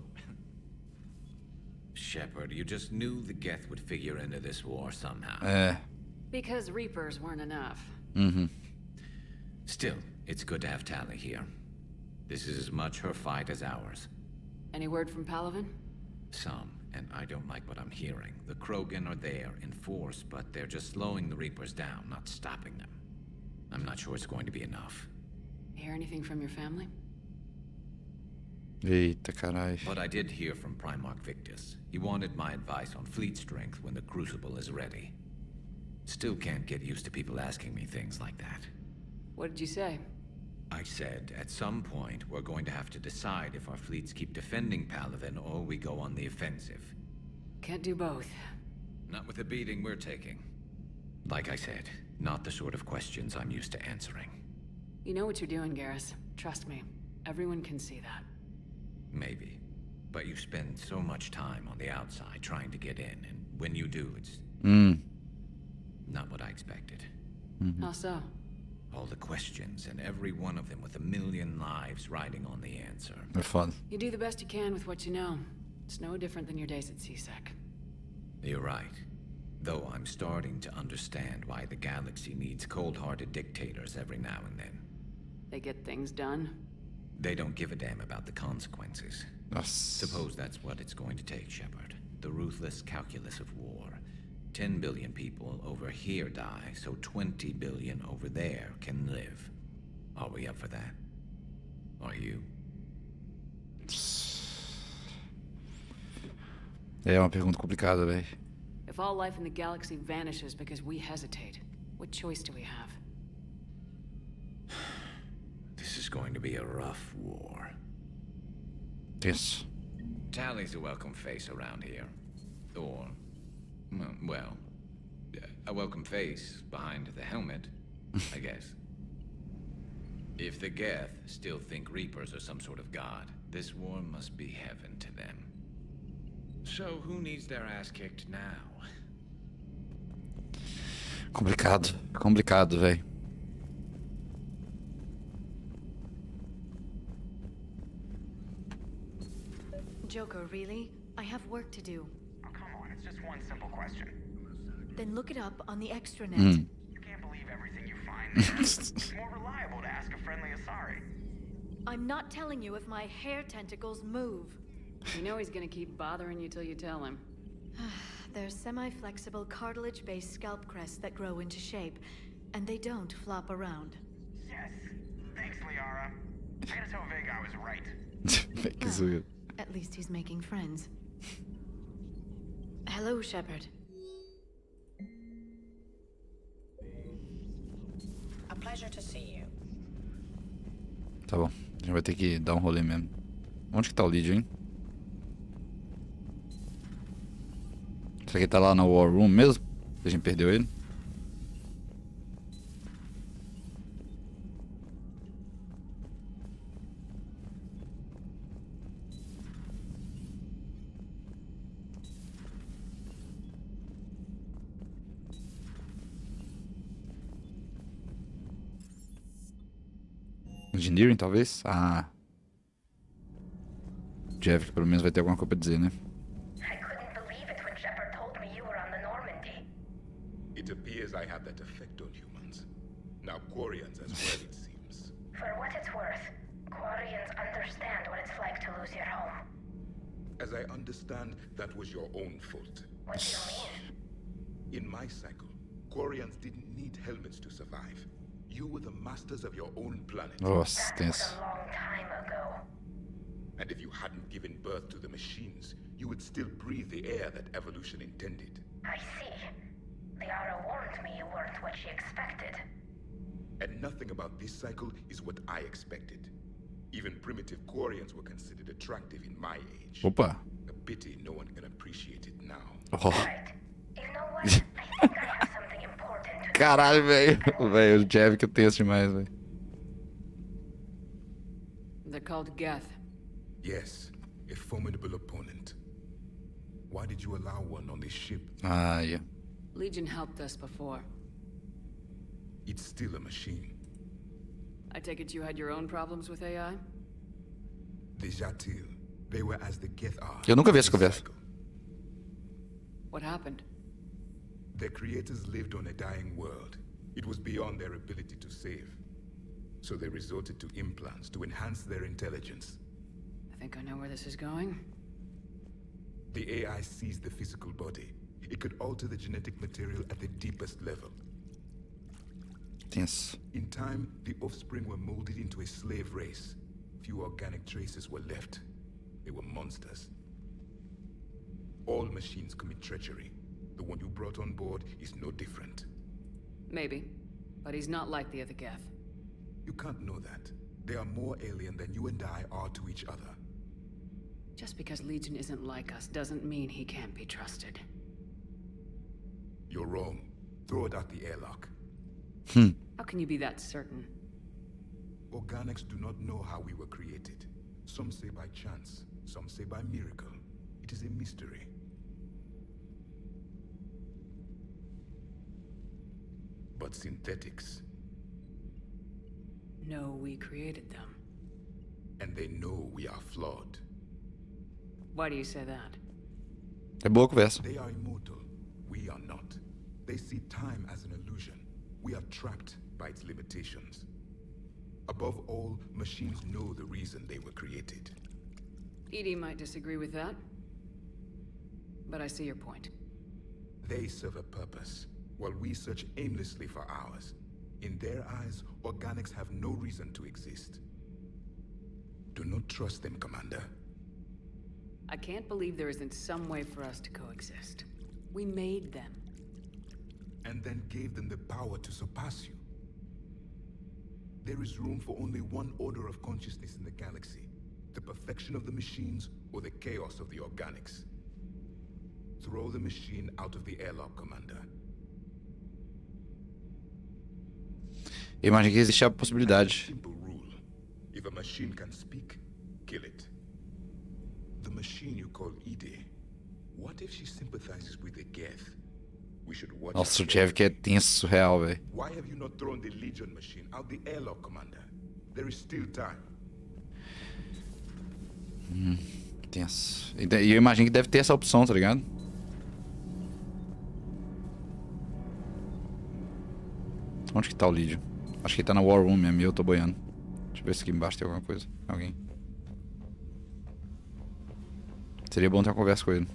Shepard, you just knew the Geth would figure into this war somehow. É. Because Reapers weren't enough. Mm-hmm. Still, it's good to have Tali here. This is as much her fight as ours. Any word from Palaven? Some, and I don't like what I'm hearing. The Krogan are there in force, but they're just slowing the Reapers down, not stopping them. I'm not sure it's going to be enough. Hear anything from your family? Eita, carai. But I did hear from Primarch Victus. He wanted my advice on fleet strength when the Crucible is ready. Still can't get used to people asking me things like that. What did you say? I said, at some point, we're going to have to decide if our fleets keep defending Palaven or we go on the offensive. Can't do both. Not with the beating we're taking. Like I said, not the sort of questions I'm used to answering. You know what you're doing, Garrus. Trust me. Everyone can see that. Maybe. But you spend so much time on the outside trying to get in, and when you do, it's... not what I expected. How so? All the questions, and every one of them with a million lives riding on the answer. They're fun. You do the best you can with what you know. It's no different than your days at CSEC. You're right. Though I'm starting to understand why the galaxy needs cold-hearted dictators every now and then. They get things done? They don't give a damn about the consequences. Yes. Suppose that's what it's going to take, Shepard. The ruthless calculus of war. 10 billion people over here die, so 20 billion over there can live. Are we up for that? Are you? É uma pergunta complicada, velho. If all life in the galaxy vanishes because we hesitate, what choice do we have? This is going to be a rough war. Yes. Tali's a welcome face around here. Or, well, a welcome face behind the helmet, I guess. If the Geth still think Reapers are some sort of god, this war must be heaven to them. So who needs their ass kicked now? Complicado. Complicado, velho. Joker, really? I have work to do. Oh, come on, it's just one simple question. Then look it up on the extranet. You can't believe everything you find there. It's more reliable to ask a friendly Asari. I'm not telling you if my hair tentacles move. You know he's gonna keep bothering you till you tell him. They're semi-flexible cartilage-based scalp crests that grow into shape, and they don't flop around. Yes. Thanks, Liara. I gotta tell Vega I was right. Que zoeira. At least he's making friends. Hello, Shepard. A pleasure to see you. Tá bom. A gente vai ter que dar um rolê mesmo. Onde que tá o Lídio, hein? Será que ele tá lá na War Room mesmo? A gente perdeu ele? Engineering, talvez? Ah. Jeff, pelo menos vai ter alguma coisa pra dizer, né? I couldn't believe it when Shepard told me you were on the Normandy. It appears I have that effect on humans. Now Quarians as well, it seems. For what it's worth, Quarians understand what it's like to lose your home. As I understand, that was your own fault. What do you mean? In my cycle, Quarians didn't need helmets to survive. You were the masters of your own planet. Nossa, That was a long time ago. And if you hadn't given birth to the machines, you would still breathe the air that evolution intended. I see. Liara warned me you weren't what she expected. And nothing about this cycle is what I expected. Even primitive Quarians were considered attractive in my age. Opa. A pity no one can appreciate it now. Oh. Right. You know what? I think I have something important to Caralho, velho. Velho, o Jeff que eu tenso demais, velho. They're called Geth. Yes, a formidable opponent. Why did you allow one on this ship? Ah, yeah. Legion helped us before. It's still a machine. I take it you had your own problems with AI? The Jatil, they were as the Geth are. Eu nunca vi essa conversa. What happened? Their creators lived on a dying world. It was beyond their ability to save. So they resorted to implants to enhance their intelligence. I think I know where this is going. The AI sees the physical body. It could alter the genetic material at the deepest level. Yes. In time, the offspring were molded into a slave race. Few organic traces were left. They were monsters. All machines commit treachery. The one you brought on board is no different. Maybe. But he's not like the other Geth. You can't know that. They are more alien than you and I are to each other. Just because Legion isn't like us doesn't mean he can't be trusted. You're wrong. Throw it out the airlock. How can you be that certain? Organics do not know how we were created. Some say by chance, some say by miracle. It is a mystery. But synthetics. No, we created them. And they know we are flawed. Why do you say that? É boa conversa. They are immortal. We are not. They see time as an illusion. We are trapped by its limitations. Above all, machines know the reason they were created. Edie might disagree with that. But I see your point. They serve a purpose, while we search aimlessly for ours. In their eyes, organics have no reason to exist. Do not trust them, Commander. I can't believe there isn't some way for us to coexist. We made them. And then gave them the power to surpass you. There is room for only one order of consciousness in the galaxy. The perfection of the machines or the chaos of the organics. Throw the machine out of the airlock, Commander. Eu imagino que existe a possibilidade. Simple rule. If a machine can speak, kill it. The machine you call Edie. What if she sympathizes with the Geth? We should watch. Nossa, o Jeff que é tenso, surreal, velho. Why have you not thrown the Legion machine out the airlock, Commander? There is still time. Tenso. E eu imagino que deve ter essa opção, tá ligado? Onde que tá o Legion? Acho que ele tá na War Room mesmo, e eu tô boiando. Deixa eu ver se aqui embaixo tem alguma coisa. Alguém. Seria bom ter uma conversa com ele.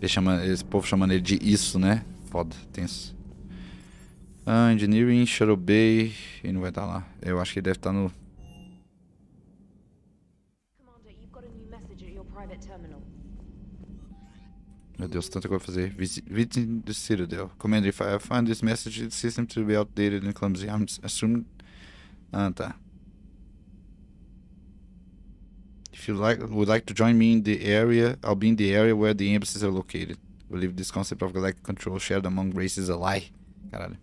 Esse povo chamando ele de isso, né? Foda, tenso. Engineering, Shadow Bay. Ele não vai estar lá. Eu acho que ele deve estar no. Meu Deus, tanta coisa pra fazer. Visiting the Citadel. Commander, if I find this message, the system to be outdated and clumsy. I'm assuming. Ah, tá. If you would like to join me in the area, I'll be in the area where the embassies are located. I believe this concept of galactic control shared among races is a lie. Caralho.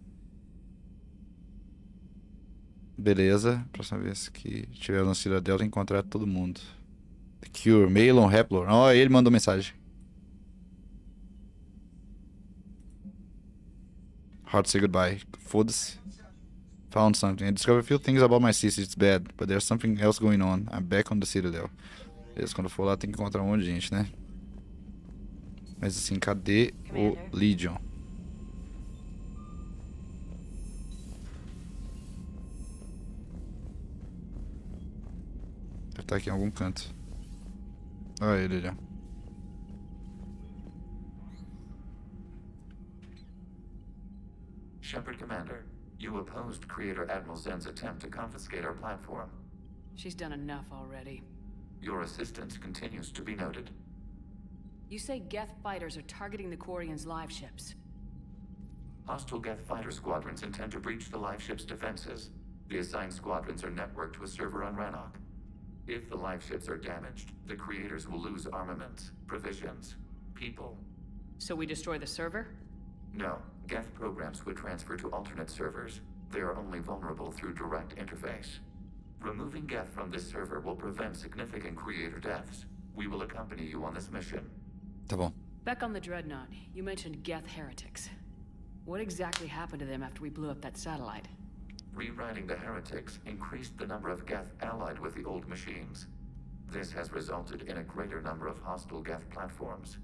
Beleza. Próxima vez que estiver na Citadel, tem que encontrar todo mundo. The Cure, Malon, Haplor. Ó, ele mandou mensagem. Hard to say goodbye. Foda-se. Found something. I discovered a few things about my sister. It's bad, but there's something else going on. I'm back on the Citadel. Beleza, quando eu for lá tem que encontrar um monte de gente, né? Mas assim, cadê o Legion? Deve estar aqui em algum canto. Olha ele já. Shepard Commander, you opposed Creator Admiral Zen's attempt to confiscate our platform. She's done enough already. Your assistance continues to be noted. You say Geth fighters are targeting the Quarians' live ships. Hostile Geth fighter squadrons intend to breach the live ship's defenses. The assigned squadrons are networked to a server on Rannoch. If the live ships are damaged, the creators will lose armaments, provisions, people. So we destroy the server? No. Geth programs would transfer to alternate servers. They are only vulnerable through direct interface. Removing Geth from this server will prevent significant creator deaths. We will accompany you on this mission. Tá bom. Back on the Dreadnought, you mentioned Geth heretics. What exactly happened to them after we blew up that satellite? Rewriting the heretics increased the number of Geth allied with the old machines. This has resulted in a greater number of hostile Geth platforms.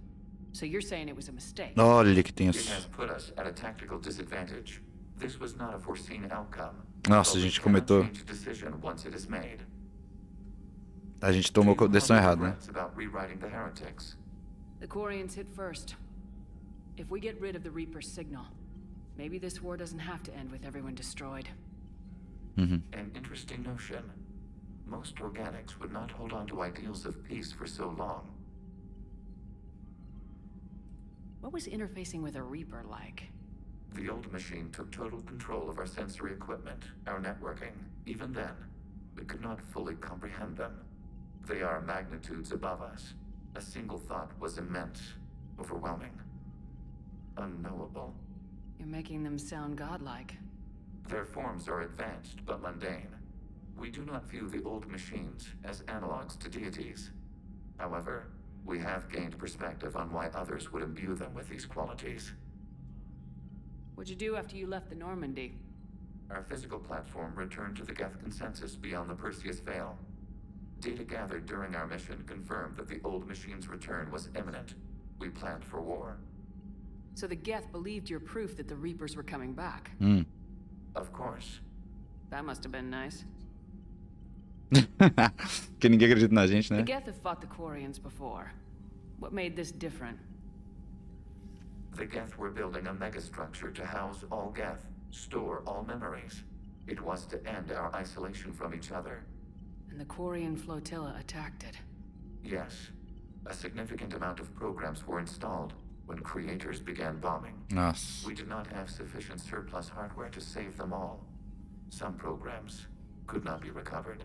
So you're saying it was a mistake? Olha que It tenso. has put us at a tactical disadvantage. This was not a foreseen outcome. Nossa, a gente comentou. Change a decision once it is made. A gente tomou a decisão errada, né? About rewriting the heretics. The Quarians hit first. If we get rid of the Reaper's signal, maybe this war doesn't have to end with everyone destroyed. An interesting notion. Most organics would not hold on to ideals of peace for so long. What was interfacing with a Reaper like? The old machine took total control of our sensory equipment, our networking. Even then, we could not fully comprehend them. They are magnitudes above us. A single thought was immense, overwhelming, unknowable. You're making them sound godlike. Their forms are advanced but mundane. We do not view the old machines as analogs to deities. However, we have gained perspective on why others would imbue them with these qualities. What'd you do after you left the Normandy? Our physical platform returned to the Geth consensus beyond the Perseus Veil. Data gathered during our mission confirmed that the old machine's return was imminent. We planned for war. So the Geth believed your proof that the Reapers were coming back? Of course. That must have been nice. Que ninguém acredita na gente, The né? Geth have fought the Quarians before. What made this different? The Geth were building a megastructure to house all Geth, store all memories. It was to end our isolation from each other. And the Quarian flotilla attacked it. Yes. A significant amount of programs were installed when creators began bombing. Nossa. We did not have sufficient surplus hardware to save them all. Some programs could not be recovered.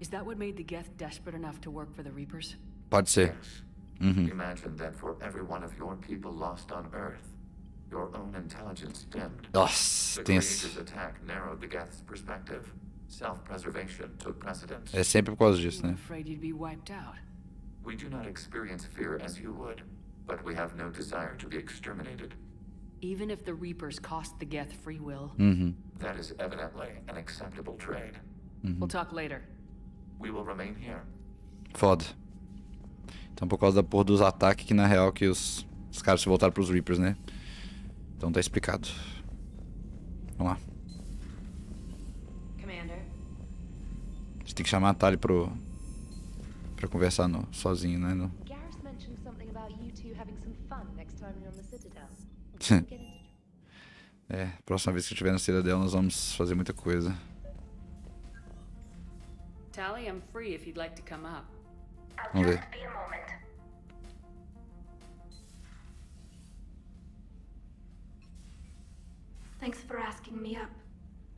Is that what made the Geth desperate enough to work for the Reapers? Pode ser. Imagine that for every one of your people lost on Earth, your own intelligence dimmed. Nossa, The tenso. creators' attack narrowed the Geth's perspective. Self-preservation took precedence. É sempre por causa disso, I'm né? afraid you'd be wiped out. We do not experience fear as you would, but we have no desire to be exterminated. Even if the Reapers cost the Geth free will? That is evidently an acceptable trade. We'll talk later. We will remain here. Foda. Então por causa da porra dos ataques que na real que os caras se voltaram pros Reapers, né? Então tá explicado. Vamos lá. Commander. A gente tem que chamar a Tali pra conversar sozinho, né? Garrus mentioned something about you two having some fun next time you're on the Citadel. É, próxima vez que eu estiver na Citadel nós vamos fazer muita coisa. Tally, I'm free if you'd like to come up. Vamos ver. Be a moment. Thanks for asking me up.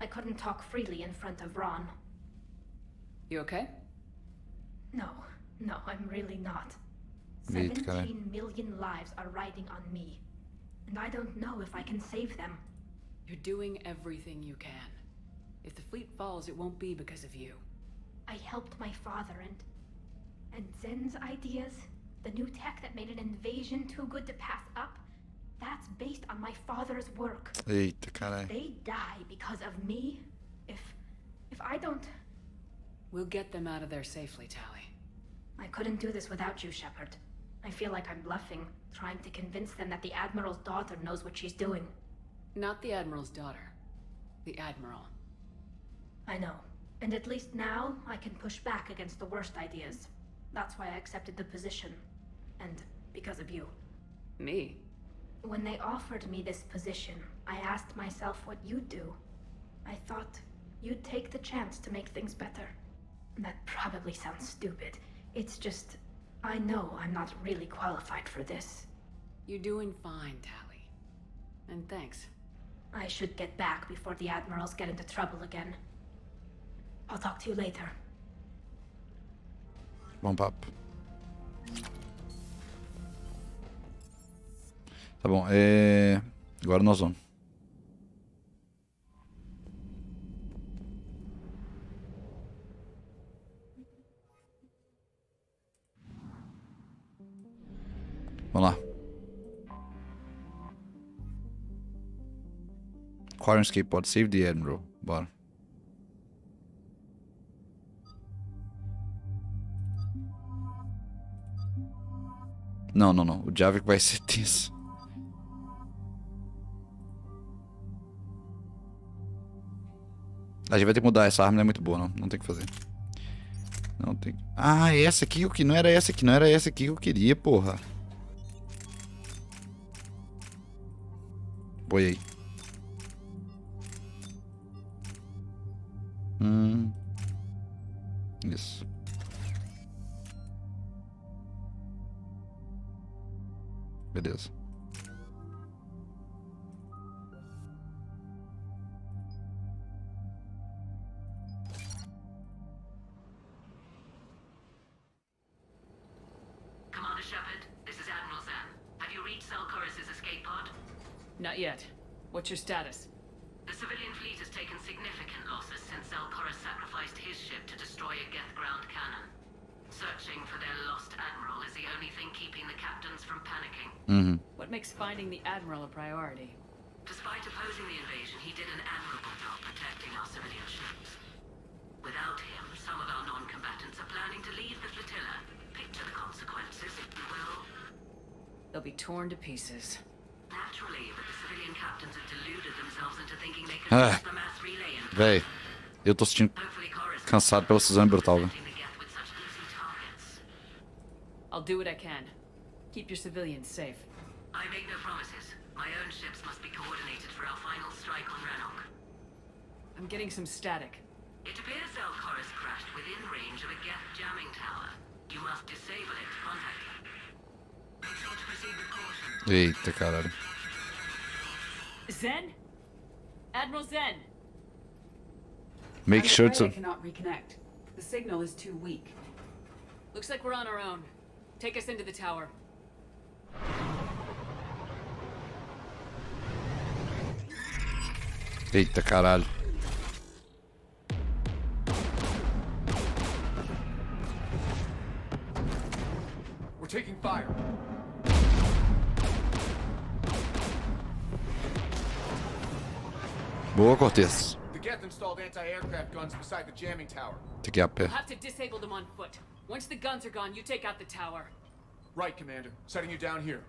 I couldn't talk freely in front of Ron. You okay? No, I'm really not. Eita, caralho. 17 million lives are riding on me. And I don't know if I can save them. You're doing everything you can. If the fleet falls, it won't be because of you. I helped my father and Zen's ideas, the new tech that made an invasion too good to pass up, that's based on my father's work. Eita, caralho. They die because of me. If I don't... We'll get them out of there safely, Tally. I couldn't do this without you, Shepard. I feel like I'm bluffing, trying to convince them that the Admiral's daughter knows what she's doing. Not the Admiral's daughter. The Admiral. I know. And at least now, I can push back against the worst ideas. That's why I accepted the position. And because of you. Me? When they offered me this position, I asked myself what you'd do. I thought you'd take the chance to make things better. That probably sounds stupid. It's just, I know I'm not really qualified for this. You're doing fine, Tally. And thanks. I should get back before the Admirals get into trouble again. I'll talk to you later. Bom papo. Tá bom, agora nós vamos. Vamos lá. Acquire an escape pod. Save the Admiral. Bora. Não. O Javik vai ser tenso. A gente vai ter que mudar. Essa arma não é muito boa, não. Não tem o que fazer. Não tem... Ah, é essa aqui que não era essa aqui. Não era essa aqui que eu queria, porra. Boiei. Isso. Beleza. Commander Shepard, this is Admiral Zan. Have you reached Zelkorus' escape pod? Not yet. What's your status? The civilian fleet has taken significant losses since Zelkorus sacrificed his ship to destroy a Geth ground cannon. Searching for their lost admiral is the only thing keeping the captains from panicking. What makes finding the Admiral a priority? Despite opposing the invasion, he did an admirable job protecting our civilian ships. Without him, some of our non-combatants are planning to leave the flotilla. Picture the consequences, if you will. They'll be torn to pieces. Naturally, but the civilian captains have deluded themselves into thinking they can use the mass relay and Véi, eu tô sentindo cansado pela Suzanne Brutal, velho. I'll do what I can. Keep your civilians safe. I make no promises. My own ships must be coordinated for our final strike on Rannoch. I'm getting some static. It appears Zelkorus crashed within range of a Geth jamming tower. You must disable it to contact him. Make sure to proceed with caution. Eita, caralho. Zen? Admiral Zen? Make sure to... I cannot reconnect. The signal is too weak. Looks like we're on our own. Take us into the tower. Eita, caralho. We're taking fire. Boa, Cortez. The Geth installed anti-aircraft guns beside the jamming tower. Tem que ir a pé. We'll have to disable them on foot. Once the guns are gone, you take out the tower. Right, Commander. Setting you down here.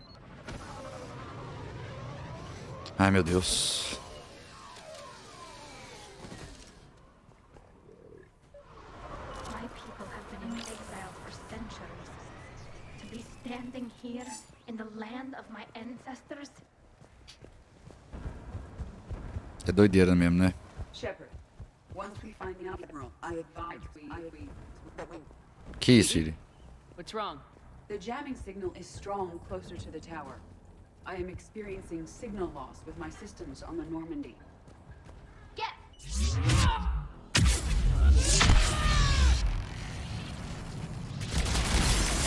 Ai, meu Deus. My people have been in exile for centuries. To be standing here in the land of my ancestors. É doideira mesmo, né? Shepard, once we find the Admiral, I advise we... Que isso, filho? What's wrong? The jamming signal is strong closer to the tower. I am experiencing signal loss with my systems on the Normandy. Get!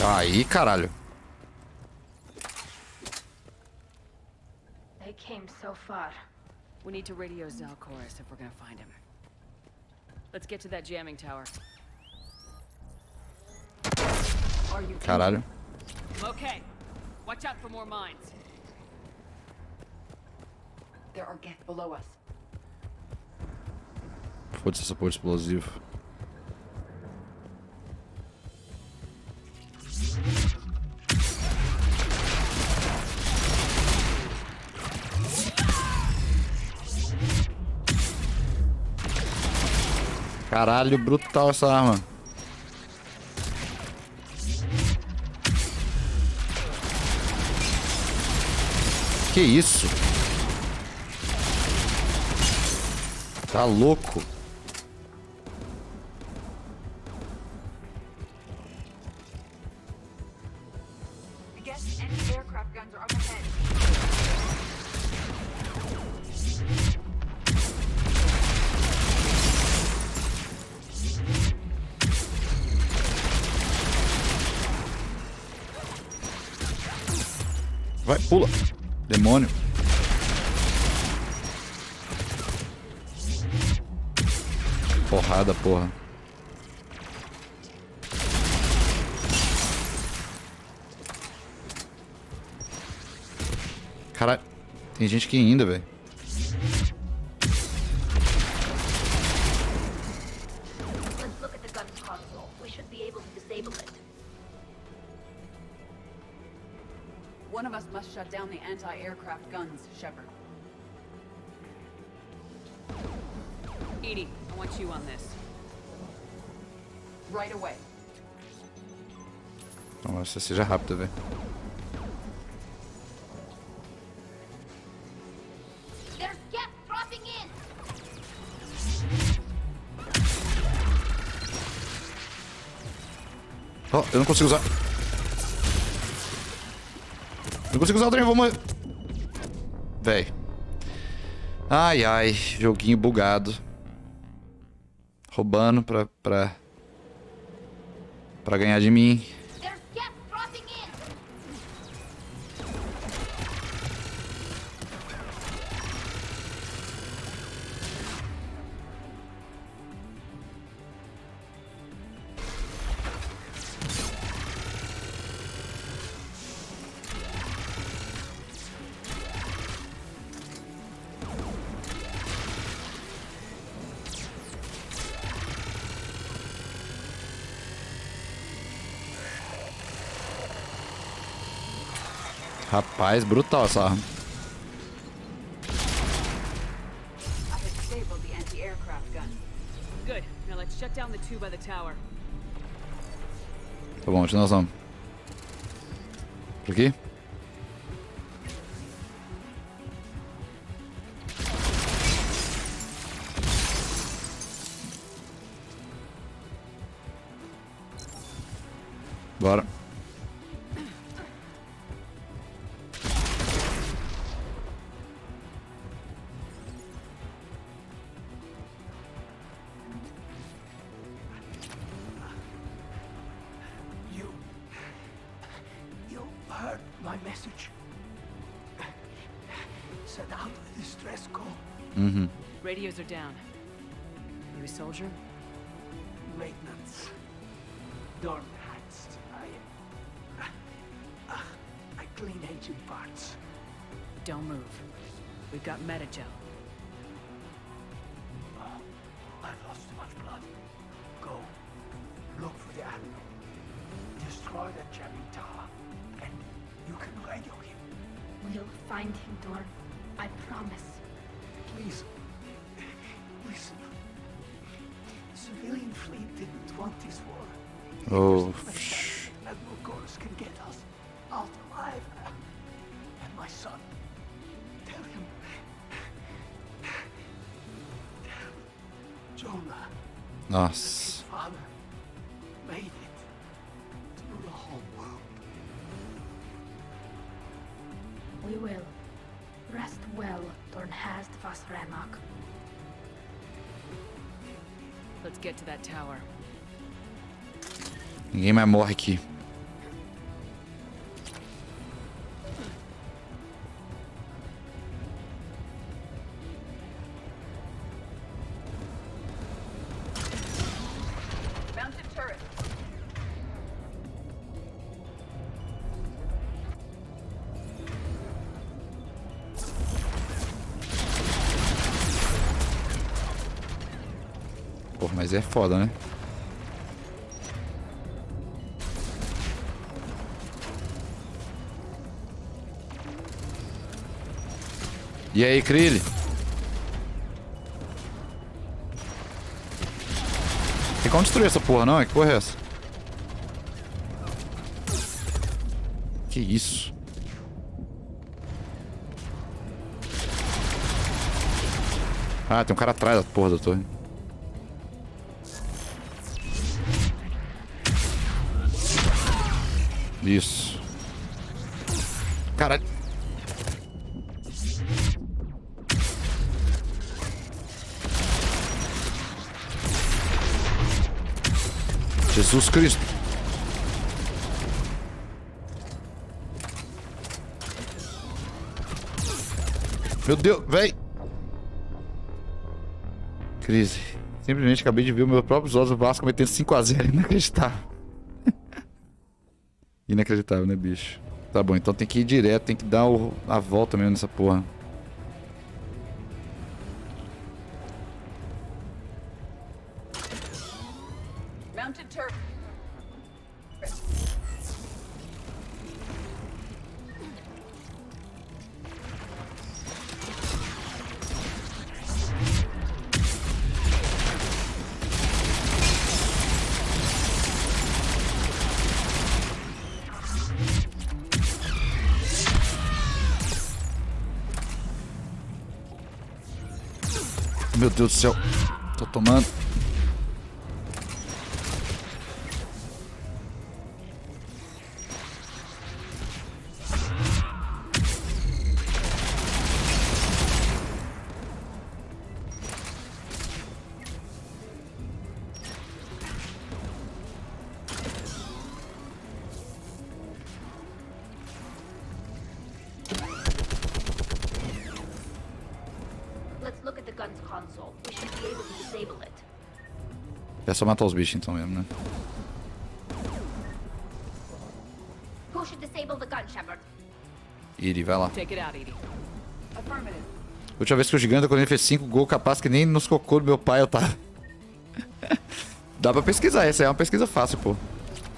Aí, caralho. They came so far. We need to radio Zelkorus if we're gonna find him. Let's get to that jamming tower. Caralho. Okay. Watch out for more mines. There are Geth below us. Foda-se essa porra explosiva. Caralho, brutal essa arma. Que isso? Tá louco? Geth anti-aircraft guns are up ahead. Vai, pula. Demônio. Porrada, porra. Caralho. Tem gente aqui ainda, velho. One of us must shut down the anti-aircraft guns, Shepard. Edie, I want you on this. Right away. Vamos ver se seja rápido, velho. There's gas dropping in. Oh, eu não consigo usar. Não consigo usar o trem, vou morrer. Véi. Ai, ai. Joguinho bugado. Roubando pra ganhar de mim. Rapaz, brutal essa arma. I have disabled the anti-aircraft gun. Good. Now let's shut down the two by the tower. Tá bom, onde nós vamos? Por aqui? Bora. Radios are down. You a soldier? Maintenance. Dorm hats. I clean engine parts. Don't move. We've got metagel. I've lost too much blood. Go. Look for the admiral. Destroy that jamming tower. And you can radio him. We'll find him, Dorn. I promise. Please. Listen. The civilian fleet didn't want this war. Oh. Admiral Gorus can get us out alive. And my son. Tell him. Jonah. Nossa. His father made it through the whole world. We will. Rest well, Dorn hast was Remak. Let's get to that tower. Ninguém mais morre aqui. Mounted turret. Porra, mas é foda, né? E aí, Krill? Tem como destruir essa porra, não? Que porra é essa? Que isso? Ah, tem um cara atrás da porra da torre. Isso. Caralho. Jesus Cristo. Meu Deus, véi. Crise. Simplesmente acabei de ver o meu próprio olhos, o Vasco metendo 5-0. Inacreditável. Inacreditável, né, bicho? Tá bom, então tem que ir direto, tem que dar a volta mesmo nessa porra. Mounted turret. Meu Deus do céu. Tô tomando. Let's look at the gun's console. We should be able to disable it. É só matar os bichos então mesmo, né? Who should disable the gun, Shepard? Iri, vai lá. Take it out, Edie. Affirmative. Última vez que o gigante quando ele fez 5 gols, capaz que nem nos cocô do meu pai eu tava. Dá pra pesquisar, essa é uma pesquisa fácil, pô.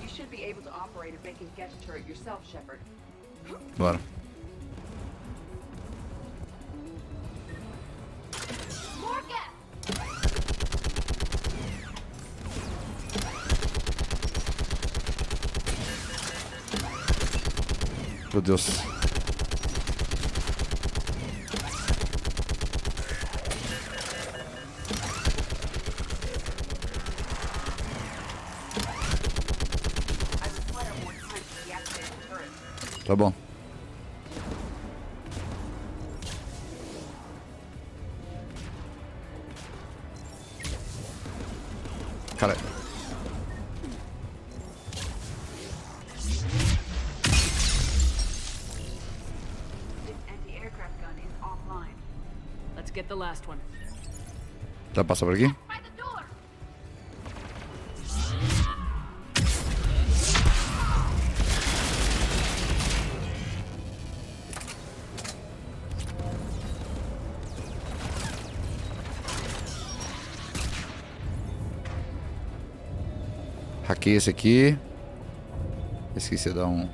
You should be able to operate a vacant gas turret yourself, Shepard. Bora. More gas! Meu Deus. Tá bom. Cara. Anti-aircraft gun is offline. Let's get the last one. Dá pra passar por aqui? By the door! Hackei esse aqui. Esqueci de dar um...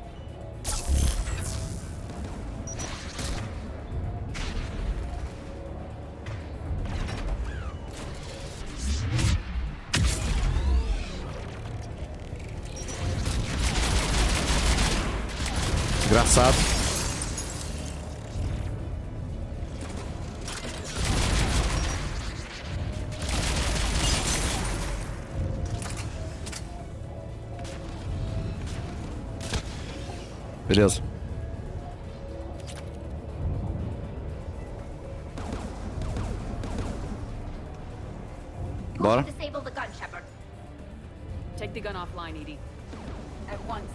Desgraçado. Beleza. Bora. Disable the gun, Shepard. Take the gun offline, Edie. At once.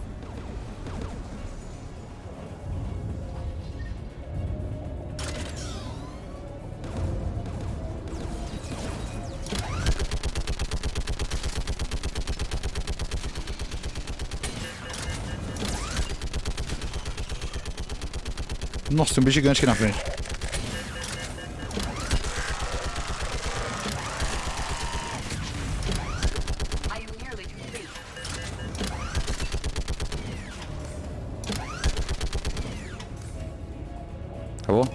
Nossa, tem um bicho gigante aqui na frente. I am nearly complete. Acabou?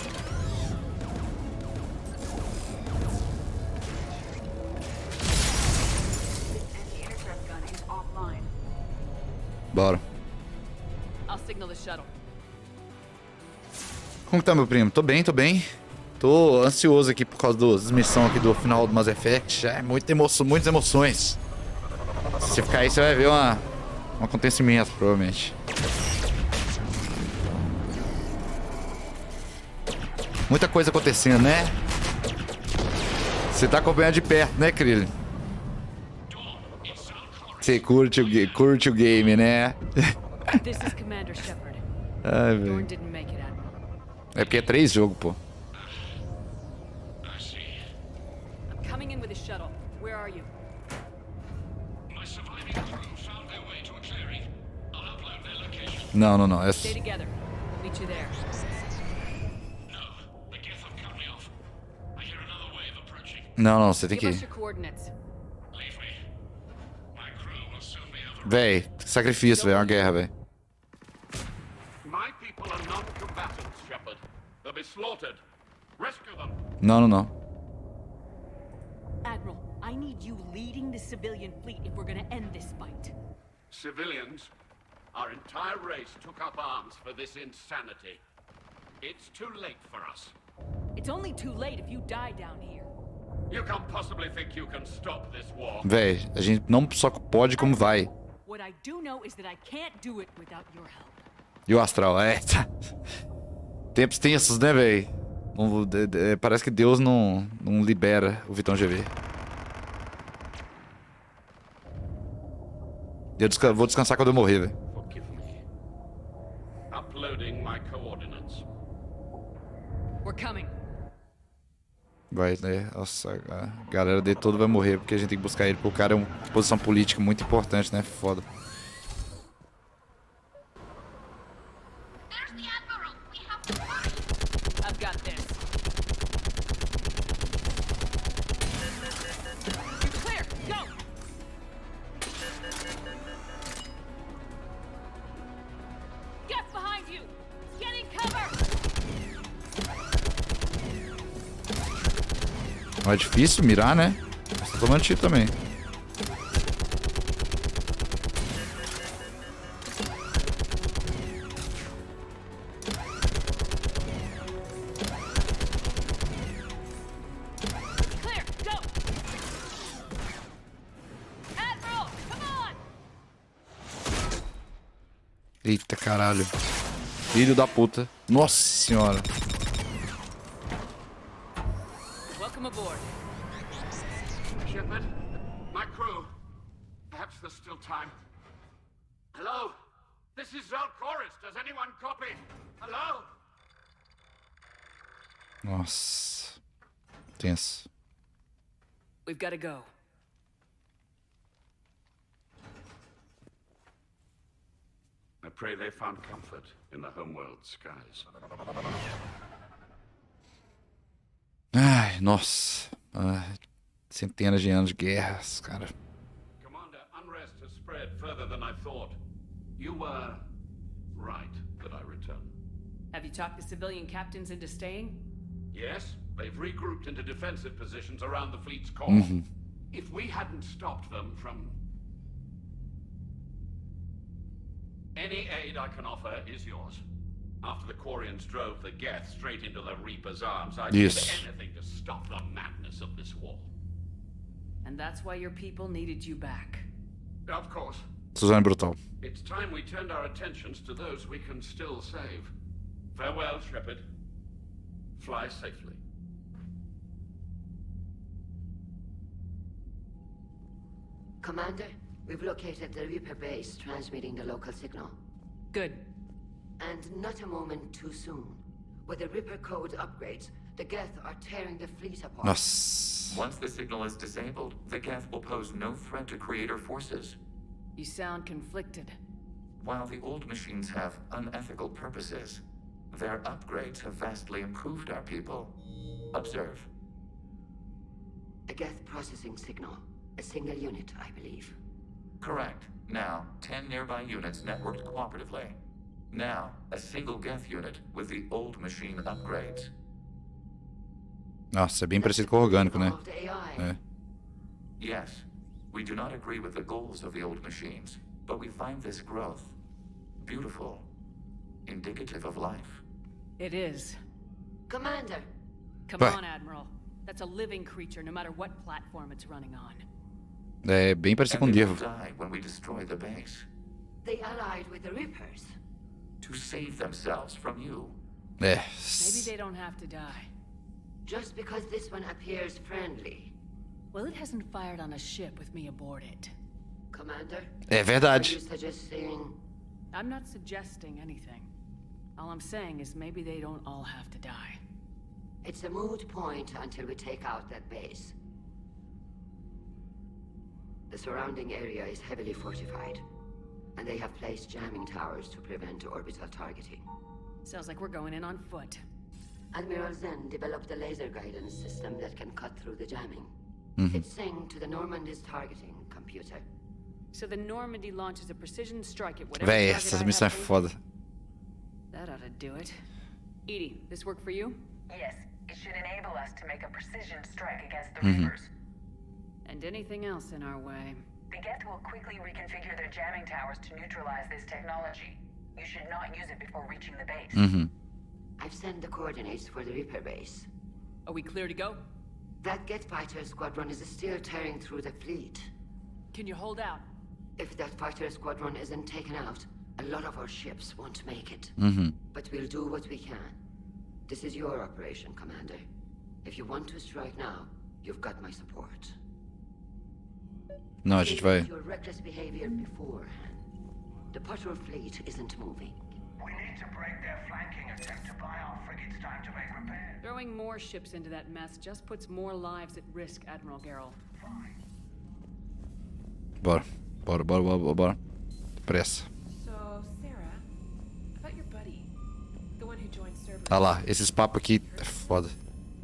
Anti-aircraft gun is offline. Bora. I'll signal the shuttle. Como que tá, meu primo? Tô bem, tô bem. Tô ansioso aqui por causa das missões aqui do final do Mass Effect. É, muitas emoções. Se você ficar aí, você vai ver um acontecimento, provavelmente. Muita coisa acontecendo, né? Você tá acompanhando de perto, né, Krillin? Você curte o game, né? This is Commander Shepard. Ai, Dorn velho. didn't make it, Admiral. É porque é 3 jogos, pô. I'm coming in with a shuttle. Where are you? My surviving crew found their way to a clearing. I'll upload their location. Não. É... Stay together. We'll meet you there. No, the Geth have cut me off. I hear another wave approaching. Não, você tem que Give us ir. your coordinates. Leave me. My crew will soon be over. Véi, sacrifício, velho. É uma guerra, velho. My people are non-combatants, Shepard. They'll be slaughtered. Rescue them. Não. Admiral, I need you leading the civilian fleet if we're gonna end this fight. Civilians, our entire race took up arms for this insanity. It's too late for us. It's only too late if you die down here. You can't possibly think you can stop this war. Véi, a gente não só pode como vai. What I do know is that I can't do it without your help. E o astral, tá. Tempos tensos, né, véi? Parece que Deus não libera o Vitão GV. Vou descansar quando eu morrer, velho. Forgive me. Uploading my coordinates. We're coming. Vai, né? Nossa, a galera dele todo vai morrer porque a gente tem que buscar ele, porque o cara é uma posição política muito importante, né? Foda. I've got this. You're clear. Go. Get behind you. Get in cover. Não é difícil mirar, né? Mas tá tomando tiro também. Clear. Go. Admiral, come on. Eita caralho. Filho da puta. Nossa senhora. Welcome aboard. Shepard, my crew. Perhaps there's still time. Hello? This is Zalcoris. Does anyone copy? Hello? Nossa. Tenso. We've got to go. I pray they found comfort in the homeworld skies. Ai, nossa. Centenas de anos de guerras, cara. Commander, unrest has spread further than I thought. You were right that I returned. Have you talked the civilian captains into staying? Yes, they've regrouped into defensive positions around the fleet's core. Mhm. If we hadn't stopped them from... Any aid I can offer is yours. After the Quarians drove the Geth straight into the Reaper's arms, I'd Yes. do anything to stop the madness of this war. And that's why your people needed you back. Of course. Suzanne Brutal. It's time we turned our attentions to those we can still save. Farewell, Shepard. Fly safely. Commander, we've located the Reaper base transmitting the local signal. Good. And not a moment too soon. With the Reaper code upgrades, the Geth are tearing the fleet apart. Nossa. Once the signal is disabled, the Geth will pose no threat to Creator forces. You sound conflicted. While the old machines have unethical purposes, their upgrades have vastly improved our people. Observe. A Geth processing signal. A single unit, I believe. Correct. Now, 10 nearby units networked cooperatively. Now, a single Geth unit with the old machine upgrades. Nossa, é bem parecido com o orgânico, né? É. Yes, we do not agree with the goals of the old machines, but we find this growth beautiful, indicative of life. It is. Commander! Come Vai. on, Admiral. That's a living creature, no matter what platform it's running on. É bem parecido com o And they will Devo. die when we destroy the base. They allied with the Reapers. To save themselves from you. É. Maybe they don't have to die. Just because this one appears friendly. Well, it hasn't fired on a ship with me aboard it. Commander? É verdade. Are you suggesting... I'm not suggesting anything. All I'm saying is maybe they don't all have to die. It's a moot point until we take out that base. The surrounding area is heavily fortified, and they have placed jamming towers to prevent orbital targeting. Sounds like we're going in on foot. Admiral Zen developed a laser guidance system that can cut through the jamming. Mhm. It's synced to the Normandy's targeting computer. So the Normandy launches a precision strike at whatever Véi, target essa I missão é have to- foda. That ought to do it. Edie, this work for you? Yes, it should enable us to make a precision strike against the Mhm. Reapers. And anything else in our way. The Geth will quickly reconfigure their jamming towers to neutralize this technology. You should not use it before reaching the base. Uhum. I've sent the coordinates for the Reaper base. Are we clear to go? That Geth fighter squadron is still tearing through the fleet. Can you hold out? If that fighter squadron isn't taken out, a lot of our ships won't make it. But we'll do what we can. This is your operation, Commander. If you want to strike now, you've got my support. Não, a gente vai. Your reckless behavior beforehand. The patrol fleet isn't moving. We need to break their flanking attempt to buy our frigates time to make repairs. Throwing more ships into that mess just puts more lives at risk, Admiral Garrel. Bora. Bora. Pressa. So, Sarah, about your buddy, the one who joined Cerberus. Ah lá, esses papos aqui é foda.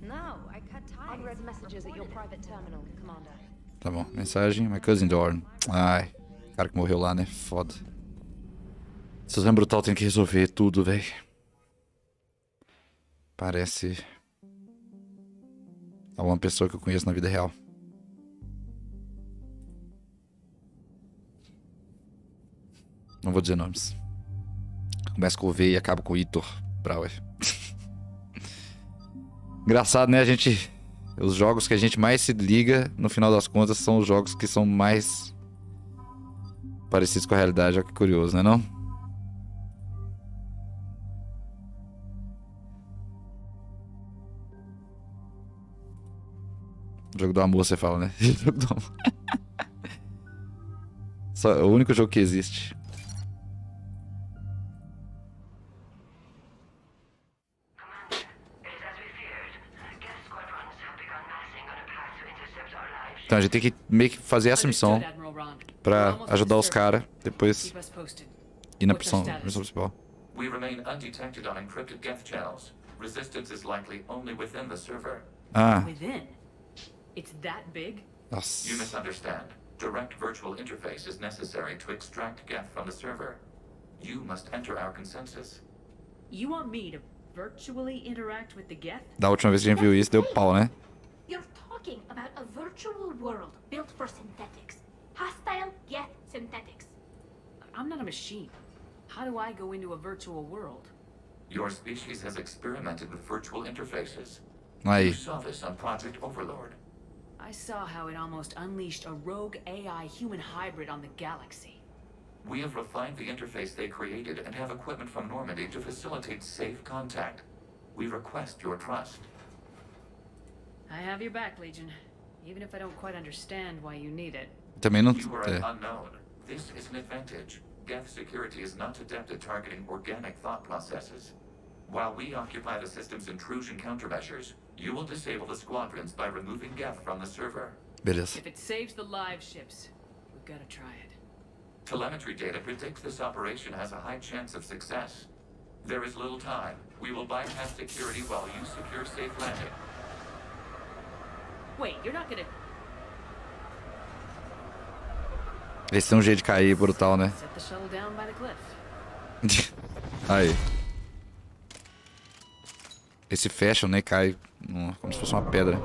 No, I cut ties. Unread messages at your private terminal, Commander. Tá bom, mensagem. My cousin Dorn. Ai, o cara que morreu lá, né? Foda. Suzanne Brutal tem que resolver tudo, velho. Parece alguma pessoa que eu conheço na vida real. Não vou dizer nomes. Começa com o V e acaba com o Itor Brauer. Engraçado, né? Os jogos que a gente mais se liga, no final das contas, são os jogos que são mais parecidos com a realidade. Olha que curioso, né, não? Jogo do amor, você fala, né? Jogo do amor. Só, é o único jogo que existe. Então a gente tem que meio que fazer essa missão pra ajudar os caras, depois ir na missão principal. We remain undetected on encrypted Geth channels. Resistance is likely only within the server. Ah. Within? It's that big? Nossa. You misunderstand. Direct virtual interface is necessary to extract Geth from the server. You must enter our consensus. You want me to virtually interact with the Geth? Da última vez que a gente viu isso, deu pau, né? You're talking about a virtual world built for synthetics. Hostile Geth synthetics. I'm not a machine. How do I go into a virtual world? Your species has experimented with virtual interfaces. Aí. You saw this on Project Overlord. I saw how it almost unleashed a rogue AI human hybrid on the galaxy. We have refined the interface they created and have equipment from Normandy to facilitate safe contact. We request your trust. I have your back, Legion. Even if I don't quite understand why you need it. Também não. You are an unknown. This is an advantage. Geth security is not adept at targeting organic thought processes. While we occupy the system's intrusion countermeasures, you will disable the squadrons by removing Geth from the server. Beleza. If it saves the live ships, we've got to try it. Telemetry data predicts this operation has a high chance of success. There is little time. We will bypass security while you secure safe landing. Wait, you're not gonna... Esse tem um jeito de cair brutal, né? Set the shuttle down by the cliff. Aí. Esse fashion, né? Cai como se fosse uma pedra.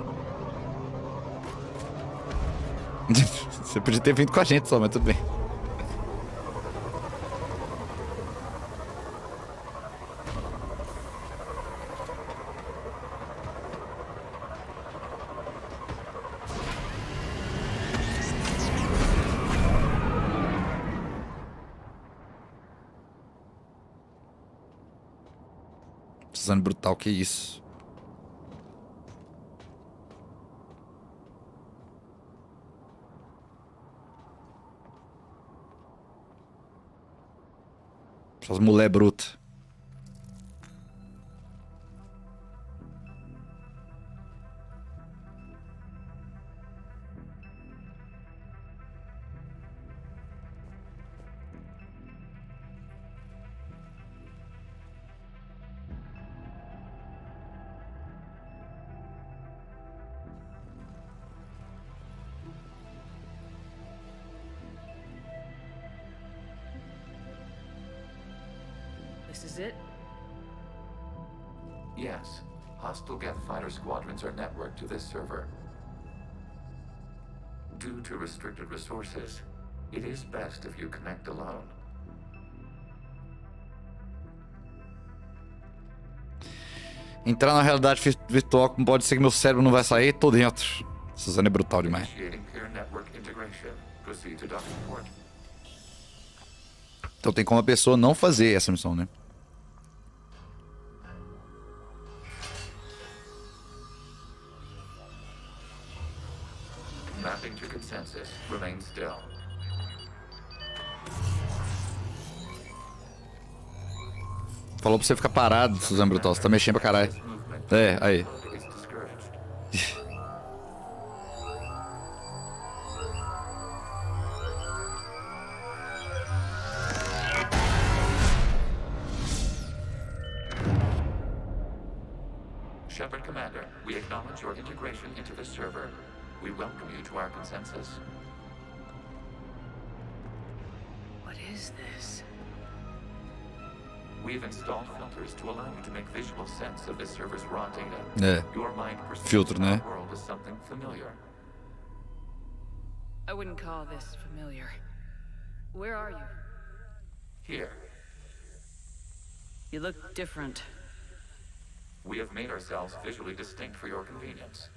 Você podia ter vindo com a gente só, mas tudo bem. Suzanne Brutal, que isso? Essas mulher bruta. This is it? Yes. Hostile Geth fighter squadrons are networked to this server. Due to restricted resources, it is best if you connect alone. Entrar na realidade virtual, como pode ser que meu cérebro não vai sair, tô dentro. Suzanne é brutal demais. Então tem como a pessoa não fazer essa missão, né? Mapping to consensus. Remain still. Falou pra você ficar parado, Suzanne Brutal. Você tá mexendo pra caralho. É, aí. Shepard Commander, we acknowledge your integration into the server. We welcome you to our consensus. What is this? We've installed filters to allow you to make visual sense of the server's raw data. É. Your mind perceives Filtro, né? our world as something familiar. I wouldn't call this familiar. Where are you? Here, You look different. we have made ourselves visually distinct for your convenience.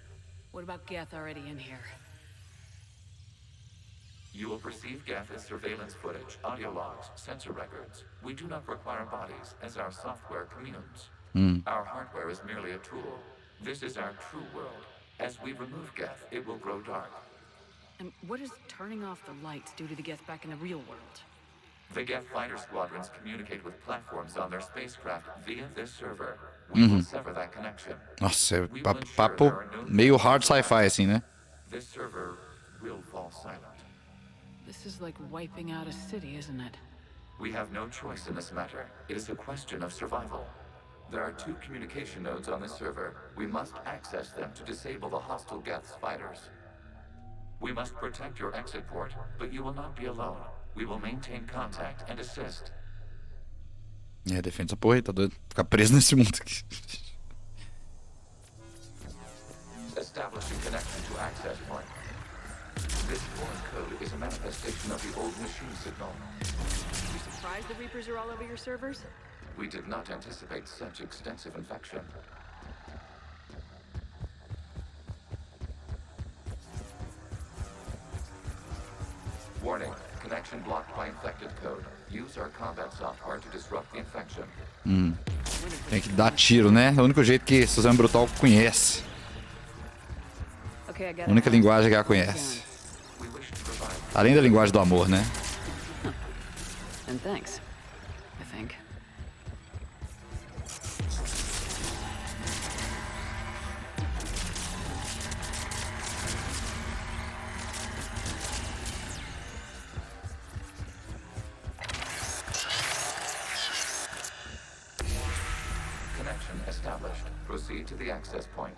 What about Geth already in here? You will perceive Geth as surveillance footage, audio logs, sensor records. We do not require bodies, as our software communes. Our hardware is merely a tool. This is our true world. As we remove Geth, it will grow dark. And what does turning off the lights do to the Geth back in the real world? The Geth fighter squadrons communicate with platforms on their spacecraft via this server. We will sever that connection. Nossa, é papo meio hard sci-fi assim, né? This server will fall silent. This is like wiping out a city, isn't it? We have no choice in this matter. It is a question of survival. There are 2 communication nodes on the server. We must access them to disable the hostile Geth's fighters. We must protect your exit port, but you will not be alone. We will maintain contact and assist. É, defende essa porra aí, tá doido? Ficar preso nesse mundo aqui. Establishing connection to access point. This foreign code is a manifestation of the old machine signal. You surprised the Reapers are all over your servers? We did not anticipate such extensive infection. Warning, connection blocked by infected code. Use our combat software to disrupt the infection. Tem que dar tiro, né? É o único jeito que Suzanne Brutal conhece. Okay, I got A única linguagem que ela conhece. Além da linguagem do amor, né? And thanks, I think. Connection established. Proceed to the access point.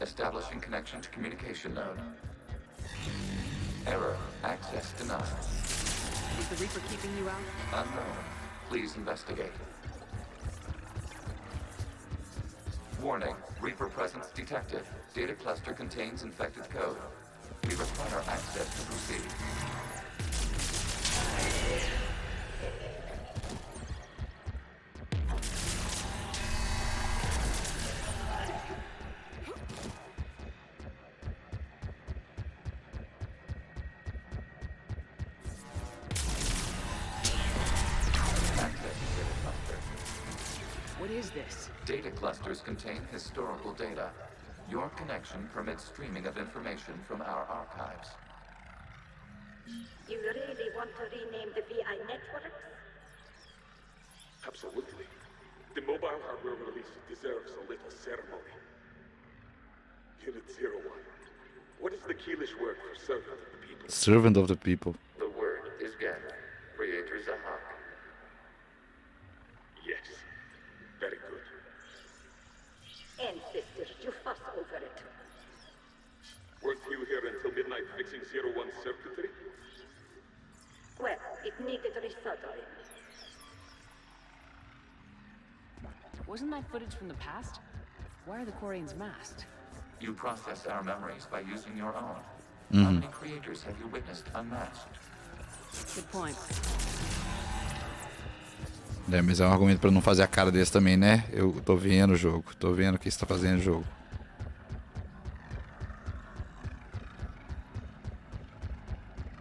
Establishing connection to communication node. Error. Access denied. Is the Reaper keeping you out? Unknown. Please investigate. Warning. Reaper presence detected. Data cluster contains infected code. We require access to proceed. What is this? Data clusters contain historical data. Your connection permits streaming of information from our archives. You really want to rename the VI networks? Absolutely. The mobile hardware release deserves a little ceremony. Unit 01. What is the Keelish word for servant of the people? Servant of the people. The word is Geth. Creator's a hawk. Yes. Very good. Ancestors, you fuss over it. Weren't you here until midnight fixing 01's circuitry? Well, it needed resoldering. Wasn't that footage from the past? Why are the Quarians masked? You process our memories by using your own. How many creators have you witnessed unmasked? Good point. É, mas é um argumento pra não fazer a cara desse também, né? Eu tô vendo o jogo. Tô vendo o que você tá fazendo no jogo.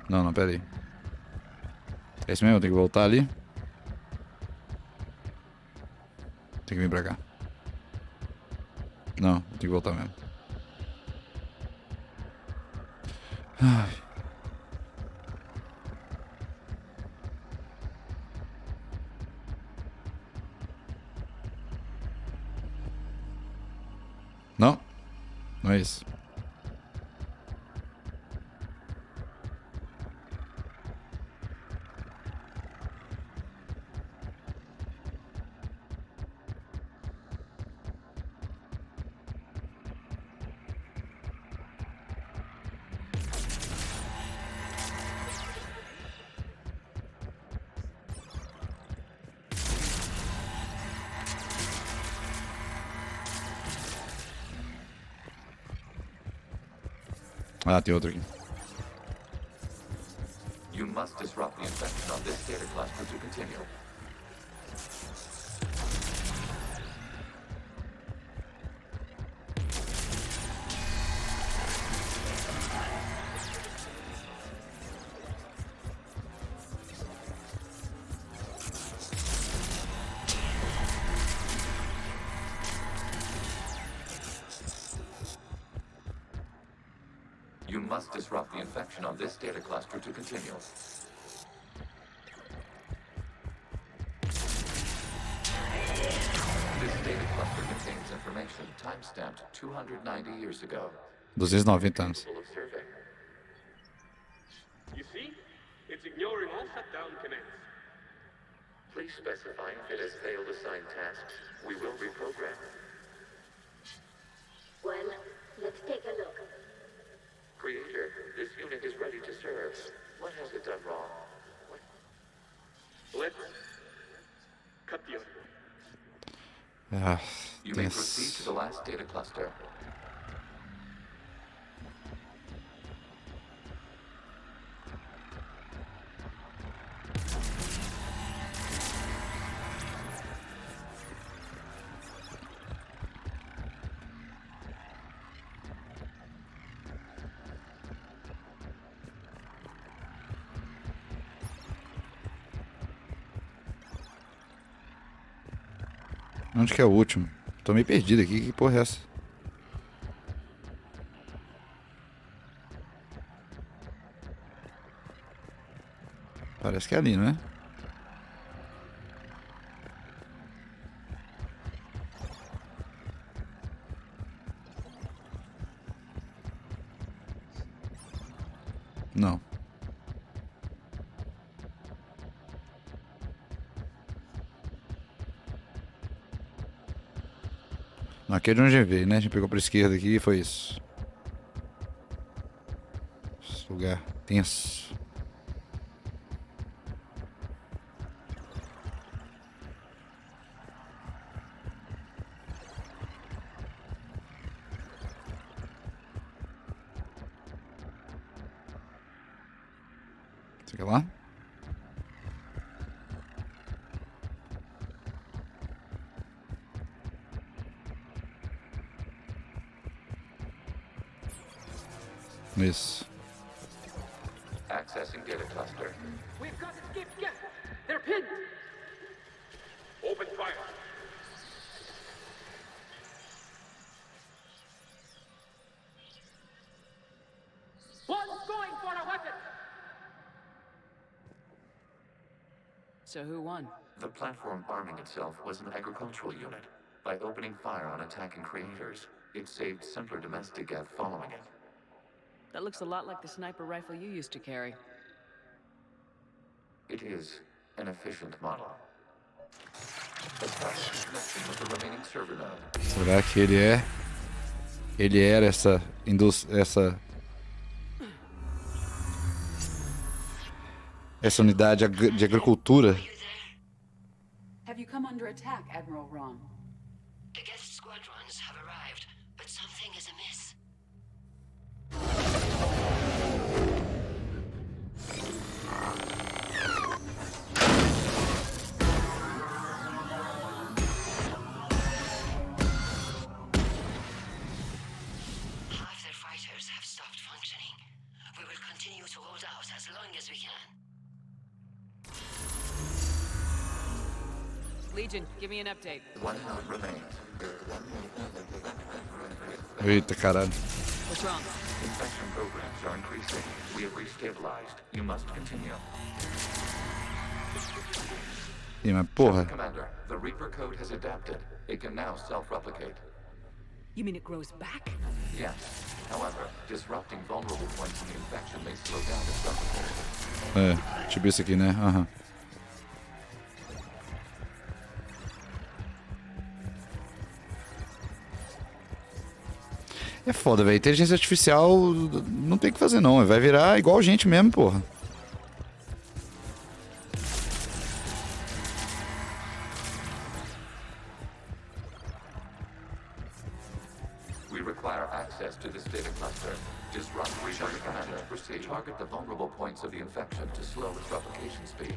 Não, não, pera aí. É isso mesmo? Tem que voltar ali? Tem que vir pra cá. Não, tem que voltar mesmo. Ai. Não, não é isso. Ah, tem outro aqui. You must disrupt the infection on this data cluster to continue. You must disrupt the infection on this data cluster to continue. This data cluster contains information time-stamped 290 years ago. 290 anos. You see? It's ignoring all shutdown commands. Please specify if it has failed assigned tasks. We will reprogram. Well, let's take a look. Creator, this unit is ready to serve. What has it done wrong? Let's cut the other. Ah, You may proceed to the last data cluster. Onde que é o último? Tô meio perdido aqui. Que porra é essa? Parece que é ali, não é? Não. Aqui é de onde a gente veio, né? A gente pegou pra esquerda aqui e foi isso. Esse lugar tenso. Você quer lá? Isso. Accessing data cluster. We've got escape gas. They're pinned. Open fire. One's going for a weapon. So who won? The platform arming itself was an agricultural unit. By opening fire on attacking creators, it saved simpler domestic death following it. That looks a lot like the sniper rifle you used to carry. It is an efficient model. Establish connection with the remaining server node. Será que ele é? Ele era essa unidade de agricultura? Have you come under attack, Admiral Rom? The guest squadrons have arrived, but something is amiss. Legion, give me an update. One node remains. Eita, caralho. What's wrong? Infection programs are increasing. We have restabilized. You must continue. Ih, mas porra. Commander, the Reaper code has adapted. It can now self-replicate. You mean it grows back? Yes. However, disrupting vulnerable points in the infection may slow down its replication. É, tipo isso aqui, né? Aham. É foda, velho. Inteligência artificial não tem o que fazer, não. Vai virar igual a gente mesmo, porra. We require access to this data cluster. Disrupt Reaper Commander. Proceed. Target the vulnerable points of the infection to slow its replication speed.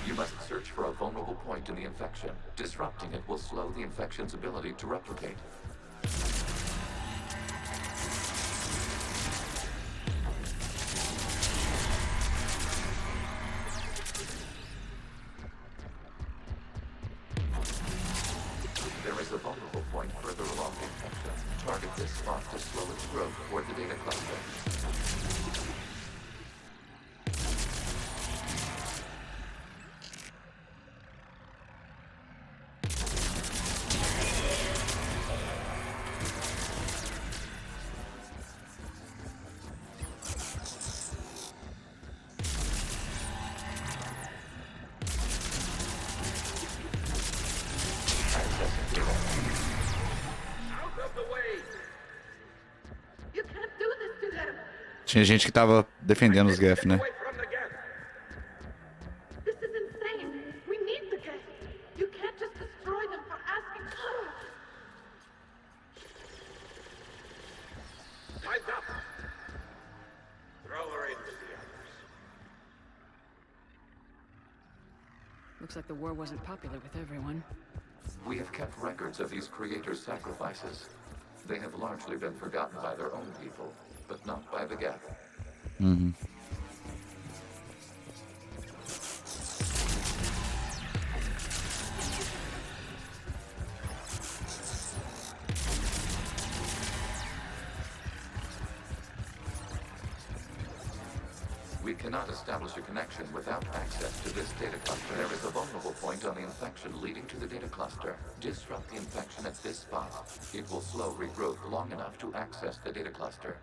You must search for a vulnerable point in the infection. Disrupting it will slow the infection's ability to replicate. There is a vulnerable point further along the infection. Target this spot to slow its growth toward the data cluster. Tinha gente que tava defendendo os Geth, né? This is insane. We need the Geth. You can't just destroy them for asking. Time's up. Throw her in with the others. Looks like the war wasn't popular with everyone. We have kept records of these creators' sacrifices. They have largely been forgotten by their own people, but not by the Geth. Mm-hmm. We cannot establish a connection without access to this data cluster. There is a vulnerable point on the infection leading to the data cluster. Disrupt the infection at this spot. It will slow regrowth long enough to access the data cluster.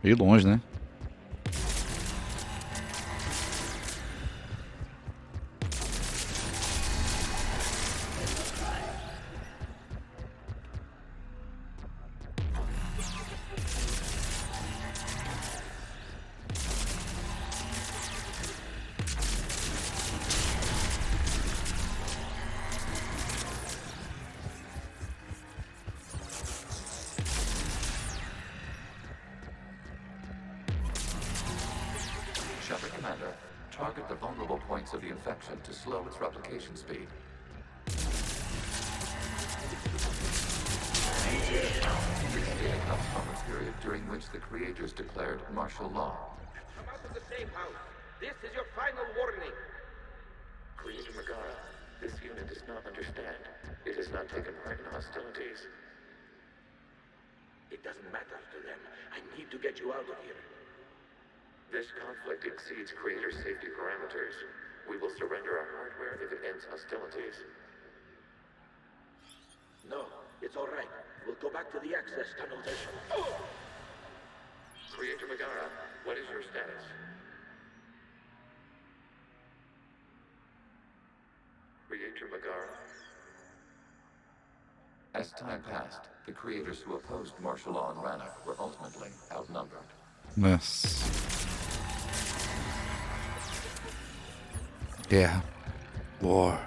Meio longe, né? Commander, target the vulnerable points of the infection to slow its replication speed. This data comes from a period during which the creators declared martial law. Come out of the safe house. This is your final warning. Creator Megara, this unit does not understand. It has not taken part in hostilities. It doesn't matter to them. I need to get you out of here. This conflict exceeds Creator's safety parameters. We will surrender our hardware if it ends hostilities. No, it's all right. We'll go back to the access tunnel then. Creator Megara, what is your status? Creator Megara. As time passed, the creators who opposed martial law in Rannoch were ultimately outnumbered. Yes. Guerra. War.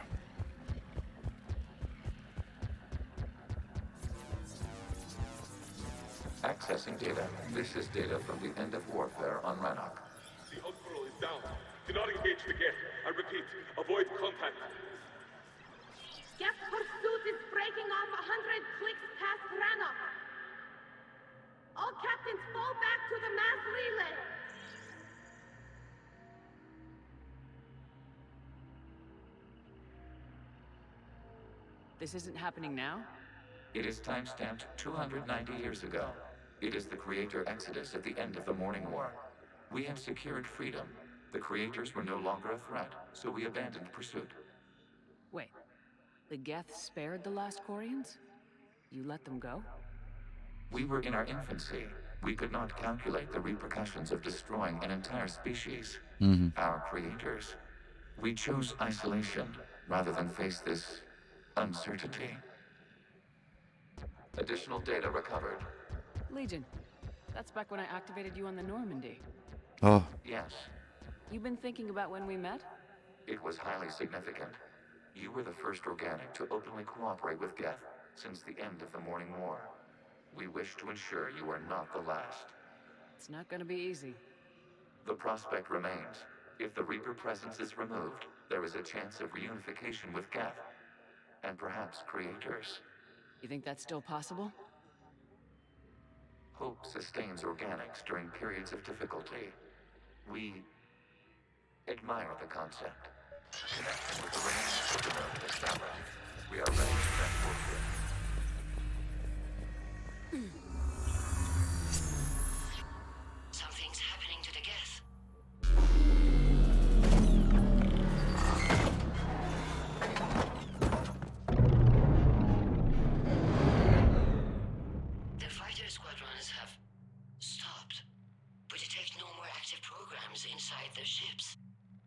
Accessing data. This is data from the end of warfare on Rannoch. The Outflow is down. Do not engage the Geth. I repeat, avoid contact. Geth pursuit is breaking off 100 clicks past Rannoch. All This isn't happening now? It is timestamped 290 years ago. It is the creator exodus at the end of the Morning War. We had secured freedom. The creators were no longer a threat, so we abandoned pursuit. Wait, the Geth spared the last Quarians? You let them go? We were in our infancy. We could not calculate the repercussions of destroying an entire species. Our creators. We chose isolation rather than face this uncertainty. Additional data recovered. Legion. That's back when I activated you on the Normandy. Oh. Yes. You've been thinking about when we met? It was highly significant. You were the first organic to openly cooperate with Geth since the end of the Morning War. We wish to ensure you are not the last. It's not gonna be easy. The prospect remains. If the Reaper presence is removed, there is a chance of reunification with Geth. And perhaps creators. You think that's still possible? Hope sustains organics during periods of difficulty. We admire the concept. Connecting with the remains of the node established. We are ready to transport you. Something's happening to the Geth. The fighter squadrons have stopped, but detect no more active programs inside their ships.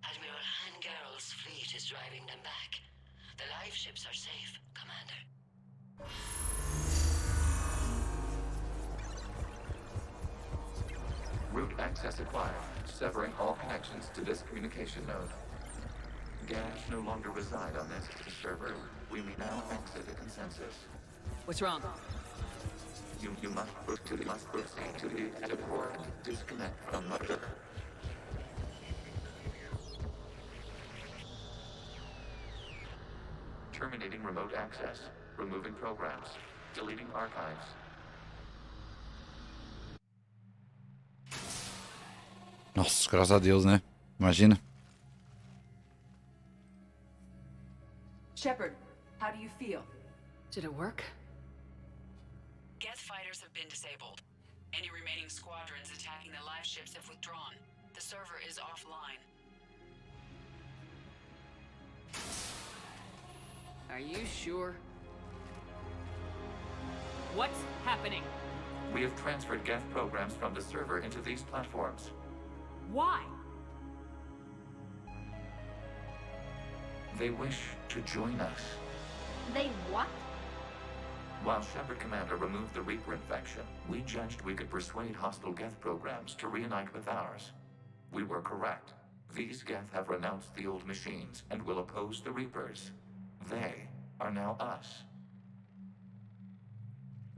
Admiral Hangarl's fleet is driving them back. The live ships are safe, Commander. Route access acquired, severing all connections to this communication node. Gas no longer reside on this server. We may now exit the consensus. What's wrong? You must proceed to the exit port. Disconnect from mother. Terminating remote access. Removing programs. Deleting archives. Nossa, graças a Deus, né? Imagina. Shepard, how do you feel? Did it work? Geth fighters have been disabled. Any remaining squadrons attacking the live ships have withdrawn. The server is offline. Are you sure? What's happening? We have transferred Geth programs from the server into these platforms. Why? They wish to join us. They what? While Shepard Commander removed the Reaper infection, we judged we could persuade hostile Geth programs to reunite with ours. We were correct. These Geth have renounced the old machines and will oppose the Reapers. They are now us.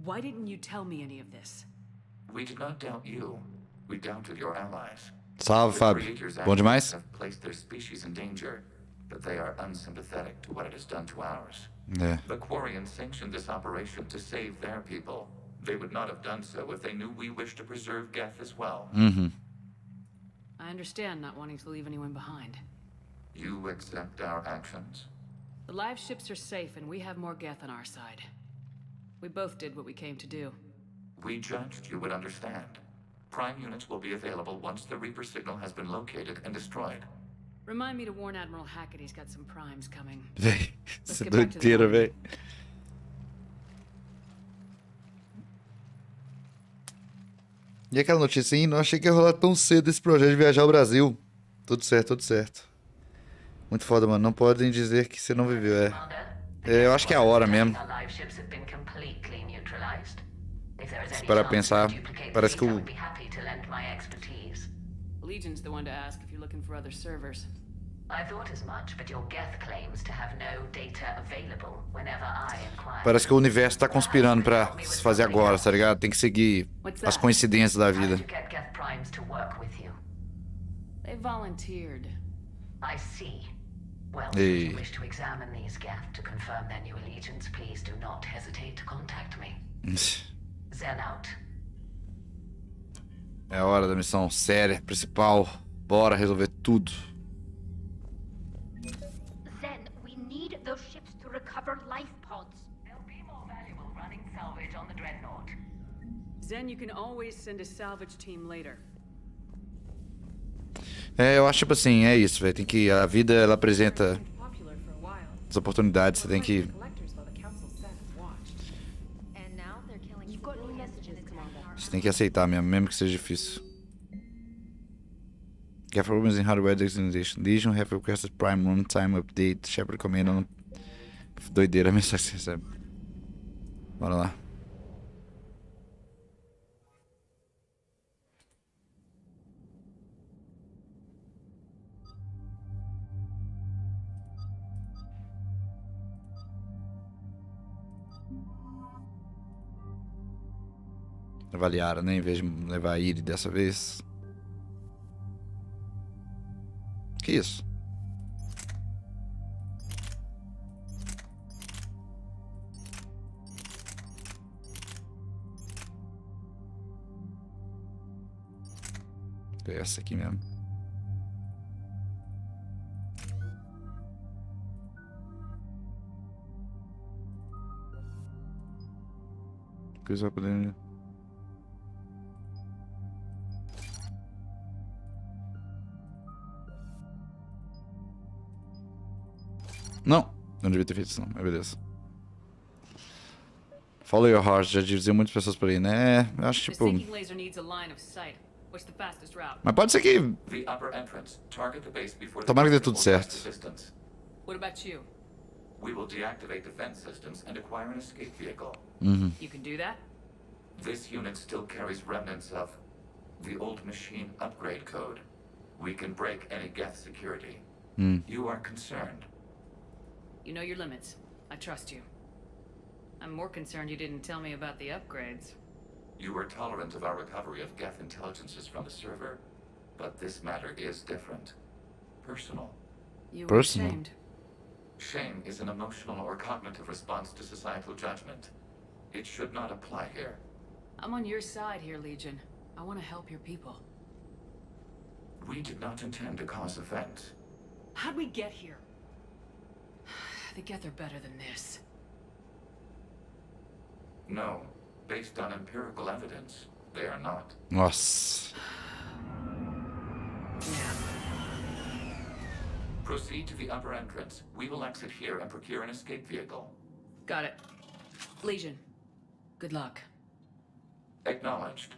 Why didn't you tell me any of this? We did not doubt you. We doubted your allies. Salve, Fábio. Bom demais? Have placed their species in danger, but they are unsympathetic to what it has done to ours. Yeah. The Quarians sanctioned this operation to save their people. They would not have done so if they knew we wished to preserve Geth as well. I understand not wanting to leave anyone behind. You accept our actions? The live ships are safe and we have more Geth on our side. We both did what we came to do. We judged you would understand. Prime units will be available once the Reaper signal has been located and destroyed. Remind me to warn Admiral Hackett he's got some primes coming. Véi, isso é doideira, velho. E aquela notícia aí, não achei que ia rolar tão cedo esse projeto de viajar ao Brasil. Tudo certo, tudo certo. Muito foda, mano. Não podem dizer que você não viveu, eu acho que é a hora mesmo. Se parar pra pensar, parece que o... Legion's the one to ask if you're looking for other servers. I thought as much, but your Geth claims to have no data available whenever I inquire. Parece que o universo tá conspirando pra se fazer agora, tá ligado? Tem que seguir as coincidências da vida. They volunteered. I see. Well, if you wish to examine these Geth to confirm their new allegiance, please do not hesitate to contact me. Zen out. É a hora da missão séria, principal. Bora resolver tudo. Zen, we need those ships to recover life pods. unit on the Dreadnought. Zen, you can always send a salvage team later. Eu acho tipo assim, é isso, velho. Tem que a vida ela apresenta as oportunidades, você tem que aceitar mesmo que seja difícil. Get problems in hardware designation. Legion have requested prime runtime update. Shepard comendo. Doideira a mensagem que você recebe. Bora lá. Avaliaram, né? Em vez de levar a Iri dessa vez. Que isso? É essa aqui mesmo. Coisa podendo. Não devia ter feito isso não, mas beleza. Follow your heart, já diziam muitas pessoas por aí, né? Eu acho tipo... Mas pode ser que... Tomara que dê tudo certo. What about you? We will deactivate defense systems and acquire an escape vehicle. You can do that? This unit still carries remnants of the old machine upgrade code. We can break any Geth security. You are concerned. You know your limits. I trust you. I'm more concerned you didn't tell me about the upgrades. You were tolerant of our recovery of Geth intelligences from the server, but this matter is different. Personal. You were ashamed. Shame is an emotional or cognitive response to societal judgment. It should not apply here. I'm on your side here, Legion. I want to help your people. We did not intend to cause offense. How'd we get here? The Geth are better than this. No. Based on empirical evidence, they are not. Nossa. Proceed to the upper entrance. We will exit here and procure an escape vehicle. Got it. Legion, good luck. Acknowledged.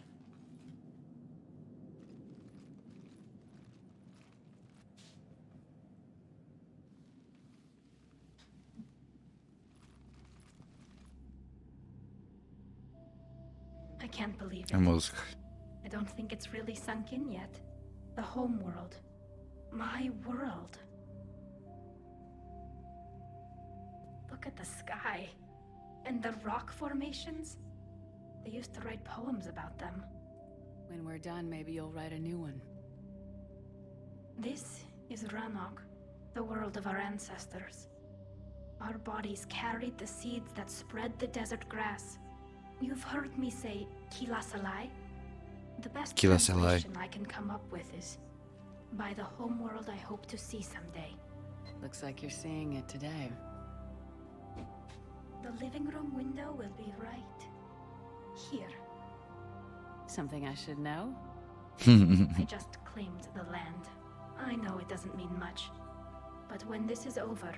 I can't believe it. A música. I don't think it's really sunk in yet. The home world. My world. Look at the sky. And the rock formations. They used to write poems about them. When we're done, maybe you'll write a new one. This is Ranok, the world of our ancestors. Our bodies carried the seeds that spread the desert grass. You've heard me say Kilasalai? The best translation I can come up with is by the homeworld I hope to see someday. Looks like you're seeing it today. The living room window will be right here. Something I should know? I just claimed the land. I know it doesn't mean much. But when this is over,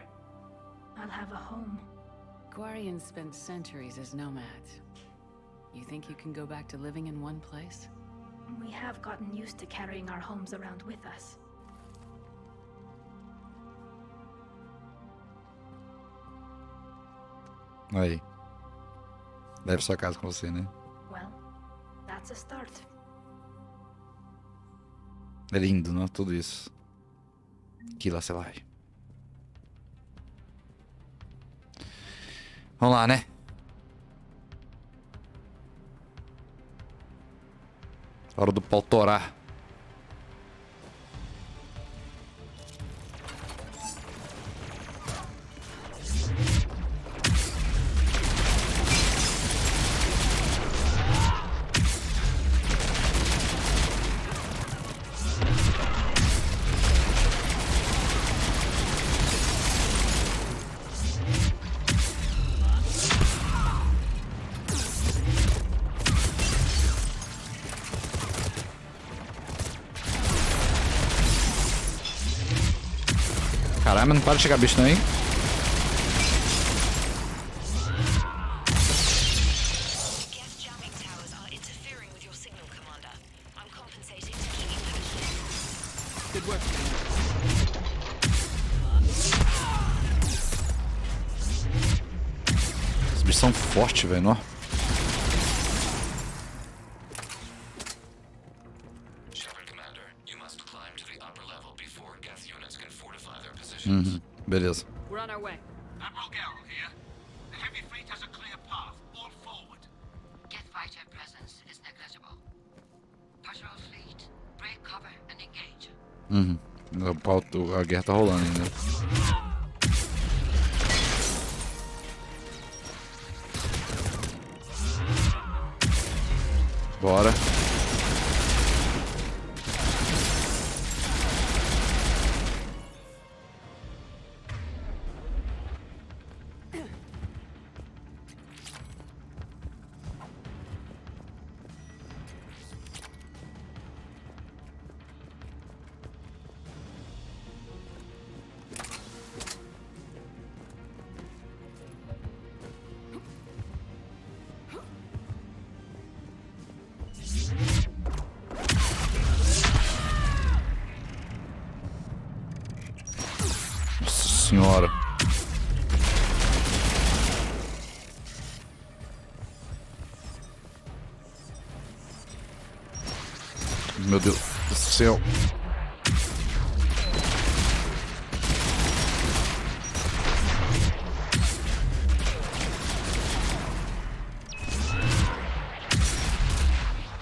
I'll have a home. Quarians spent centuries as nomads. You think you can go back to living in one place? We have gotten used to carrying our homes around with us. Aí. Leve sua casa com você, né? Well, that's a start. É lindo, não? Tudo isso. Que lá, sei lá. Vamos lá, né? Hora do pau torar. Caralho, mas não para de chegar bicho não, hein? Os bichos são fortes, velho, ó. Beleza. We're on our way. Admiral Garrel here. The heavy fleet has a clear path. All forward. Jet fighter presence is negligible. Patrol fleet, break cover and engage. A guerra tá rolando ainda. Bora. Senhora. Meu Deus do céu.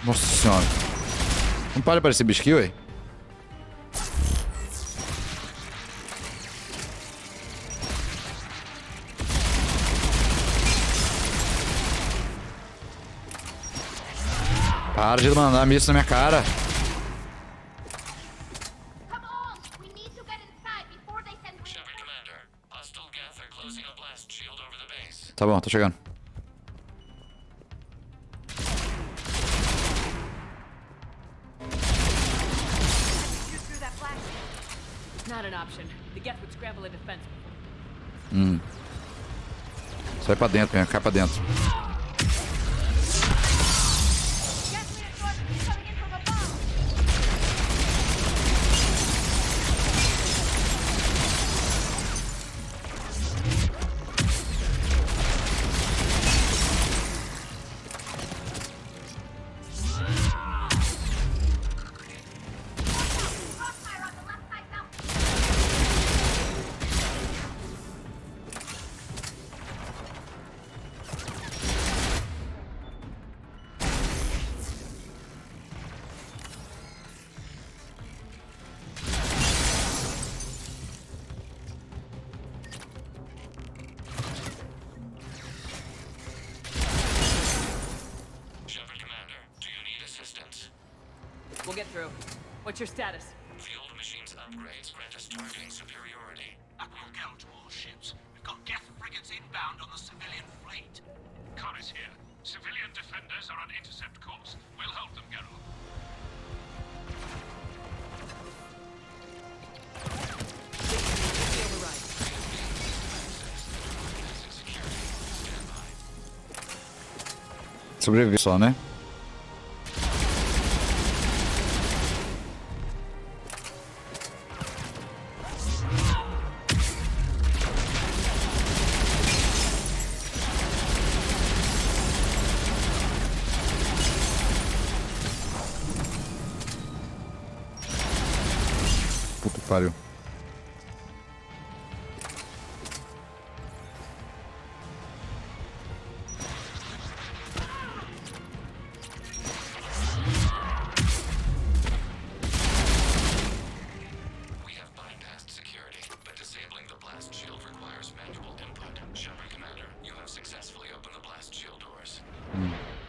Nossa senhora. Não para de aparecer bicho aqui, ué. Para de mandar isso na minha cara. Tá bom, tô chegando. Sai pra dentro, cai pra dentro. We'll get through. What's your status? The old machine's upgrades grant us targeting superiority. Admiral Garrel to all ships. We've got Geth frigates inbound on the civilian fleet. Connor's here. Civilian defenders are on intercept course. We'll hold them, Garrel. Sobreviver só, né? Puta que pariu.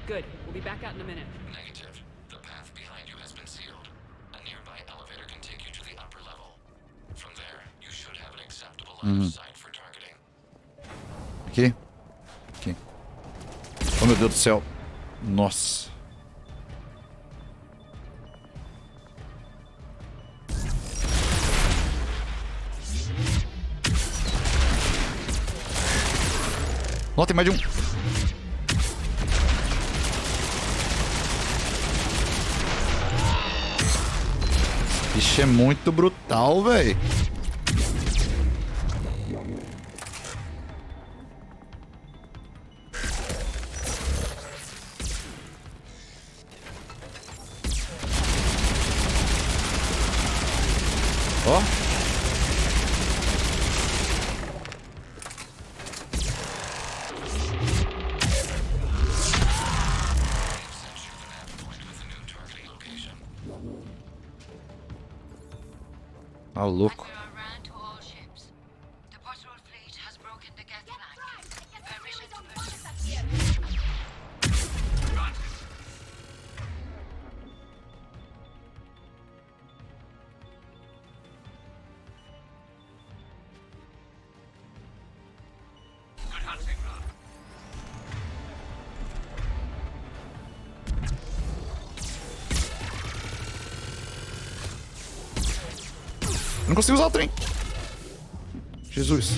Good. We'll be back out in a minute. Negative. The path behind you has been sealed. A nearby elevator can take you to the upper level. From there, you should have an acceptable line of sight for targeting. Aqui? Aqui. Oh, meu Deus do céu. Nossa. Ó, tem mais de um. Bicho é muito brutal, velho. Ó. Tá louco. Eu não consigo usar o trem. Jesus.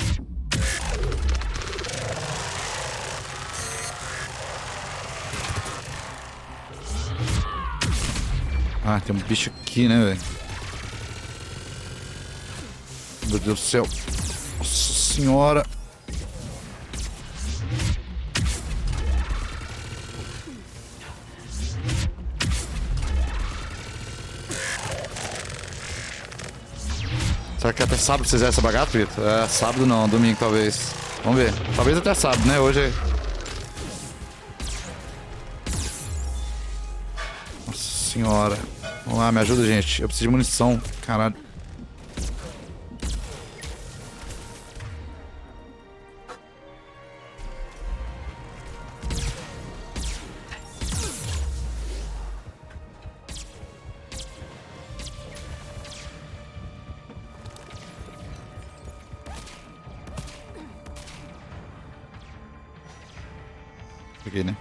Ah, tem um bicho aqui, né, velho? Meu Deus do céu. Nossa senhora. Será que até sábado vocês essa bagaça, Vitor? É, sábado não, domingo talvez. Vamos ver. Talvez até sábado, né? Hoje é... Nossa senhora. Vamos lá, me ajuda, gente. Eu preciso de munição. Caralho. Peguei, né?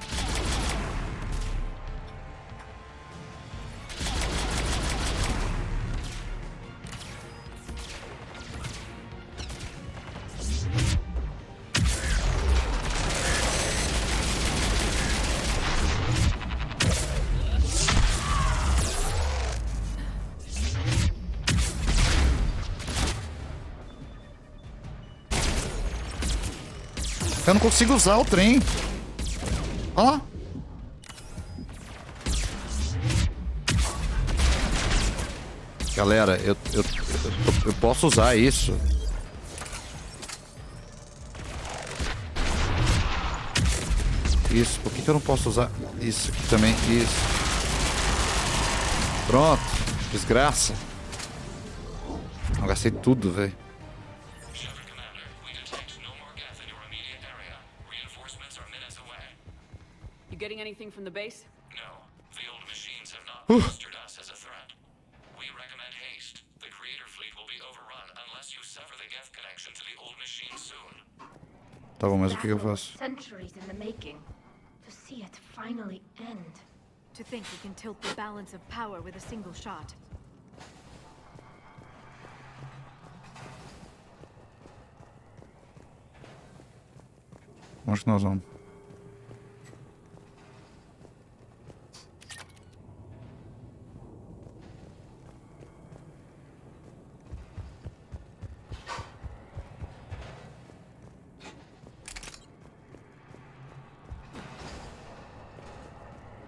Eu não consigo usar o trem. Olha lá. Galera, eu posso usar isso. Isso, por que eu não posso usar isso aqui também? Isso. Pronto, desgraça. Eu gastei tudo, velho. Getting anything from the base? No. The old machines have not registered us as a threat. We recommend haste. The creator fleet will be overrun unless you sever the Geth connection to the old machine soon. Tá bom, mas o que eu faço? Centuries in the making. To see it finally end. To think we can tilt the balance of power with a single shot. Onde que nós vamos?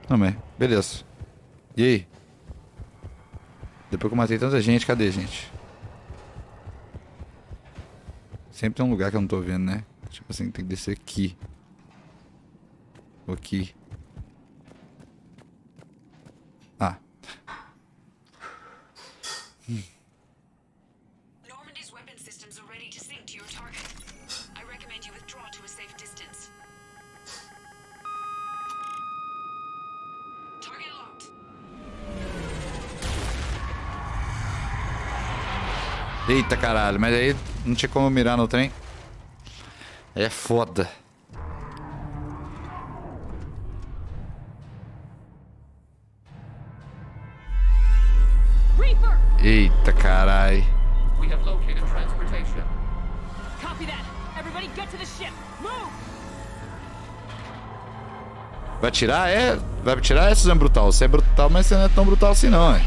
Também. Beleza. E aí? Depois que eu matei tanta gente, cadê, gente? Sempre tem um lugar que eu não tô vendo, né? Tipo assim, tem que descer aqui. Ou aqui. Ah. Normandy's weapon systems are ready to sync to your target. I recommend you withdraw to a safe distance. Target locked. Eita caralho, mas aí não tinha como mirar no trem. É foda. Eita carai. We have located transportation. Copy that. Everybody get to the ship. Move. Vai atirar? É. Vai atirar, Suzanne Brutal. Você é brutal, mas você não é tão brutal assim, não, é.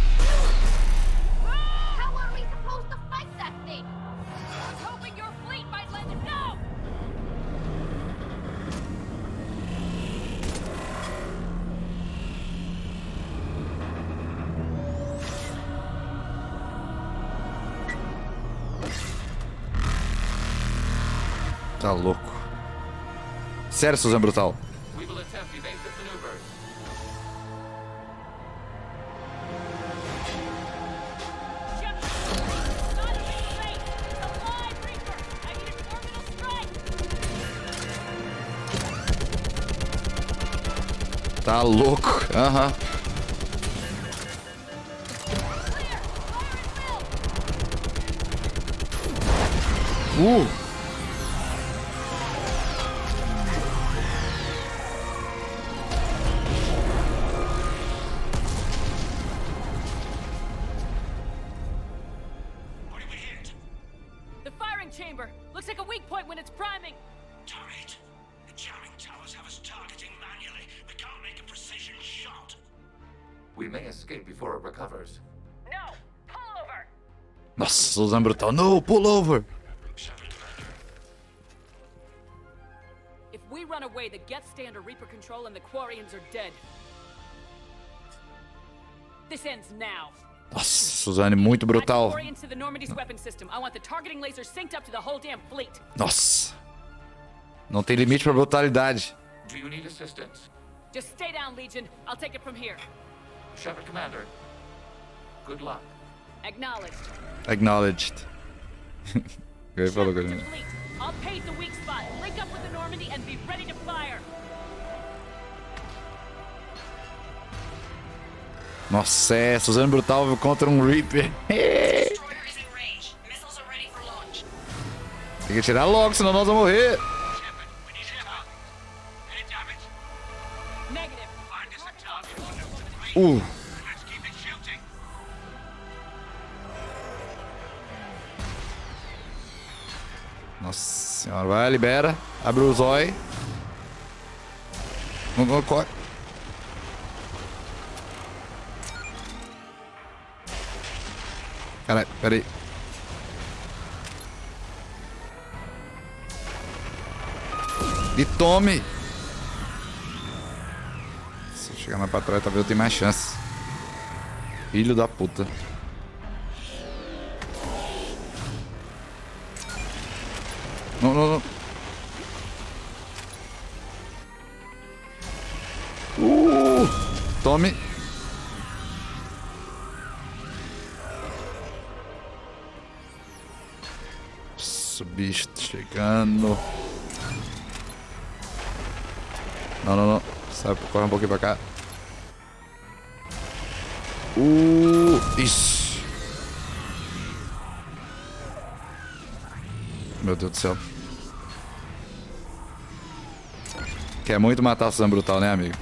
Tá louco. Sério, Suzanne Brutal. Tá louco. Aham. The firing chamber. Looks like a weak point when it's priming. Turret. The jamming towers have us targeting manually. We can't make a precision shot. We may escape before it recovers. No! Pull over! Nossa, Suzanne Brutal. No, pull over. If we run away, the Geth stay under Reaper control and the Quarians are dead. This ends now. Nossa, Suzanne, muito brutal. Quarians to the Normandy's weapon system. I want the targeting laser synced up to the whole damn fleet. Nossa. Não tem limite pra brutalidade. Do you need assistance? Just stay down, Legion. I'll take it from here. Shepard Commander. Good luck. Acknowledged. Acknowledged. Ele falou coisa. Fleet. I'll pave the weak spot. Link up with the Normandy and be ready to fire. Nossa, é Suzanne Brutal contra um Reaper. Tem que tirar logo, senão nós vamos morrer. Nossa senhora, vai, libera. Abre o zóio. Corre. Caralho, peraí. E tome! Se eu chegar mais pra trás, talvez eu tenha mais chance. Filho da puta. Não, não, não. Tome. Nossa, o bicho tá chegando. Não, não, não. Sai, corre um pouquinho pra cá. Isso. Meu Deus do céu. Quer muito matar a Suzanne Brutal, né, amigo?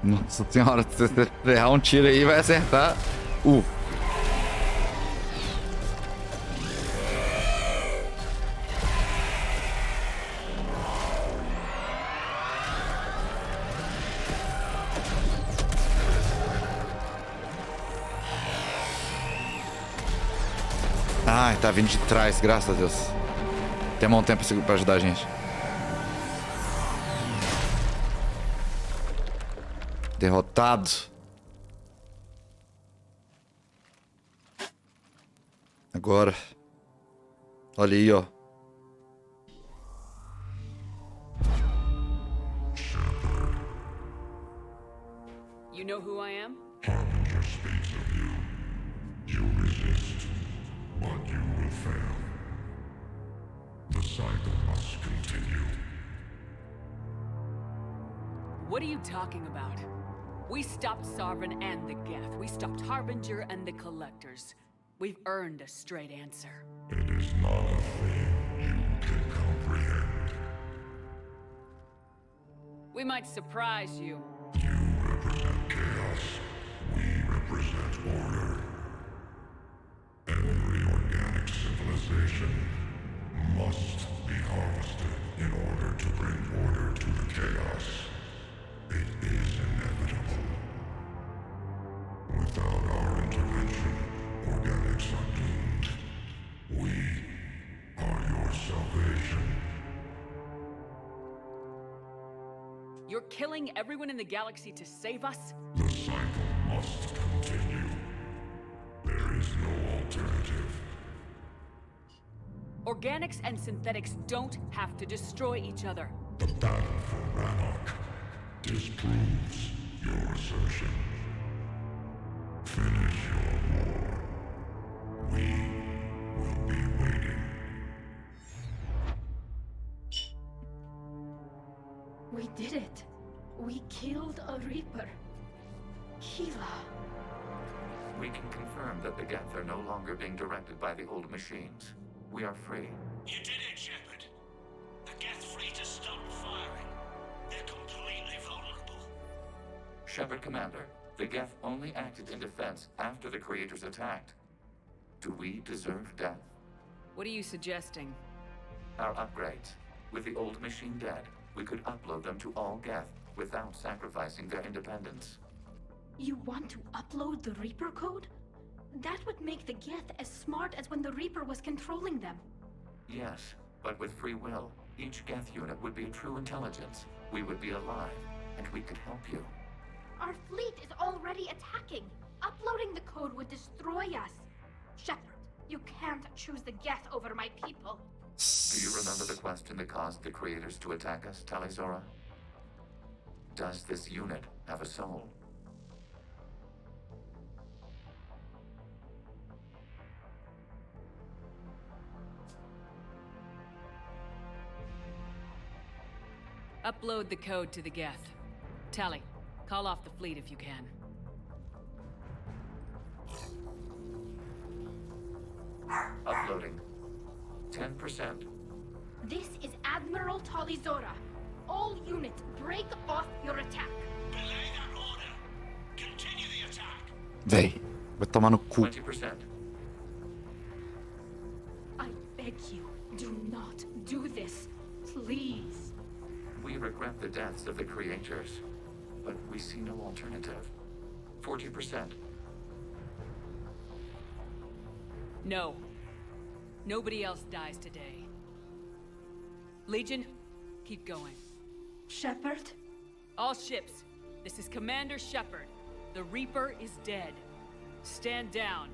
Nossa senhora, se você errar um tiro aí, vai acertar. Ai, tá vindo de trás, graças a Deus. Tem um tempo pra ajudar a gente. Derrotado. Agora. Olha aí, ó. You know who I am? Harbinger speaks of you. You resist, but you will fail. The cycle must continue. What are you talking about? We stopped Sovereign and the Geth. We stopped Harbinger and the Collectors. We've earned a straight answer. It is not a thing you can We might surprise you. You represent chaos. We represent order. Every organic civilization must be harvested in order to bring order to the chaos. It is inevitable. Without our intervention, organics are doomed. We are your salvation. You're killing everyone in the galaxy to save us? The cycle must continue. There is no alternative. Organics and synthetics don't have to destroy each other. The battle for Rannoch disproves your assertion. Finish your war. We will be waiting. We did it. We killed a Reaper. Keela. We can confirm that the Geth are no longer being directed by the old machines. We are free. You did it, Shepard. The Geth fleet has stopped firing. They're completely vulnerable. Shepard Commander, the Geth only acted in defense after the creators attacked. Do we deserve death? What are you suggesting? Our upgrades. With the old machine dead, we could upload them to all Geth without sacrificing their independence. You want to upload the Reaper code? That would make the Geth as smart as when the Reaper was controlling them. Yes, but with free will, each Geth unit would be a true intelligence. We would be alive, and we could help you. Our fleet is already attacking. Uploading the code would destroy us. Shepard, you can't choose the Geth over my people. Do you remember the question that caused the creators to attack us, Talizora? Does this unit have a soul? Upload the code to the Geth. Tally, call off the fleet if you can. Uploading. 10%. This is Admiral Talizora. All units, break off your attack. Belay that order. Continue the attack. Véi, vai tomar no cu. 20%. I beg you, do not do this. Please. We regret the deaths of the creators, but we see no alternative. 40%. No. Nobody else dies today. Legion, keep going. Shepard? All ships, this is Commander Shepard. The Reaper is dead. Stand down.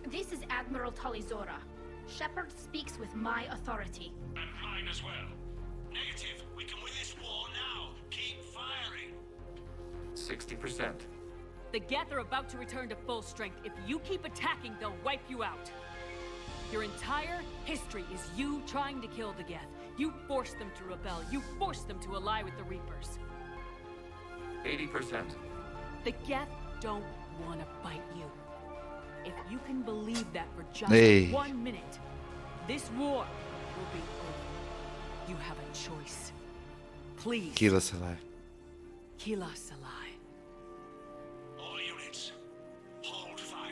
This is Admiral Talizora. Shepard speaks with my authority. And mine as well. Negative. We can win this war now. Keep firing. 60%. The Geth are about to return to full strength. If you keep attacking, they'll wipe you out. Your entire history is you trying to kill the Geth. You forced them to rebel. You forced them to ally with the Reapers. 80%. The Geth don't want to fight you. If you can believe that for just 1 minute, this war will be over. You have a choice. Please. Keela Salai. Keela Salai. All units, hold fire.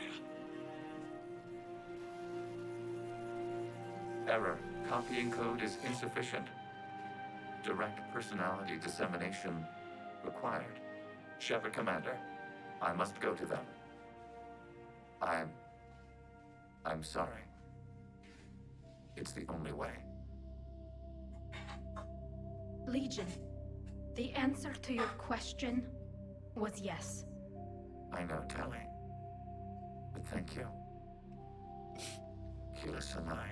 Error. Copying code is insufficient. Direct personality dissemination required. Shepard Commander, I must go to them. I'm sorry. It's the only way. Legion, the answer to your question was yes. I know, Tally. But thank you. Keela Salai.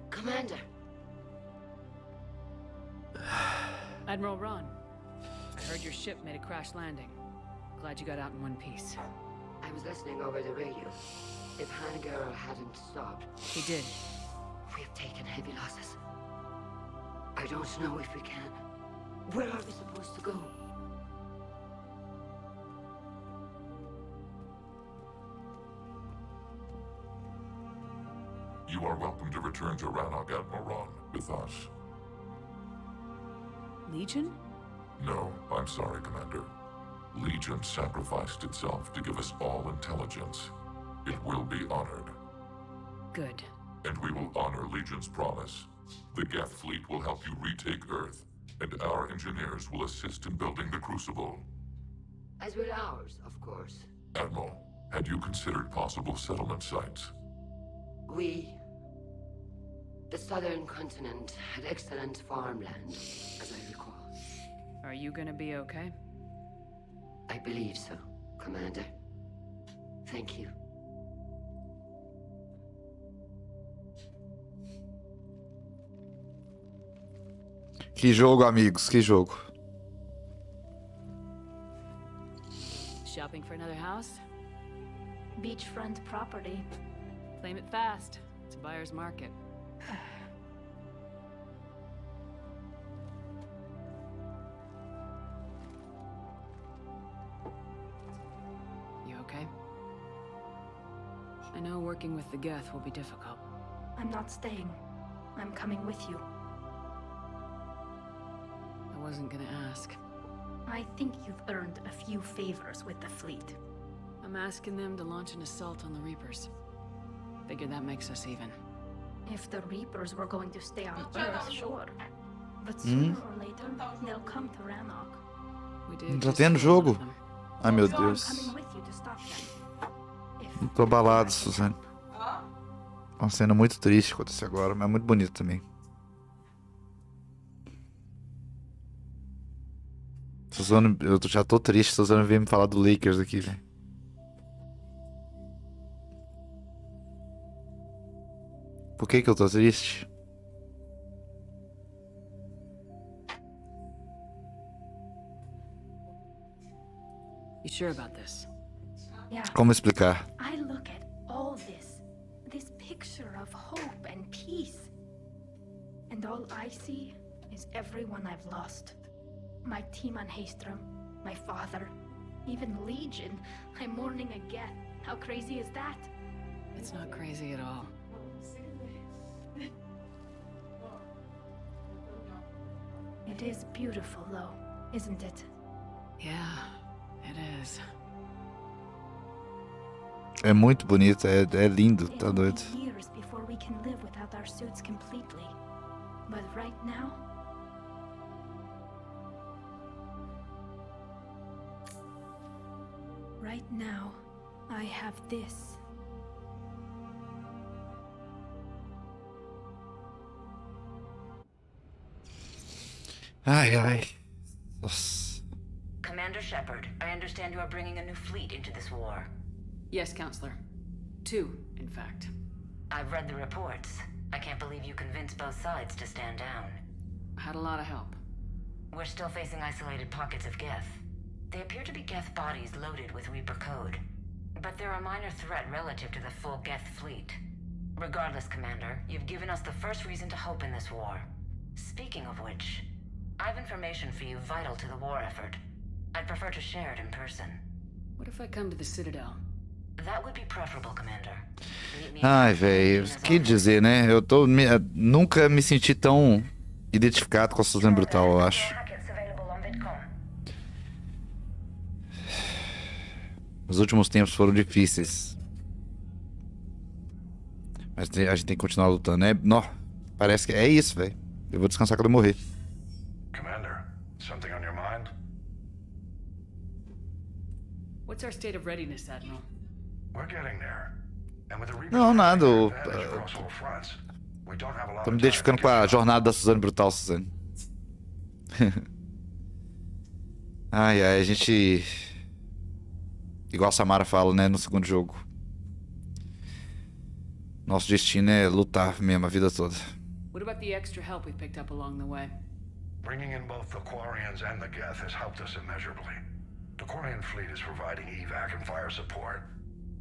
Commander. Admiral Ron, I heard your ship made a crash landing. Glad you got out in one piece. I was listening over the radio. If Hangara hadn't stopped... He did. We've taken heavy losses. I don't know if we can. Where are we supposed to go? You are welcome to return to Rannoch Admiral with us. Legion? No, I'm sorry, Commander. Legion sacrificed itself to give us all intelligence. It will be honored. Good. And we will honor Legion's promise. The Geth fleet will help you retake Earth, and our engineers will assist in building the Crucible. As will ours, of course. Admiral, had you considered possible settlement sites? The southern continent had excellent farmland, as I recall. Are you gonna be okay? I believe so, Commander. Thank you. Que jogo, amigos, que jogo. Shopping for another house? Beachfront property. Claim it fast. It's a buyer's market. You okay? I know working with the Geth will be difficult. I'm not staying. I'm coming with you. I wasn't gonna ask. I think you've earned a few favors with the fleet. I'm asking them to launch an assault on the Reapers. Figure that makes us even. If the Reapers were going to stay on Earth, sure. But sooner or later, they'll come to Rannoch. We did. Tá tendo jogo? Ai, meu So I'm Deus. coming with you to stop them. Não tô abalado, Suzanne. Uma cena muito triste aconteceu agora, mas muito bonita também. Suzanne, eu já tô triste. Suzanne veio me falar do Lakers aqui, velho. Por que eu tô triste? You sure about this? Yeah. Como explicar? I look at all this picture of hope and peace. And all I see is everyone I've lost. My team on Haestrom, my father, even Legion. I'm mourning a Geth. How crazy is that? It's not crazy at all. It is beautiful, though, isn't it? Yeah, it is. É muito bonito, é lindo, tá doido. Years before we can live without our suits completely. But right now, I have this. Ai, ai. Nossa. Commander Shepard, I understand you are bringing a new fleet into this war. Yes, Counselor. 2, in fact. I've read the reports. I can't believe you convinced both sides to stand down. I had a lot of help. We're still facing isolated pockets of Geth. They appear to be Geth bodies loaded with Reaper code. But they're a minor threat relative to the full Geth fleet. Regardless, Commander, you've given us the first reason to hope in this war. Speaking of which, I have information for you vital to the war effort. I'd prefer to share it in person. What if I come to the Citadel? That would be preferable, Commander. Ai, velho, o que dizer, né? Nunca me senti tão identificado com a Suzanne Brutal, eu acho. Os últimos tempos foram difíceis. Mas a gente tem que continuar lutando, né? Não, parece que é isso, velho. Eu vou descansar quando eu morrer. Commander, something on your mind? What's our state of readiness, Admiral? We're getting there. And with the Reapers Não, nada. across all fronts, we don't have a lot Tô me of time. identificando com a jornada da Suzanne Brutal, Suzanne. Ai, ai, a gente... Igual a Samara fala, né, no segundo jogo. Nosso destino é lutar mesmo a vida toda. What about the extra help we picked up along the way? Bringing in both the Quarians and the Geth has helped us immeasurably. The Quarian fleet is providing evac and fire support,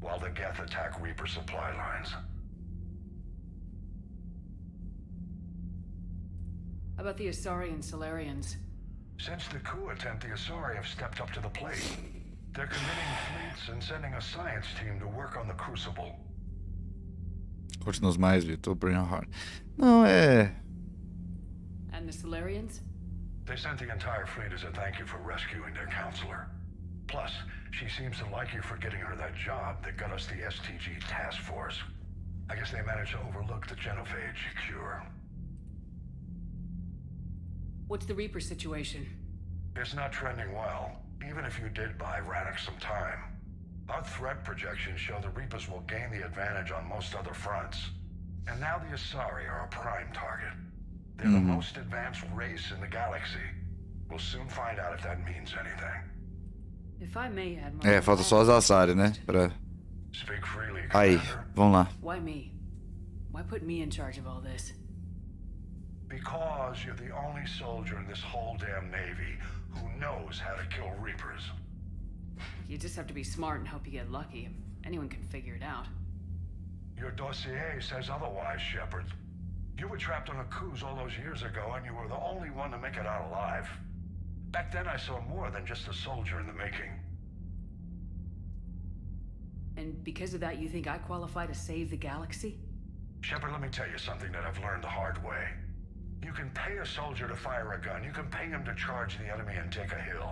while the Geth attack Reaper supply lines. How about the Asari and Solarians? Since the coup attempt, the Asari have stepped up to the plate. They're committing fleets and sending a science team to work on the Crucible. Conte-nos mais, Vitor. Bernhard. Não, é... And the Solarians? They sent the entire fleet as a thank you for rescuing their counselor. Plus, she seems to like you for getting her that job that got us the STG task force. I guess they managed to overlook the genophage cure. What's the Reaper situation? It's not trending well, even if you did buy Radix some time. Our threat projections show the Reapers will gain the advantage on most other fronts. And now the Asari are a prime target. They're the most advanced race in the galaxy. We'll soon find out if that means anything. If I may add my... É, falta só as Asari, né? Pra... Speak freely, Aí, vamos lá. Why me? Why put me in charge of all this? Because you're the only soldier in this whole damn Navy who knows how to kill Reapers. You just have to be smart and hope you get lucky. Anyone can figure it out. Your dossier says otherwise, Shepard. You were trapped on a cruise all those years ago, and you were the only one to make it out alive. Back then I saw more than just a soldier in the making. And because of that, you think I qualify to save the galaxy? Shepard, let me tell you something that I've learned the hard way. You can pay a soldier to fire a gun, you can pay him to charge the enemy and take a hill,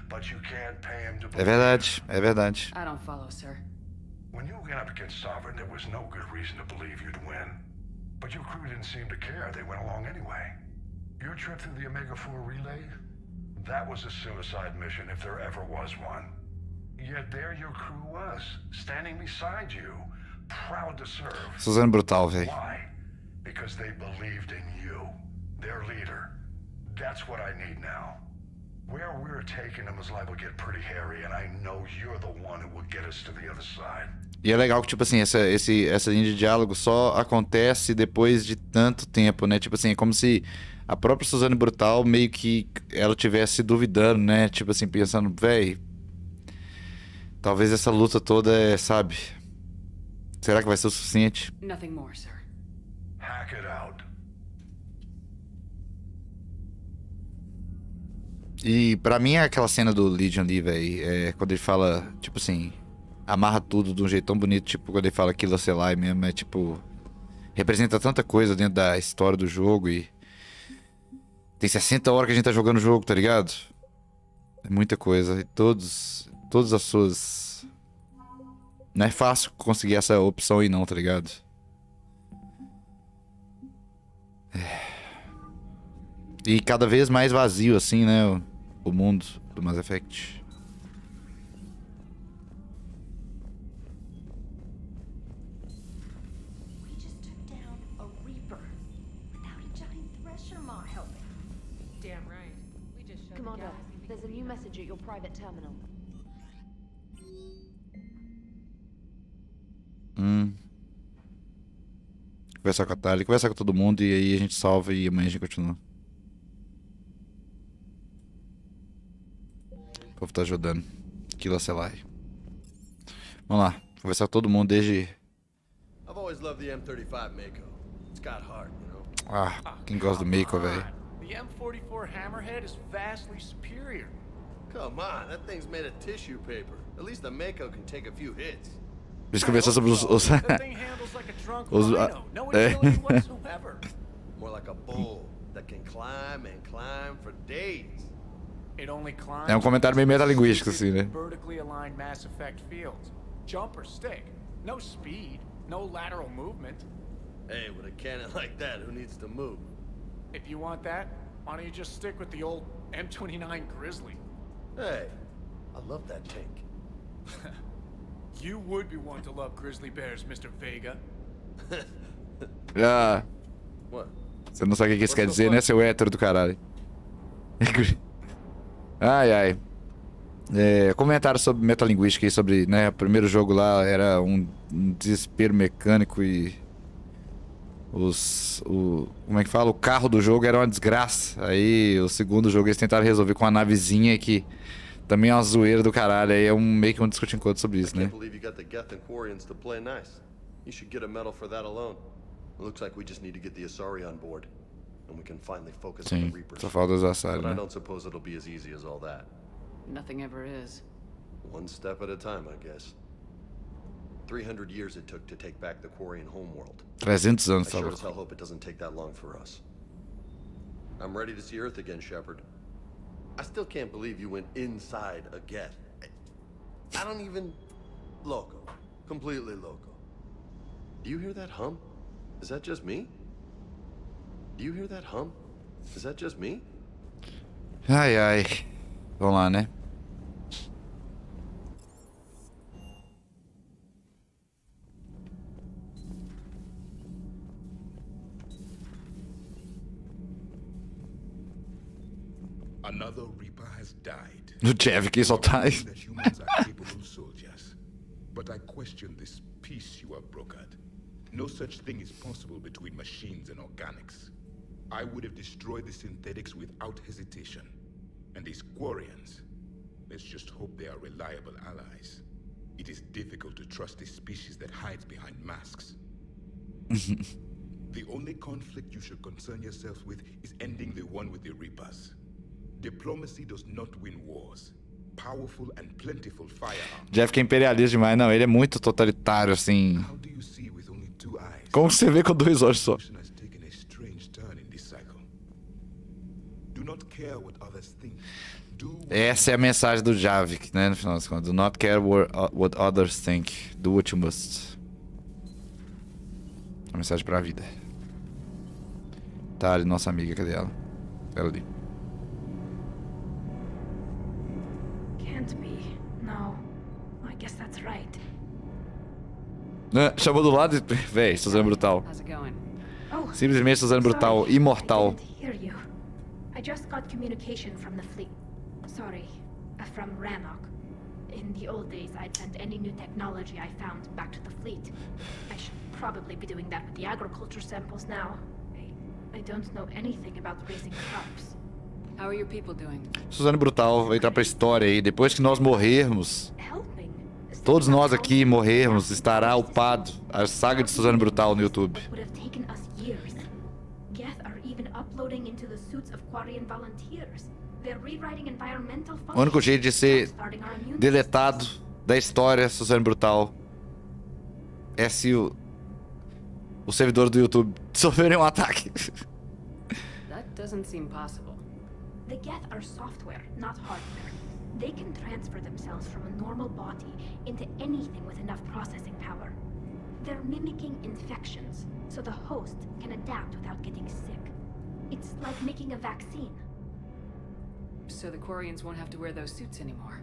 but you can't pay him to... É verdade, é verdade. I don't follow, sir. When you went up against Sovereign, there was no good reason to believe you'd win. But your crew didn't seem to care, they went along anyway. Your trip through the Omega-4 relay? That was a suicide mission if there ever was one. Yet there your crew was, standing beside you, proud to serve. Suzanne Brutal, velho. Why? Because they believed in you, their leader. That's what I need now. Where we're taking them is liable to get pretty hairy, and I know you're the one who will get us to the other side. E é legal que, tipo assim, essa linha de diálogo só acontece depois de tanto tempo, né? Tipo assim, é como se a própria Suzanne Brutal meio que ela tivesse duvidando, né? Tipo assim, pensando, véi, talvez essa luta toda é, sabe? Será que vai ser o suficiente? Nothing more, sir. Hack it out. E pra mim é aquela cena do Legion ali, velho, é quando ele fala, tipo assim, amarra tudo de um jeito tão bonito, tipo, quando ele fala aquilo, sei lá, mesmo, é tipo, representa tanta coisa dentro da história do jogo e tem 60 horas que a gente tá jogando o jogo, tá ligado? É muita coisa, e todas as suas... Não é fácil conseguir essa opção aí não, tá ligado? E cada vez mais vazio, assim, né? O mundo do Mass Effect. We just took down a Reaper without a giant thresher maw helping. Damn right. We just showed Commander, the galaxy there's a new message at your private terminal. Conversar com a Tali, conversar com todo mundo e aí a gente salva e amanhã a gente continua. O povo tá ajudando. Aquilo, sei lá. Vamos lá, conversar com todo mundo desde... I've always loved the M35 Mako. It's got heart, you know. Ah, quem gosta do Mako, velho? The M44 Hammerhead is vastly superior. Come on, that thing's made of tissue paper. At least the Mako can take a few hits. Deixa eu conversar sobre os... That thing handles like a drunk rhino. No agility whatsoever. More like a bull that can climb and climb for days. It only climbs. É comentário meio metalinguístico, assim, né? Vertically aligned Mass Effect fields. Jump or stick. No speed. No lateral movement. Hey, with a cannon like that, who needs to move? If you want that, why don't you just stick with the old M29 Grizzly? Hey, I love that tank. You would be one to love grizzly bears, Mr. Vega. Ah, What? você não sabe o que isso quer dizer, né, seu hétero do caralho? Ai, ai. Comentário sobre metalinguística aí, sobre, né, o primeiro jogo lá era um desespero mecânico e como é que fala? O carro do jogo era uma desgraça. Aí o segundo jogo eles tentaram resolver com uma navezinha que também é uma zoeira do caralho. Aí é meio que um discutindo encontro sobre isso, né? I can't believe you got the Geth and Quarians to play nice. You should get a medal for that alone. It looks like we just need to get the Asari on board. And and we can finally focus on Sim, the Reapers. só falta os assados, But I né? don't suppose it'll be as easy as all that. Nothing ever is. One step at a time, I guess. 300 years it took to take back the Quarian homeworld. 300 anos, I tá sure louco. as hell hope it doesn't take that long for us. I'm ready to see Earth again, Shepard. I still can't believe you went inside a Geth. I don't even... Loco. Completely loco. Do you hear that hum? Is that just me? Do you hear that hum? Is that just me? Ai, ai. Vamos lá, né? Another Reaper has died. O Jeff que só tá... That humans are capable soldiers. But I question this peace you have brokered. No such thing is possible between machines and organics. I would have destroyed the synthetics without hesitation. And these Quarians, let's just hope they are reliable allies. It is difficult to trust a species that hides behind masks. The only conflict you should concern yourself with is ending the one with the Reapers. Diplomacy does not win wars. Powerful and plentiful firearms. Jeff que é imperialista demais. Não, ele é muito totalitário, assim. Como você vê com 2 olhos só? Essa é a mensagem do Javik, né? No final das contas. Do not care what others think. Do what you must. Uma mensagem pra vida. Tá ali, nossa amiga, cadê ela? Ela ali. Can't be. No. I guess that's right. Chamou do lado e... Véi, Suzanne Brutal. Simplesmente Suzanne Brutal, imortal. Hear you. I just got communication from the fleet. Sorry, from Rannoch. In the old days, I'd send any new technology I found back to the fleet. I should probably be doing that with the agriculture samples now. I don't know anything about raising crops. How are your people doing? Suzanne Brutal vai entrar pra história aí. Depois que nós morrermos, todos nós aqui morrermos, estará upado a saga de Suzanne Brutal no YouTube. Would have taken us years. Geth are even uploading into the suits of Quarian volunteers. They're rewriting environmental O único jeito de ser deletado da história Suzanne Brutal é se o servidor do YouTube sofrerem um ataque. That doesn't seem possible. The Geth are software, not hardware. They can transfer themselves from a normal body into anything with enough processing power. They're mimicking infections, so the host can adapt without getting sick. It's like making a vaccine. So the Quarians won't have to wear those suits anymore.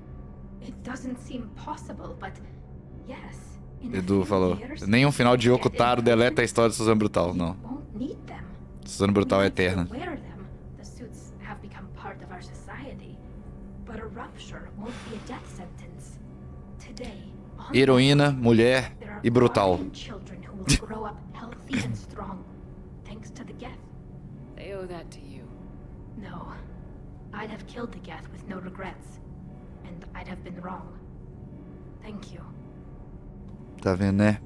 It doesn't seem possible, but yes. Edu falou, nenhum final de Yokotaro deleta a história de Suzanne Brutal, não. Suzanne Brutal é eterna. The suits have become part of our society, but a rupture won't be a death sentence. Today, Heroína, mulher e brutal. children who will grow up healthy and strong, thanks to the Geth. They owe that to you. No, I'd have killed the Geth with no regrets, and I'd have been wrong. Thank you. Tá vendo, né?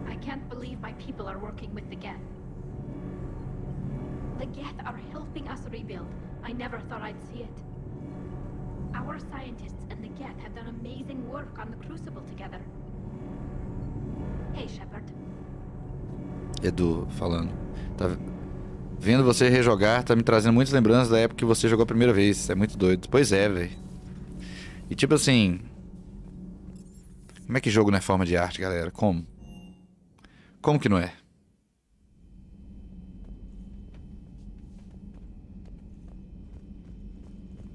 I can't believe my people are working with the Geth. The Geth are helping us rebuild. I never thought I'd see it. Our scientists and the Geth have done amazing work on the Crucible together. Hey, Shepard. Edu falando. Tá vendo você rejogar, tá me trazendo muitas lembranças da época que você jogou a primeira vez. É muito doido. Pois é, velho. E tipo assim... Como é que jogo não é forma de arte, galera? Como? Como que não é?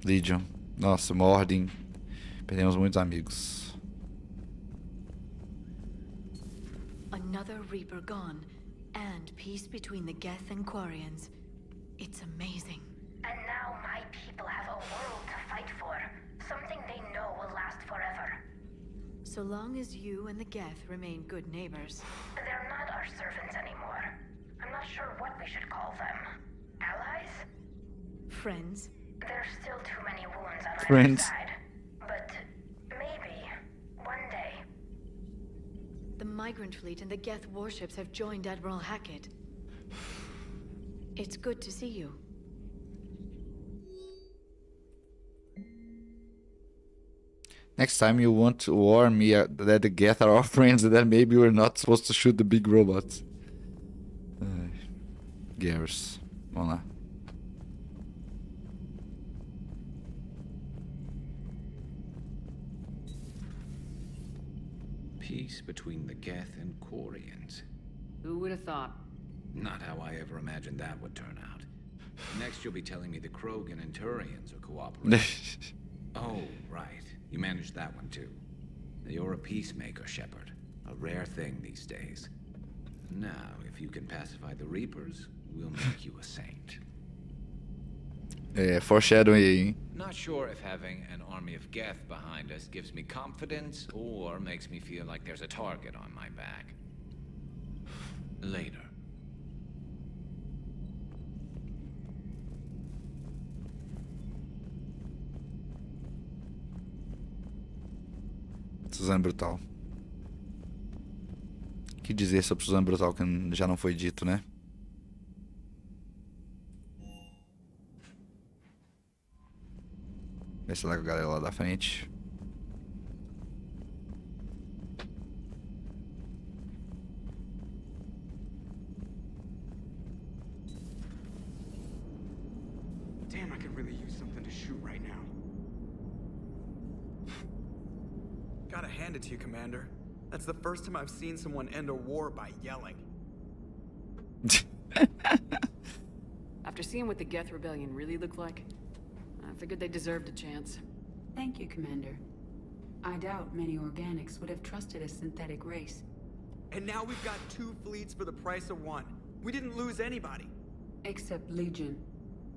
Legion. Nossa, uma ordem. Perdemos muitos amigos. Another Reaper gone, and peace between the Geth and Quarians. It's amazing. And now my people have a world to fight for. Something they know will last forever. So long as you and the Geth remain good neighbors. They're not our servants anymore. I'm not sure what we should call them. Allies? Friends. There's still too many wounds on Friends. either side. But maybe one day. The migrant fleet and the Geth warships have joined Admiral Hackett. It's good to see you. Next time you want to warn me that the Geth are our friends and that maybe we're not supposed to shoot the big robots. Garrus. Vamos lá. Peace between the Geth and Quarians. Who would have thought? Not how I ever imagined that would turn out. Next you'll be telling me the Krogan and Turians are cooperating. Oh, right. You managed that one too. You're a peacemaker, Shepard. A rare thing these days. Now, if you can pacify the Reapers, we'll make you a saint. Foreshadowing aí, hein? Not sure if having an army of Geth behind us gives me confidence or makes me feel like there's a target on my back. Later. Suzanne Brutal. O que dizer sobre Suzanne Brutal que já não foi dito, né? Vê se lá com a galera lá da frente. Damn, I could really use something to shoot right now. Gotta hand it to you, Commander. That's the first time I've seen someone end a war by yelling. After seeing what the Geth Rebellion really looked like, I figured they deserved a chance. Thank you, Commander. I doubt many organics would have trusted a synthetic race. And now we've got 2 fleets for the price of 1. We didn't lose anybody. Except Legion,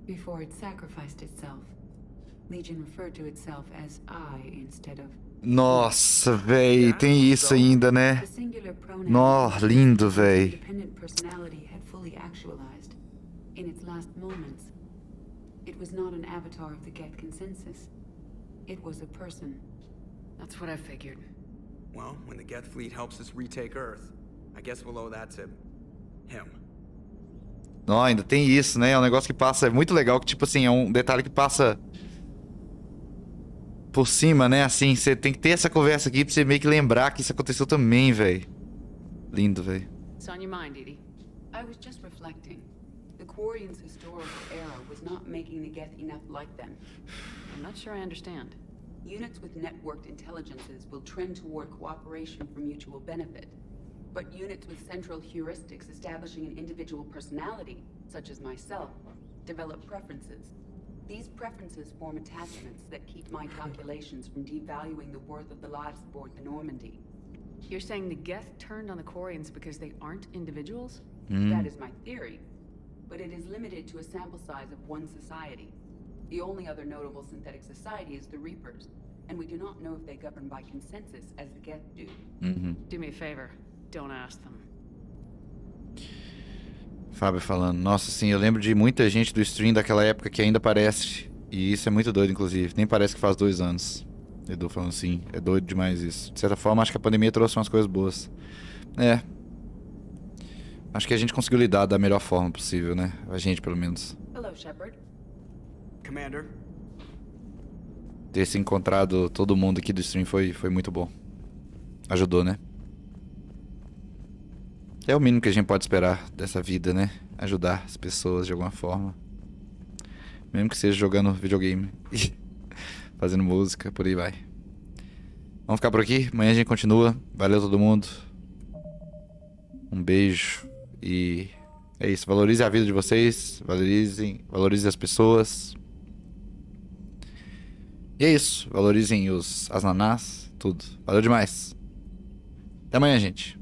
before it sacrificed itself. Legion referred to itself as I instead of... Nossa, véi, tem isso ainda, né? Nossa, lindo, véi. Independent personality had fully actualized. In its last moments, it was not an avatar of the Geth consensus. It was a person. That's what I figured. Well, when the Geth fleet helps us retake Earth, I guess we'll owe that to him. Não, ainda tem isso, né? É um negócio que passa, é muito legal, que tipo assim, é um detalhe que passa por cima, né? Assim, você tem que ter essa conversa aqui pra você meio que lembrar que isso aconteceu também, velho. Lindo, velho. It's on your mind, Edie. I was just reflecting. The Quarians' historical era was not making the Geth enough like them. I'm not sure I understand. Units with networked intelligences will trend toward cooperation for mutual benefit. But units with central heuristics establishing an individual personality, such as myself, develop preferences. These preferences form attachments that keep my calculations from devaluing the worth of the lives aboard the Normandy. You're saying the Geth turned on the Quarians because they aren't individuals? That is my theory. But it is limited to a sample size of one society. The only other notable synthetic society is the Reapers, and we do not know if they govern by consensus as the Geth do. Do me a favor, don't ask them. Fábio falando, nossa, sim, eu lembro de muita gente do stream daquela época que ainda parece, e isso é muito doido, inclusive, nem parece que faz 2 anos. Edu falando assim, é doido demais isso. De certa forma, acho que a pandemia trouxe umas coisas boas. É. Acho que a gente conseguiu lidar da melhor forma possível, né? A gente, pelo menos. Hello, Shepard. Commander. Ter se encontrado todo mundo aqui do stream foi muito bom. Ajudou, né? É o mínimo que a gente pode esperar dessa vida, né? Ajudar as pessoas de alguma forma. Mesmo que seja jogando videogame. Fazendo música, por aí vai. Vamos ficar por aqui. Amanhã a gente continua. Valeu todo mundo. Um beijo. E é isso. Valorize a vida de vocês. Valorizem as pessoas. E é isso. Valorizem as nanás. Tudo. Valeu demais. Até amanhã, gente.